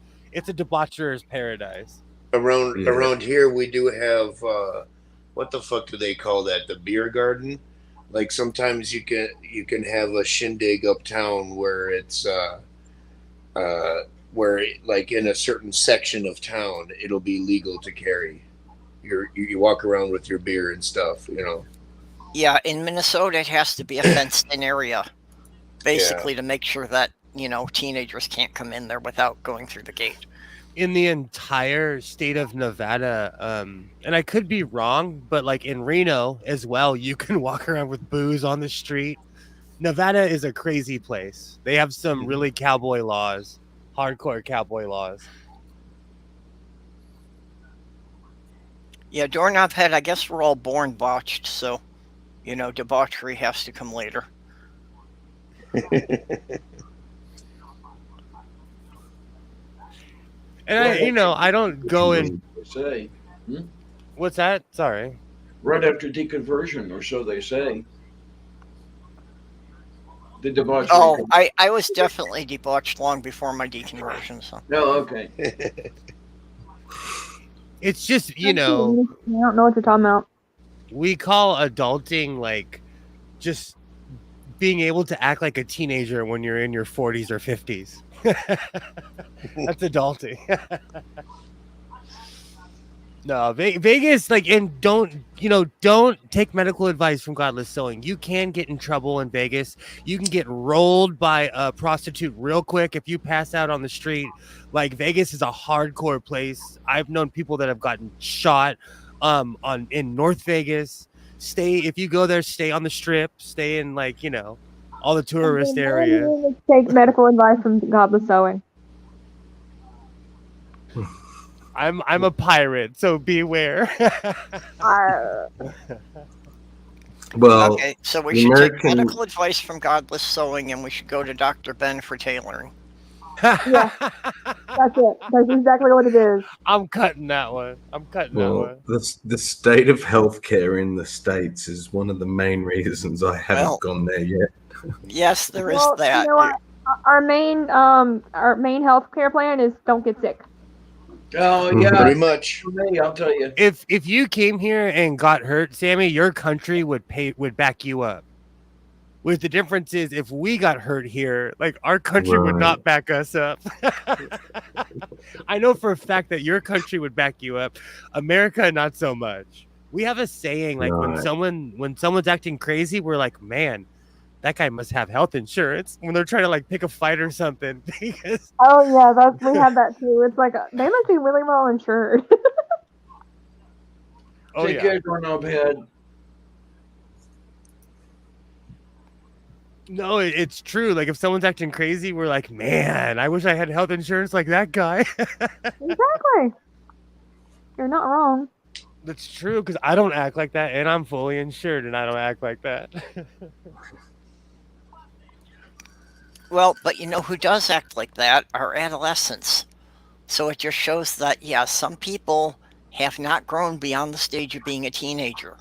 a debaucher's paradise. Around here, we do have what the fuck do they call that? The beer garden. Like sometimes you can have a shindig uptown where it's where like in a certain section of town it'll be legal to carry. You walk around with your beer and stuff. Yeah, in Minnesota, it has to be a fenced-in area, basically, to make sure that, teenagers can't come in there without going through the gate. In the entire state of Nevada, and I could be wrong, but like in Reno as well, you can walk around with booze on the street. Nevada is a crazy place. They have some really cowboy laws, hardcore cowboy laws. Yeah, Doorknob Head, I guess we're all born botched, so... debauchery has to come later. And I don't go in. Say, What's that? Sorry. Right after deconversion, or so they say. The debauchery. Oh, I was definitely debauched long before my deconversion. So. No, okay. It's just, I don't know what you're talking about. we call adulting like just being able to act like a teenager when you're in your 40s or 50s. That's adulting. No, Vegas, like, and don't take medical advice from Godless Sewing. You can get in trouble in Vegas. You can get rolled by a prostitute real quick if you pass out on the street. Like, Vegas is a hardcore place. I've known people that have gotten shot in North Vegas. If you go there, stay on the Strip. Stay in, like, all the tourist areas. Take medical advice from Godless Sewing. I'm a pirate, so beware. Well, okay, so we should take medical advice from Godless Sewing, and we should go to Dr. Ben for tailoring. Yeah, that's it. That's exactly what it is. I'm cutting that one. The state of healthcare in the States is one of the main reasons I haven't gone there yet. Yes, there is that. You know what? Our main healthcare plan is don't get sick. Oh yeah, pretty much. For me, I'll tell you. If you came here and got hurt, Sammy, your country would back you up. With the difference is, if we got hurt here, like, our country would not back us up. I know for a fact that your country would back you up. America, not so much. We have a saying, like, when someone's acting crazy, we're like, man, that guy must have health insurance, when they're trying to, like, pick a fight or something. Because... Oh yeah, we have that too. It's like they must be really well insured. Take care, doorknob head. No, it's true. Like, if someone's acting crazy, we're like, man, I wish I had health insurance like that guy. Exactly. You're not wrong. That's true, because I don't act like that, and I'm fully insured, and I don't act like that. Well, but you know who does act like that are adolescents. So it just shows that, yeah, some people have not grown beyond the stage of being a teenager.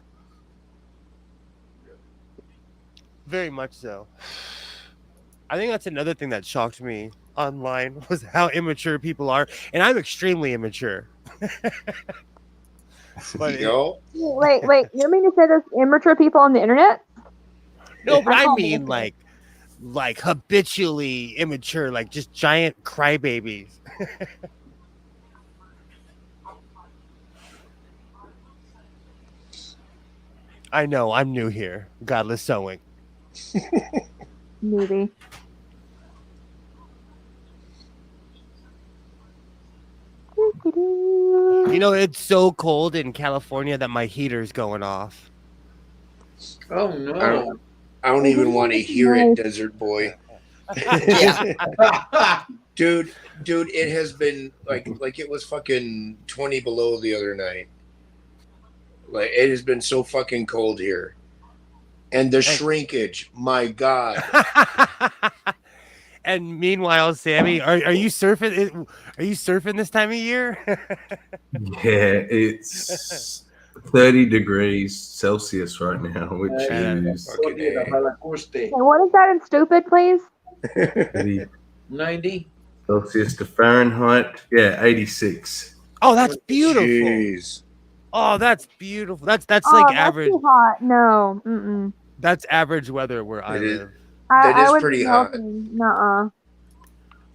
Very much so. I think that's another thing that shocked me online, was how immature people are. And I'm extremely immature. Wait, you mean to say there's immature people on the internet? No, but I mean, like habitually immature, like just giant crybabies. I know, I'm new here. Godless Sewing. Maybe. It's so cold in California that my heater's going off. Oh no. I don't even want to hear it, Desert Boy. Dude, it has been like it was fucking 20 below the other night. Like, it has been so fucking cold here. And the shrinkage, my God. And meanwhile, Sammy, are you surfing? Are you surfing this time of year? Yeah, it's 30 degrees Celsius right now, which is... And what is that in stupid, please? 90 Celsius to Fahrenheit. Yeah, 86. Oh, that's beautiful. Jeez. Oh, that's beautiful. That's like average. Too hot. No. Mm-mm. That's average weather where I live. That is pretty hot. Nuh-uh.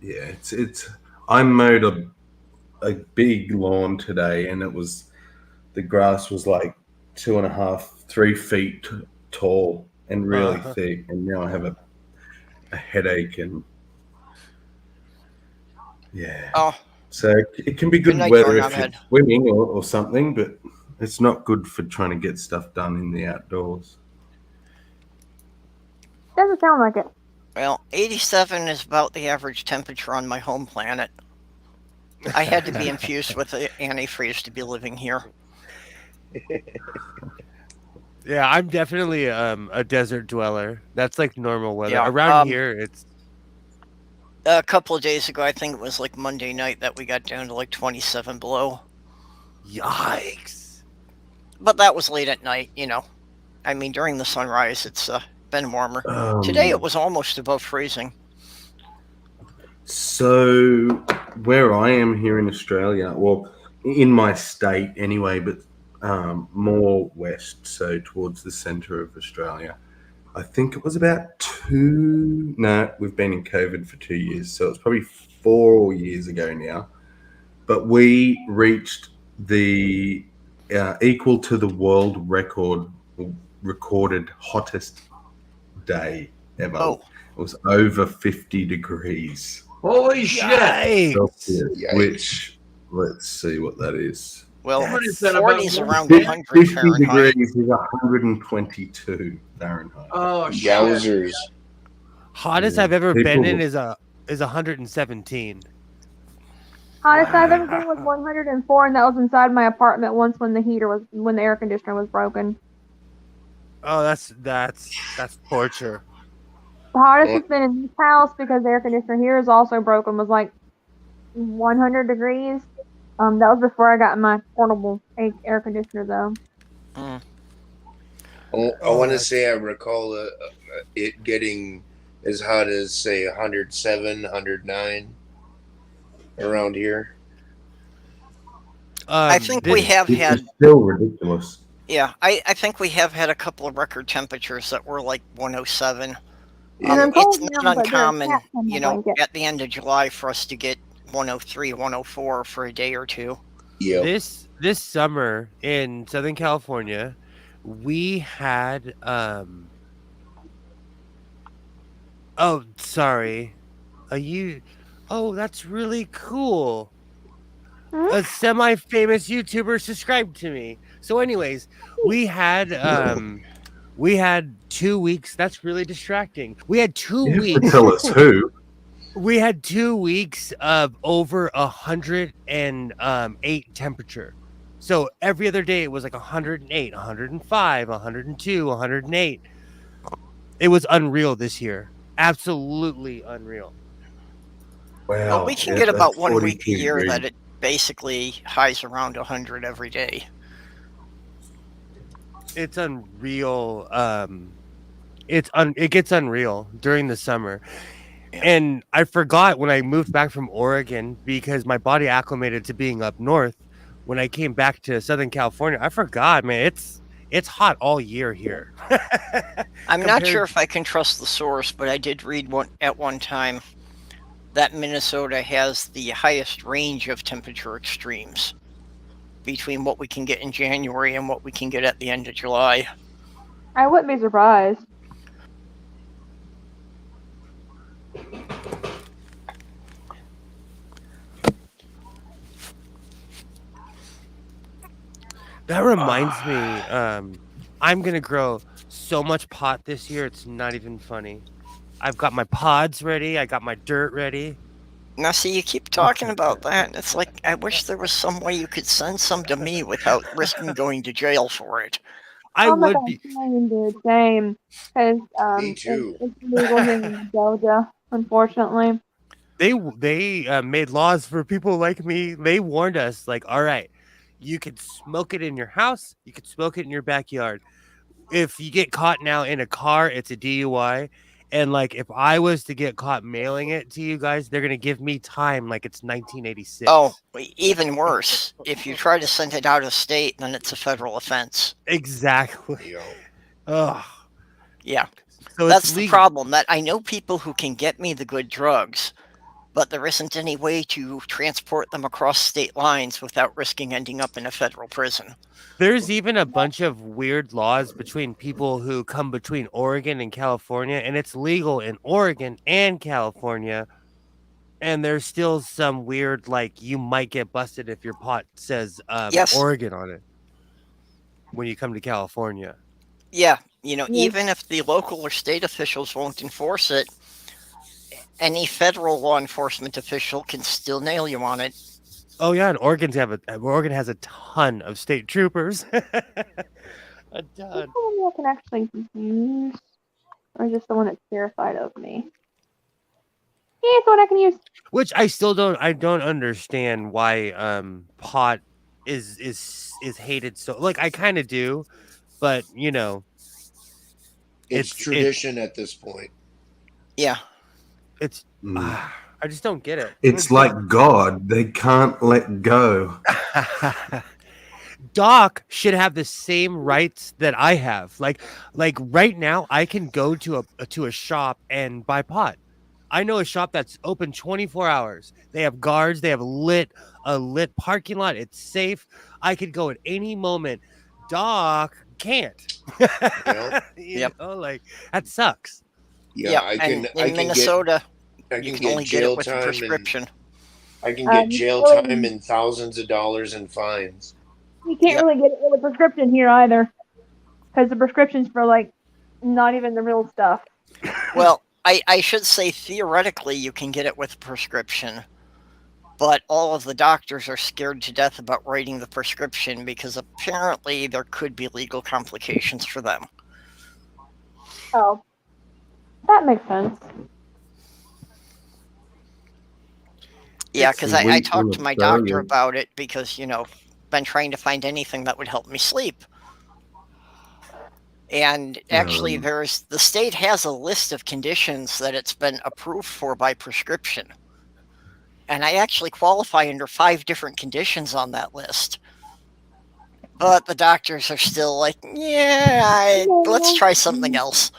Yeah, it's. I mowed a big lawn today, and the grass was like 2.5, 3 feet tall and really thick, and now I have a headache and yeah. Oh. So it can be good weather if you're swimming or something, but it's not good for trying to get stuff done in the outdoors. Doesn't sound like it. Well, 87 is about the average temperature on my home planet. I had to be infused with antifreeze to be living here. Yeah, I'm definitely a desert dweller. That's like normal weather. Yeah, around here, it's... A couple of days ago, I think it was like Monday night, that we got down to like 27 below. Yikes. But that was late at night, I mean, during the sunrise, been warmer. Today it was almost above freezing. So where I am here in Australia, well, in my state anyway, but more west, so towards the centre of Australia, I think it was about we've been in COVID for 2 years, so it's probably 4 years ago now. But we reached the equal to the world recorded hottest day ever. Oh. It was over 50 degrees. Holy shit! Celsius, which, let's see what that is. Well, What is that 40 is about? around 50 100 Fahrenheit. degrees is 122 Fahrenheit. Oh, shit. Yowzers. Hottest I've ever been in is 117. Hottest I've ever been was 104, and that was inside my apartment once when the air conditioner was broken. Oh, that's torture. The hottest it's been in this house, because the air conditioner here is also broken, was like 100 degrees. That was before I got my portable air conditioner, though. I want to say I recall it getting as hot as, say, 107, 109 around here. I think we have had. Still ridiculous. Yeah, I think we have had a couple of record temperatures that were like 107. Yeah. It's not uncommon, at the end of July for us to get 103, 104 for a day or two. Yeah. This summer in Southern California, we had oh, sorry. That's really cool. A semi-famous YouTuber subscribed to me. So anyways, we had 2 weeks. That's really distracting. We had 2 weeks. Tell us who. We had 2 weeks of over 108 temperature. So every other day it was like 108, 105, 102, 108. It was unreal this year. Absolutely unreal. Wow. Well, we can get about 1 week a year that it basically highs around 100 every day. It's unreal. It gets unreal during the summer. And I forgot when I moved back from Oregon, because my body acclimated to being up north. When I came back to Southern California, I forgot, man. It's hot all year here. I'm not sure if I can trust the source, but I did read at one time that Minnesota has the highest range of temperature extremes between what we can get in January and what we can get at the end of July. I wouldn't be surprised. That reminds me, I'm going to grow so much pot this year, it's not even funny. I've got my pods ready. I got my dirt ready. Now, see, you keep talking about that. It's like, I wish there was some way you could send some to me without risking going to jail for it. I would be. Same. Because Me too. it's illegal here in Georgia, unfortunately. They made laws for people like me. They warned us, like, all right, you could smoke it in your house. You could smoke it in your backyard. If you get caught now in a car, it's a DUI. And like, if I was to get caught mailing it to you guys, they're gonna give me time like it's 1986. Oh, even worse. If you try to send it out of state, then it's a federal offense. Exactly. Oh, yeah. So that's the problem. That I know people who can get me the good drugs, but there isn't any way to transport them across state lines without risking ending up in a federal prison. There's even a bunch of weird laws between people who come between Oregon and California, and it's legal in Oregon and California. And there's still some weird, like, you might get busted if your pot says Oregon on it when you come to California. Yeah, even if the local or state officials won't enforce it, any federal law enforcement official can still nail you on it. Oh yeah, and Oregon has a ton of state troopers. A ton. Is the one I can actually use, or just the one that's terrified of me? Yeah, it's the one I can use. Which I don't understand why pot is hated so. Like, I kind of do, but It's tradition at this point. Yeah. It's I just don't get it. It's like God. They can't let go. Doc should have the same rights that I have. Like right now, I can go to a shop and buy pot. I know a shop that's open 24 hours. They have guards. They have a lit parking lot. It's safe. I could go at any moment. Doc can't. You know, like that sucks. Yeah, I can. In Minnesota, you can only get it with a prescription. I can get jail time and thousands of dollars in fines. You can't really get it with a prescription here either, because the prescription's for like not even the real stuff. Well, I should say theoretically you can get it with a prescription, but all of the doctors are scared to death about writing the prescription because apparently there could be legal complications for them. Oh, that makes sense. Yeah, because I talked to my doctor about it because, you know, been trying to find anything that would help me sleep. And actually, the state has a list of conditions that it's been approved for by prescription. And I actually qualify under 5 different conditions on that list. But the doctors are still like, let's try something else.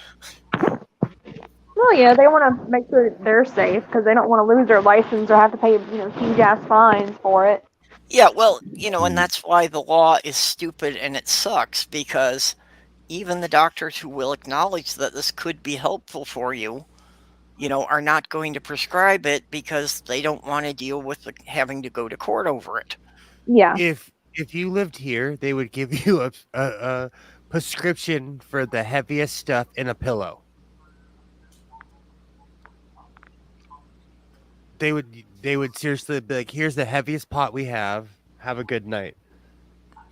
Well, yeah, they want to make sure they're safe because they don't want to lose their license or have to pay, huge ass fines for it. Yeah, well, and that's why the law is stupid and it sucks, because even the doctors who will acknowledge that this could be helpful for you, are not going to prescribe it because they don't want to deal with having to go to court over it. Yeah. If you lived here, they would give you a prescription for the heaviest stuff in a pillow. They would seriously be like, here's the heaviest pot we have. Have a good night.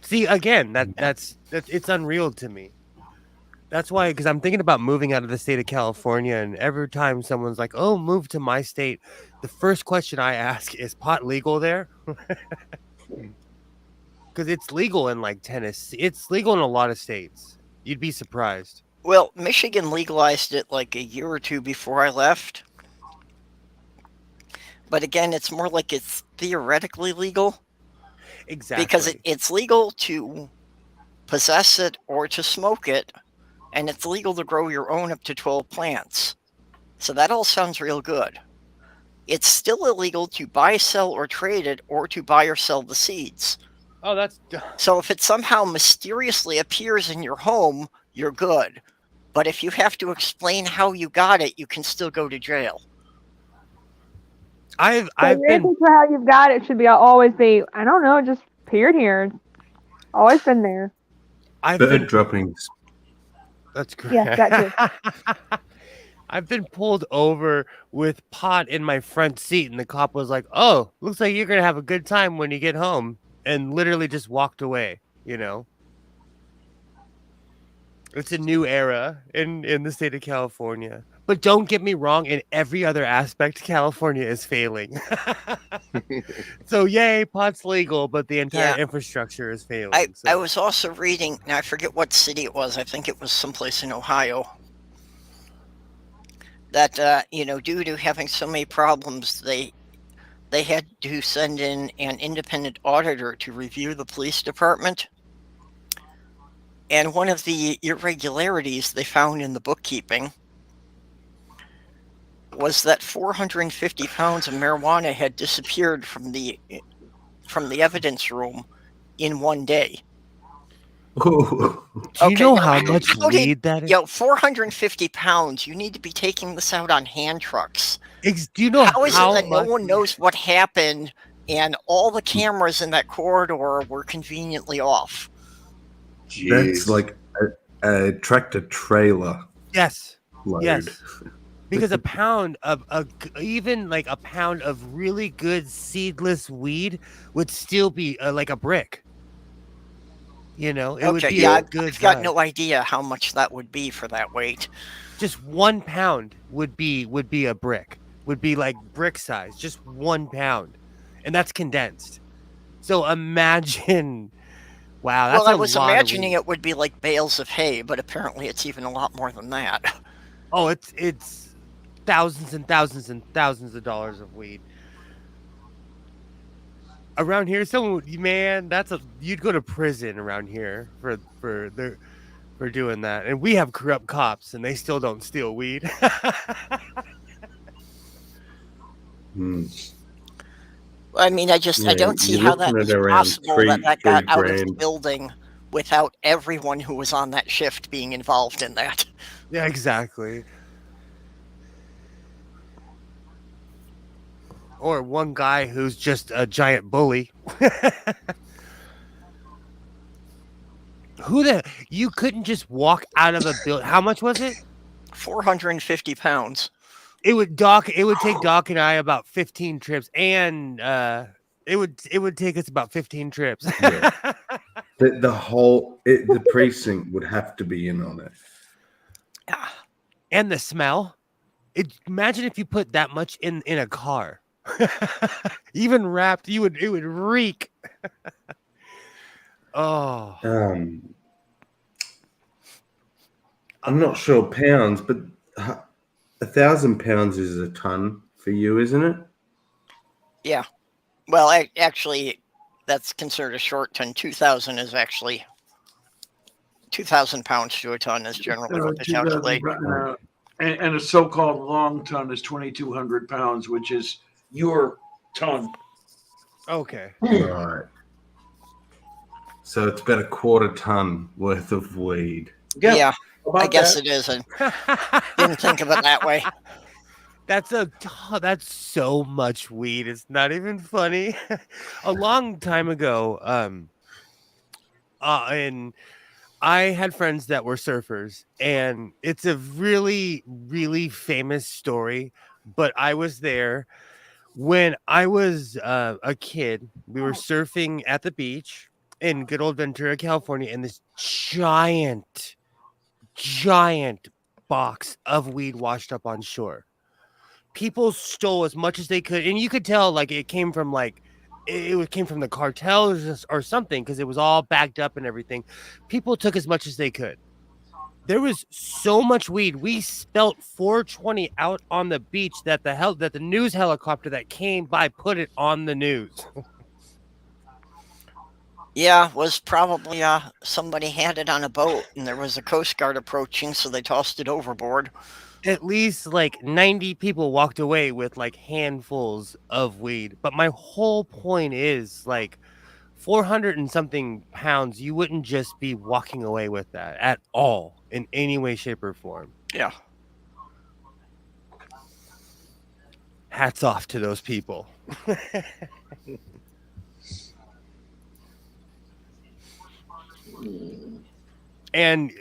See, again, that's it's unreal to me. That's why, because I'm thinking about moving out of the state of California, and every time someone's like, oh, move to my state, the first question I ask is, pot legal there? Because it's legal in like Tennessee. It's legal in a lot of states. You'd be surprised. Well, Michigan legalized it like a year or two before I left. But again, it's more like it's theoretically legal. Exactly. Because it's legal to possess it or to smoke it, and it's legal to grow your own up to 12 plants. So that all sounds real good. It's still illegal to buy, sell, or trade it, or to buy or sell the seeds. Oh, that's... So if it somehow mysteriously appears in your home, you're good. But if you have to explain how you got it, you can still go to jail. I've been for how you've got it should always be, I don't know, just appeared here. Always been there. Bird droppings. That's great. Yeah, that too. I've been pulled over with pot in my front seat, and the cop was like, oh, looks like you're gonna have a good time when you get home, and literally just walked away. It's a new era in the state of California. But don't get me wrong, in every other aspect, California is failing. So, yay, pot's legal, but the entire infrastructure is failing. I was also reading, now I forget what city it was, I think it was someplace in Ohio, that, due to having so many problems, they had to send in an independent auditor to review the police department. And one of the irregularities they found in the bookkeeping was that 450 pounds of marijuana had disappeared from the evidence room in one day. Do you know how much weed that is? 450 pounds. You need to be taking this out on hand trucks. Do you know how is it that no one knows what happened and all the cameras in that corridor were conveniently off? Jeez. That's like a tractor trailer. Yes. Load. Yes. Because a pound of really good seedless weed would still be like a brick. It would be a good. I've got no idea how much that would be for that weight. Just 1 pound would be a brick. Would be like brick size. Just 1 pound, and that's condensed. So imagine Wow, that's well, I a was lot imagining of weed. it would be like bales of hay, but apparently it's even a lot more than that. Oh, it's thousands and thousands and thousands of dollars of weed. Around here, man, you'd go to prison around here for doing that. And we have corrupt cops, and they still don't steal weed. I mean, I don't see how that is possible that got out of the building without everyone who was on that shift being involved in that. Yeah, exactly. Or one guy who's just a giant bully. You couldn't just walk out of a building. How much was it? 450 pounds. It would take Doc and I about 15 trips, and it would take us about 15 trips. Yeah. The precinct would have to be in on it. Yeah. And the smell. Imagine if you put that much in a car. Even wrapped, it would reek. Oh. I'm not sure pounds, but 1,000 pounds is a ton for you, isn't it? Yeah. Well, actually, that's considered a short ton. 2,000 is actually 2,000 pounds to a ton is generally what they calculate. And a so-called long ton is 2,200 pounds, which is your ton. Okay. Right. So it's about a quarter ton worth of weed. Yeah. I guess it is. I didn't think of it that way. That's so much weed. It's not even funny. A long time ago, and I had friends that were surfers, and it's a really, really famous story. But I was there when I was a kid. We were surfing at the beach in good old Ventura, California, and this giant box of weed washed up on shore. People stole as much as they could, and you could tell like it came from the cartels or something, because it was all bagged up and everything. People took as much as they could. There was so much weed. We spelt 420 out on the beach that the news helicopter that came by put it on the news. Yeah, was probably somebody had it on a boat and there was a Coast Guard approaching, so they tossed it overboard. At least like 90 people walked away with like handfuls of weed. But my whole point is like 400 and something pounds, you wouldn't just be walking away with that at all in any way, shape, or form. Yeah. Hats off to those people. And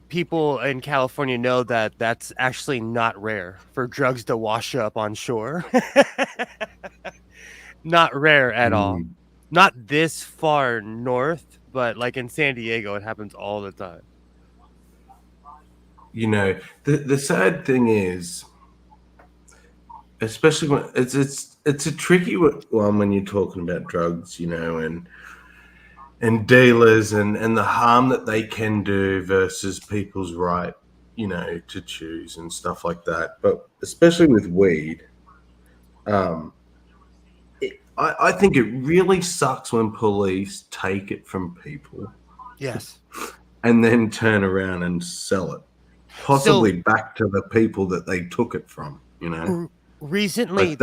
people in California know that that's actually not rare for drugs to wash up on shore. Not rare at all. Not this far north, but like in San Diego, it happens all the time. You know, the sad thing is, especially when it's a tricky one when you're talking about drugs, you know, and dealers and the harm that they can do versus people's right, you know, to choose and stuff like that. But especially with weed, I think it really sucks when police take it from people. Yes. And then turn around and sell it, possibly back to the people that they took it from, you know. Recently,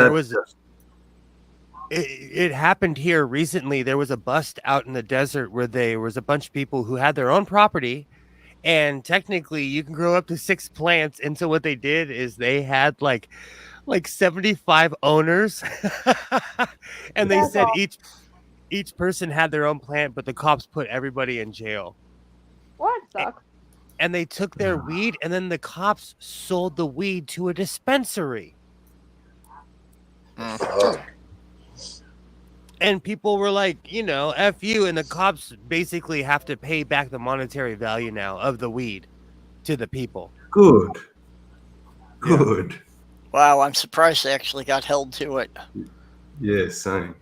it happened here recently. There was a bust out in the desert where there was a bunch of people who had their own property, and technically you can grow up to 6 plants. And so what they did is they had like 75 owners and they said each person had their own plant, but the cops put everybody in jail. What sucks? And they took their weed, and then the cops sold the weed to a dispensary. And people were like, you know, F you. And the cops basically have to pay back the monetary value now of the weed to the people. Good. Wow, I'm surprised they actually got held to it. Yeah, same.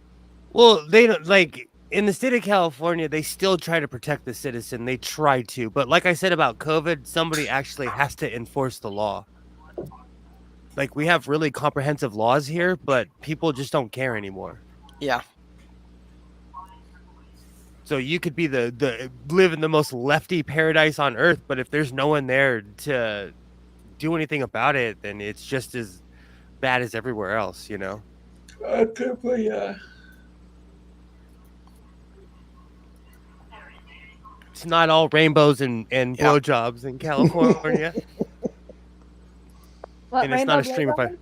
Well, they don't like in the state of California, they still try to protect the citizen. They try to, but like I said about COVID, somebody actually has to enforce the law. Like, we have really comprehensive laws here, but people just don't care anymore. Yeah. So you could be the live in the most lefty paradise on earth, but if there's no one there to do anything about it, then it's just as bad as everywhere else, you know? Yeah. It's not all rainbows and blowjobs in California. What, and it's not a stream of fire.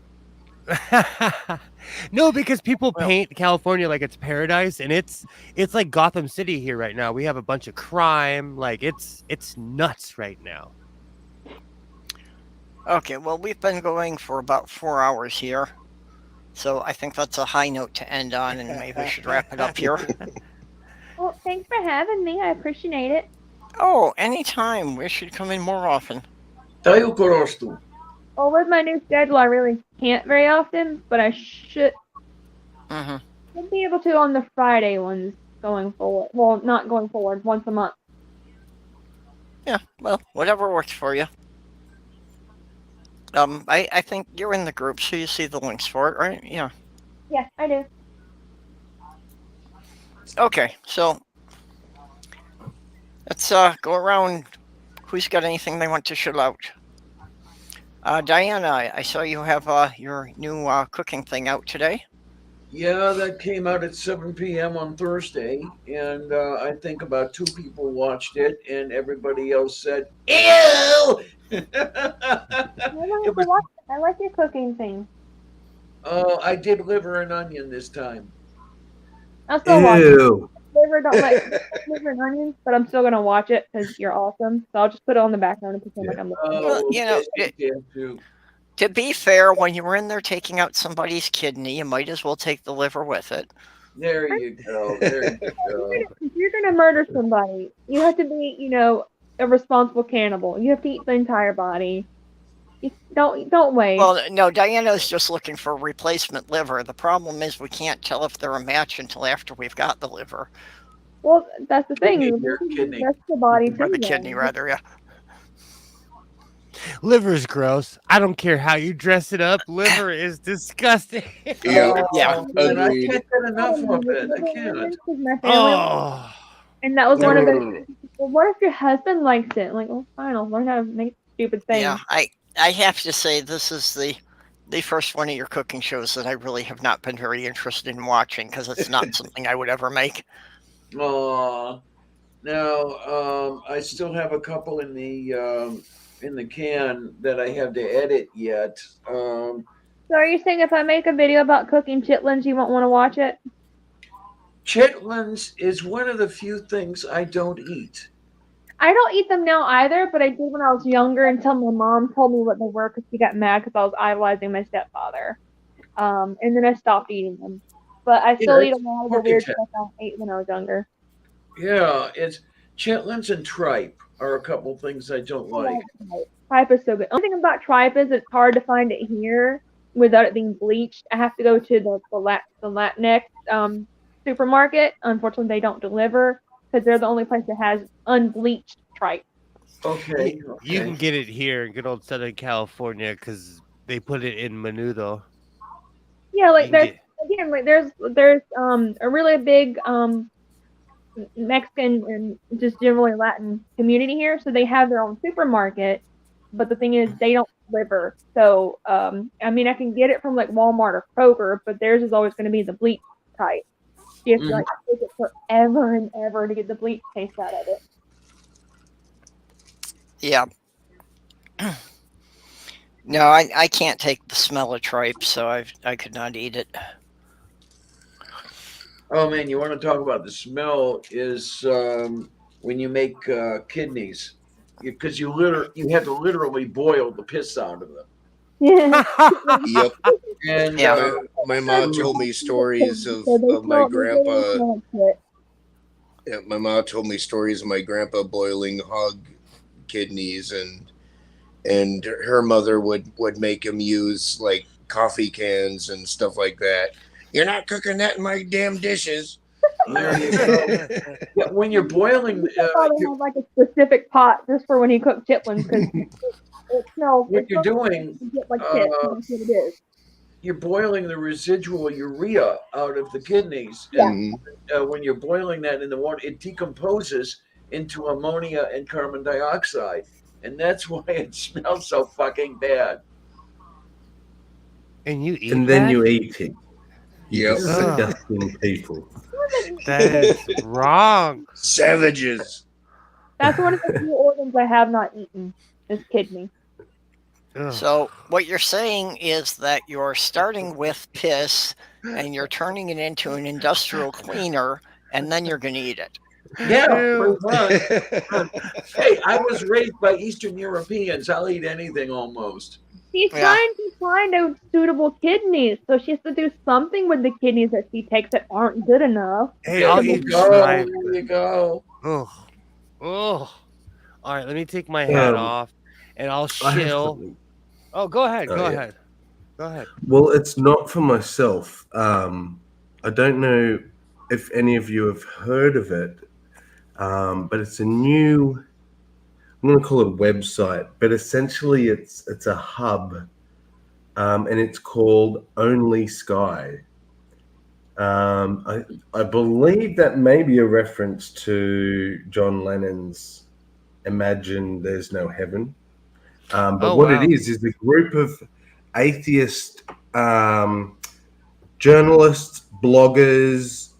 No, because people paint California like it's paradise, and it's like Gotham City here right now. We have a bunch of crime. Like, it's nuts right now. Okay, well, we've been going for about 4 hours here. So I think that's a high note to end on, and maybe we should wrap it up here. Well, thanks for having me. I appreciate it. Oh, anytime. We should come in more often. Tayo korostu. Well, with my new schedule, I really can't very often, but I should be able to on the Friday ones going forward. Well, not going forward, once a month. Yeah, well, whatever works for you. I think you're in the group, so you see the links for it, right? Yeah. Yeah, I do. Okay, so let's go around. Who's got anything they want to shout out? Diana, I saw you have your new cooking thing out today. Yeah, that came out at 7 p.m. on Thursday, and I think about 2 people watched it, and everybody else said, "Ew!" I like your cooking thing. I did liver and onion this time. I'll still watch it. Liver don't like liver and onions, but I'm still gonna watch it because you're awesome. So I'll just put it on the background and pretend like I'm looking. Well, you know, to be fair, when you were in there taking out somebody's kidney, you might as well take the liver with it. There you go. There you go. If you're gonna murder somebody, you have to be, you know, a responsible cannibal. You have to eat the entire body. You don't wait. Well, no, Diana's just looking for a replacement liver. The problem is we can't tell if they're a match until after we've got the liver. Well, that's the thing. Kidney. That's the body Or the too, kidney, rather, yeah. Liver's gross. I don't care how you dress it up. Liver is disgusting. Yeah, And I agreed. can't get enough of it. I can't. Oh. And that was one of the. Well, what if your husband likes it? Like, well, fine, I'll learn how to make stupid things. Yeah, I have to say this is the first one of your cooking shows that I really have not been very interested in watching because it's not something I would ever make. Now, I still have a couple in the can that I have to edit yet. So are you saying if I make a video about cooking chitlins, you won't want to watch it? Chitlins is one of the few things I don't eat. I don't eat them now either, but I did when I was younger until my mom told me what they were because she got mad because I was idolizing my stepfather. And then I stopped eating them. But I still eat a lot of the weird stuff I ate when I was younger. Yeah, it's chitlins and tripe are a couple things I don't like. Tripe is so good. The only thing about tripe is it's hard to find it here without it being bleached. I have to go to the Latinx supermarket. Unfortunately, they don't deliver because they're the only place that has unbleached tripe. Okay. You can get it here in good old Southern California because they put it in menudo. Yeah, like there's a really big Mexican and just generally Latin community here, so they have their own supermarket. But the thing is, they don't deliver. So I mean, I can get it from like Walmart or Kroger, but theirs is always going to be the bleach type. You have to like take it forever and ever to get the bleach taste out of it. Yeah. No, I can't take the smell of tripe, so I could not eat it. Oh man, you want to talk about the smell is when you make kidneys, because you have to literally boil the piss out of them. Yeah. Yep. And my mom told me stories of my grandpa. Yeah, my mom told me stories of my grandpa boiling hog kidneys, and her mother would make him use like coffee cans and stuff like that. You're not cooking that in my damn dishes. There you go. Yeah, when you're boiling, I thought they had like a specific pot just for when he cooked chitlins because it smells. what you're doing, You get like shit. That's what it is. you're boiling the residual urea out of the kidneys. Yeah. And when you're boiling that in the water, it decomposes into ammonia and carbon dioxide. And that's why it smells so fucking bad. And you eat And then that? you eat it. You Yep. disgusting people. That is wrong. Savages. That's one of the few organs I have not eaten. Is kidney. Ugh. So what you're saying is that you're starting with piss and you're turning it into an industrial cleaner, and then you're going to eat it. Yeah, Ew. pretty much. Hey, I was raised by Eastern Europeans. I'll eat anything almost. She's Yeah. trying to find out suitable kidneys, so she has to do something with the kidneys that she takes that aren't good enough. Hey, There I'll you eat go. my. There you go. Oh, oh. All right, let me take my hat Um, off, and I'll I have chill. something. Oh, go ahead. Oh, Go yeah. ahead. Go ahead. Well, it's not for myself. I don't know if any of you have heard of it, but it's a new, I'm going to call it a website, but essentially it's a hub, and it's called Only Sky. I believe that may be a reference to John Lennon's Imagine There's No Heaven. But Oh, what wow. it is a group of atheist journalists, bloggers,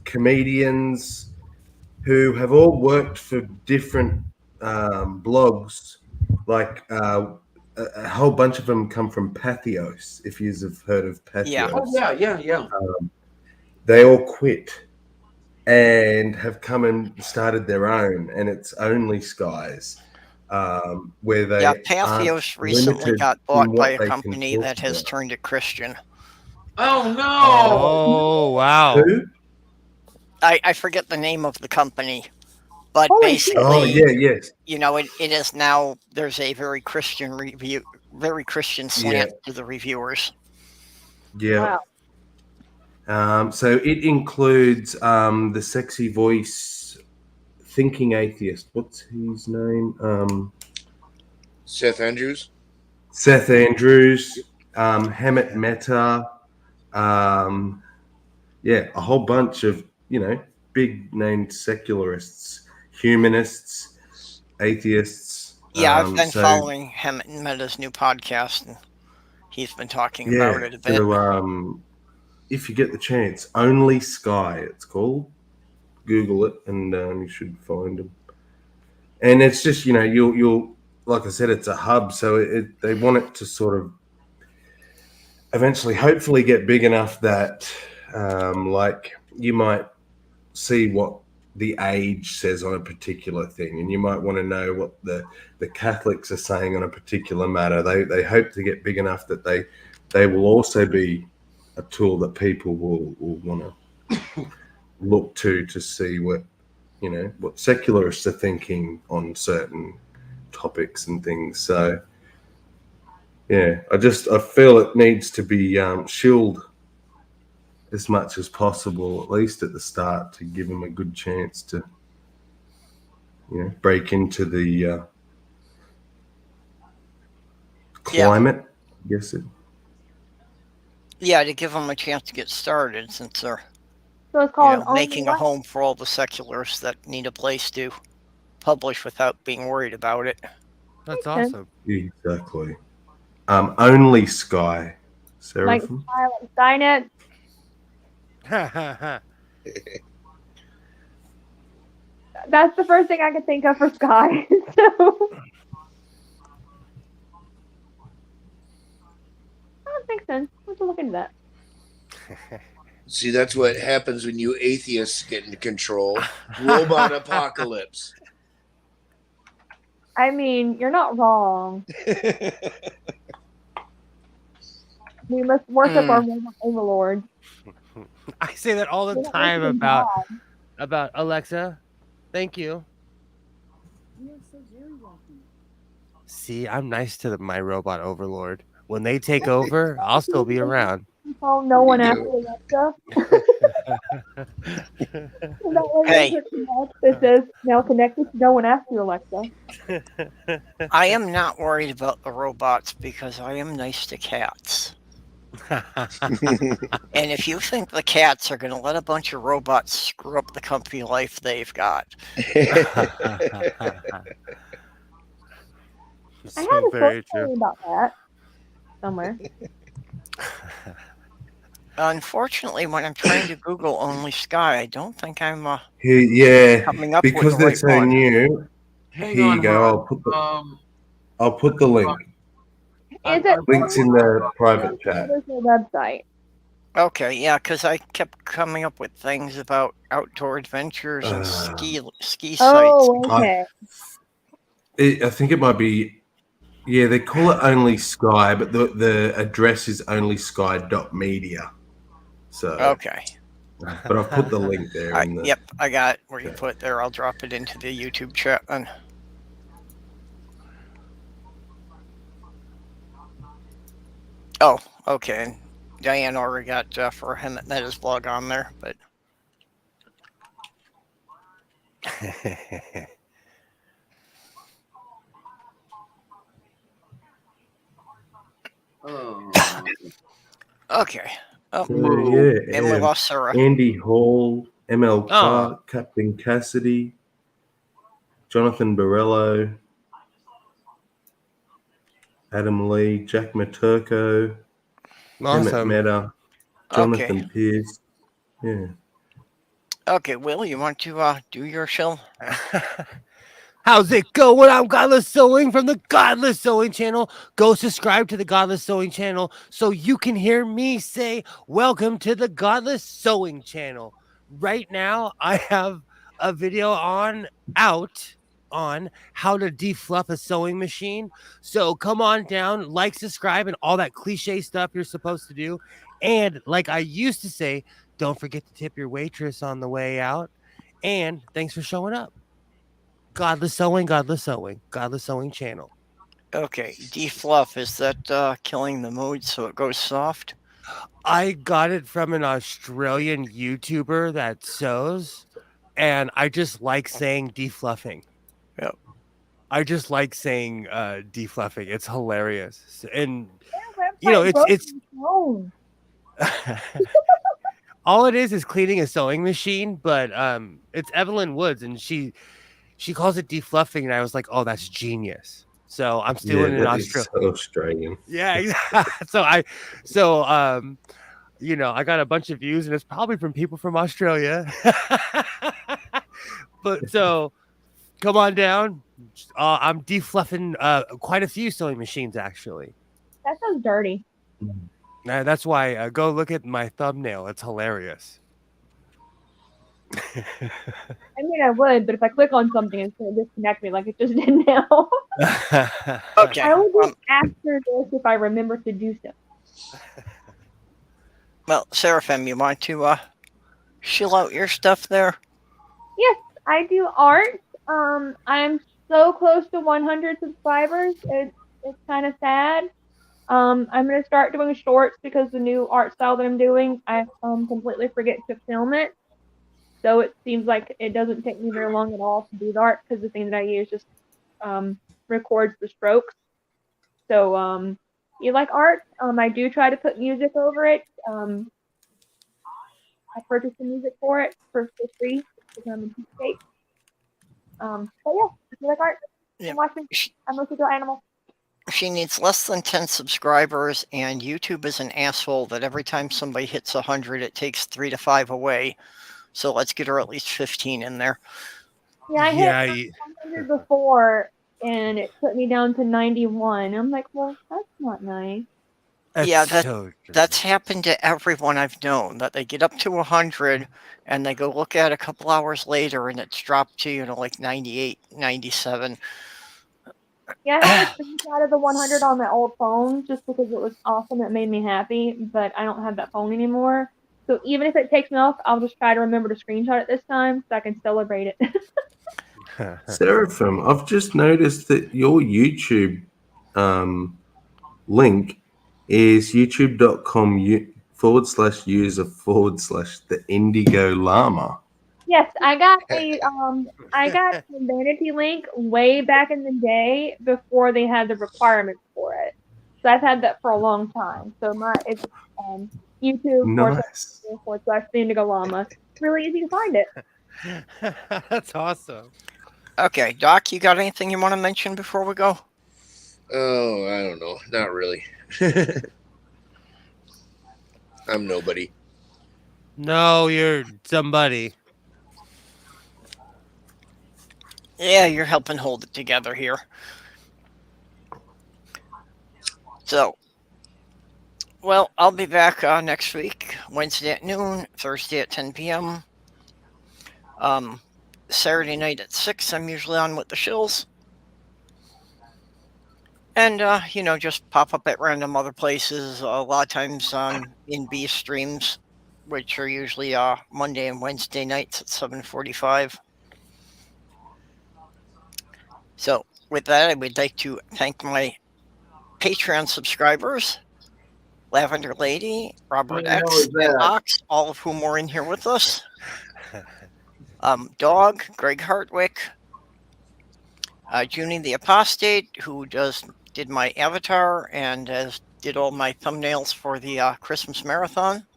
comedians who have all worked for different blogs. Like a whole bunch of them come from Pathos, if you have heard of Pathos. Yeah. Oh, yeah. They all quit and have come and started their own, and it's Only Skies. Where they Yeah, Pathos recently limited got in bought what by a they can company talk that has about. turned it Christian. Oh, no. Oh, wow. Who? I forget the name of the company, but Holy shit. basically, Oh yeah, yes. you know, it is now, there's a very Christian slant to the reviewers. Yeah. Wow. So it includes the sexy voice thinking atheist. What's his name? Seth Andrews. Seth Andrews, Hemet Mehta, yeah, a whole bunch of, big named secularists, humanists, atheists. Yeah, I've been following Hemet Mehta's new podcast, and he's been talking about it a bit. So if you get the chance, Only Sky, it's called. Google it, and you should find them. And it's just, you'll like I said, it's a hub, so they want it to sort of eventually, hopefully, get big enough that, like, you might see what the age says on a particular thing, and you might want to know what the Catholics are saying on a particular matter. They hope to get big enough that they will also be a tool that people will want to look to see what secularists are thinking on certain topics and things. So yeah, I feel it needs to be shielded as much as possible, at least at the start, to give them a good chance to break into the climate. I guess it. Yeah, to give them a chance to get started, since they're So it's called making a home for all the secularists that need a place to publish without being worried about it. That's awesome. Exactly. Only Sky. Seraphim? Like Skynet. That's the first thing I could think of for Sky. So that makes sense. Let's look into that. See, that's what happens when you atheists get into control. Robot apocalypse. I mean, you're not wrong. We must worship our overlord. I say that all the We're not time worshiping about Alexa. Thank you. See, I'm nice to my robot overlord. When they take over, I'll still be around. God. No one after Alexa. Hey. It says now connected to Go and Ask You, Alexa. I am not worried about the robots because I am nice to cats. And if you think the cats are going to let a bunch of robots screw up the comfy life they've got, I have a short story about that somewhere. unfortunately, when I'm trying to Google Only Sky, I don't think I'm Yeah, coming up because with the they're right so one. new. Hang Here on, you go. Ron. I'll put the link. Is it Links in the private chat. There's no website. Okay, yeah, because I kept coming up with things about outdoor adventures and ski sites. Oh, okay. I think it might be. Yeah, they call it Only Sky, but the address is onlysky.media. So Okay. but I've put the link there. Yep, I got it where you put it there. I'll drop it into the YouTube chat then. Oh, okay. And Diane already got for him at his blog on there, but okay. Oh, yeah, and we lost Sarah. Andy Hall, ML Clark, Captain Cassidy, Jonathan Borello, Adam Lee, Jack Maturko, Emmett Meta, Jonathan Pierce. Yeah. Okay, Will, you want to do your show? How's it going? I'm Godless Sewing from the Godless Sewing channel. Go subscribe to the Godless Sewing channel so you can hear me say, welcome to the Godless Sewing channel. Right now, I have a video out on how to defluff a sewing machine. So come on down, like, subscribe, and all that cliche stuff you're supposed to do. And like I used to say, don't forget to tip your waitress on the way out. And thanks for showing up. Godless Sewing, Godless Sewing, Godless Sewing channel. Okay, defluff, is that killing the mood so it goes soft? I got it from an Australian YouTuber that sews, and I just like saying defluffing. Yep. I just like saying defluffing. It's hilarious. And you know, it's all it is cleaning a sewing machine, but it's Evelyn Woods, and she calls it defluffing, and I was like, oh, that's genius. So I'm still in Australia. So Australian. Yeah, exactly. So you know, I got a bunch of views, and it's probably from people from Australia. But so come on down. I'm defluffing quite a few sewing machines, actually. That sounds dirty. That's why go look at my thumbnail. It's hilarious. I mean, I would, but if I click on something, it's going to disconnect me like it just did now. Okay. I will do after this if I remember to do so. Well, Seraphim, you want to shill out your stuff there? Yes, I do art. I'm so close to 100 subscribers. It's kind of sad. I'm going to start doing shorts because the new art style that I'm doing, I completely forget to film it. So it seems like it doesn't take me very long at all to do the art because the thing that I use just records the strokes. So you like art? I do try to put music over it. I purchased the music for it for free because I'm a cheapskate. But yeah, if you like art, you can watch me. I'm mostly do animals. She needs less than 10 subscribers, and YouTube is an asshole that every time somebody hits 100, it takes 3 to 5 away. So let's get her at least 15 in there. Yeah, I hit 100 before, and it put me down to 91. I'm like, well, that's not nice. That's happened to everyone I've known, that they get up to 100, and they go look at it a couple hours later, and it's dropped to, like 98, 97. Yeah, I had a screenshot of the 100 on my old phone just because it was awesome. It made me happy, but I don't have that phone anymore. So even if it takes me off, I'll just try to remember to screenshot it this time so I can celebrate it. Seraphim, I've just noticed that your YouTube link is youtube.com/ /user/the Indigo Llama. Yes, I got a vanity link way back in the day before they had the requirements for it. So I've had that for a long time. So it's YouTube Nice. /the Indigo Llama. It's really easy to find it. That's awesome. Okay, Doc, you got anything you want to mention before we go? Oh, I don't know. Not really. I'm nobody. No, you're somebody. Yeah, you're helping hold it together here. So, well, I'll be back next week, Wednesday at noon, Thursday at 10 p.m. Saturday night at 6, I'm usually on with the shills. And, just pop up at random other places, a lot of times in B streams, which are usually Monday and Wednesday nights at 7:45. So, with that, I would like to thank my Patreon subscribers, Lavender Lady, Robert X, and Ox, all of whom were in here with us. Dog, Greg Hartwick, Jyuni the Apostate, who did my avatar and did all my thumbnails for the Christmas marathon,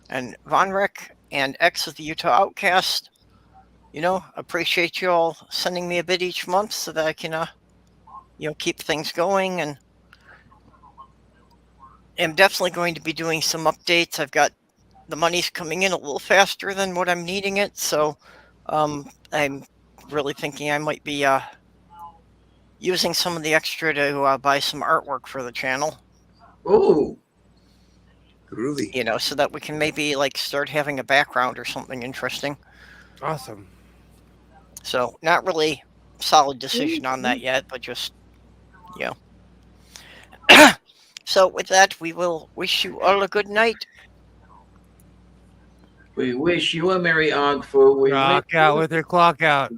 and Vonrek and X of the Utah Outcast. Appreciate you all sending me a bit each month so that I can, keep things going. And I'm definitely going to be doing some updates. I've got the money's coming in a little faster than what I'm needing it, so I'm really thinking I might be using some of the extra to buy some artwork for the channel. Oh, groovy. So that we can maybe start having a background or something interesting. Awesome. So not really solid decision on that yet, but just So with that, we will wish you all a good night. We wish you a Merry Ogfu. Rock out with your clock out.